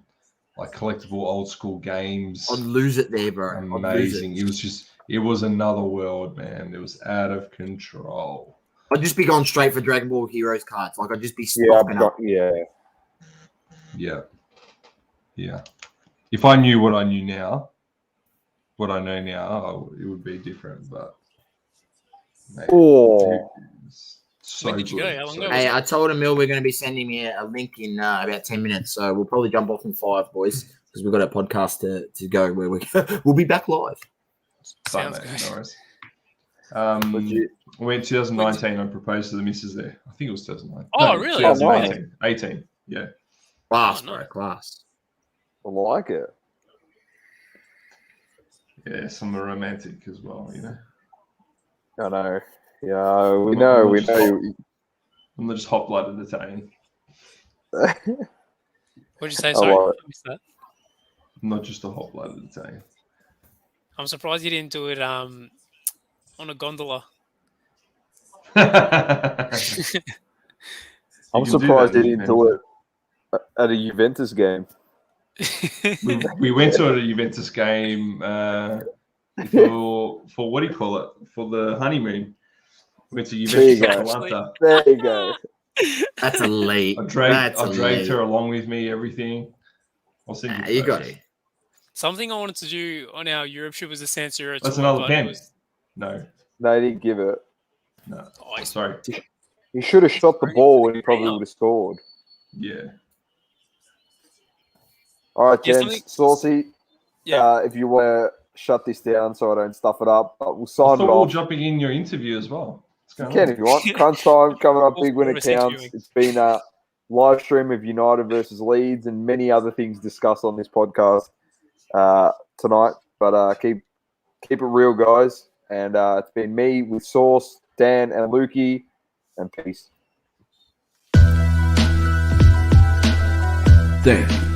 like collectible old school games. I'd lose it there, bro. Amazing. It was another world, man. It was out of control. I'd just be going straight for Dragon Ball Heroes cards. Like I'd just be stocking up. Yeah. If I knew what I knew now, what I know now, it would be different. But so when did you go? How long ago? Hey, I told Emil we're going to be sending me a link in about 10 minutes, so we'll probably jump off in 5, boys, because we've got a podcast to go where we'll be back live. Sounds good. No worries. We went 2019. I proposed to the missus there. I think it was 2009. Oh, really? 2018. 18. Yeah. Class, bro. Class. I like it. Yeah, some are romantic as well, you know. I know. Yeah, we know. I'm not just hot-blooded Italian. What'd you say? Sorry, I missed that. I'm not just a hot-blooded Italian. I'm surprised you didn't do it on a gondola. I'm surprised you didn't do it at a Juventus game. we went to a Juventus game for what do you call it? For the honeymoon. We went to Juventus Atalanta. There you go. That's elite. I dragged her along with me, everything. I'll send you. You got it. Something I wanted to do on our Europe trip was the San Siro. That's another pen. No, he didn't give it. No, sorry. He should have shot the ball and he probably would have scored. Yeah. All right, gents. Saucy, Yeah. if you want to shut this down so I don't stuff it up, we'll sign it we were off. jumping in your interview as well. You can if you want. Crunch time coming up, big winner counts. It's been a live stream of United versus Leeds and many other things discussed on this podcast tonight. But keep it real, guys. And it's been me with Sauce, Dan, and Lukey. And peace. Thank you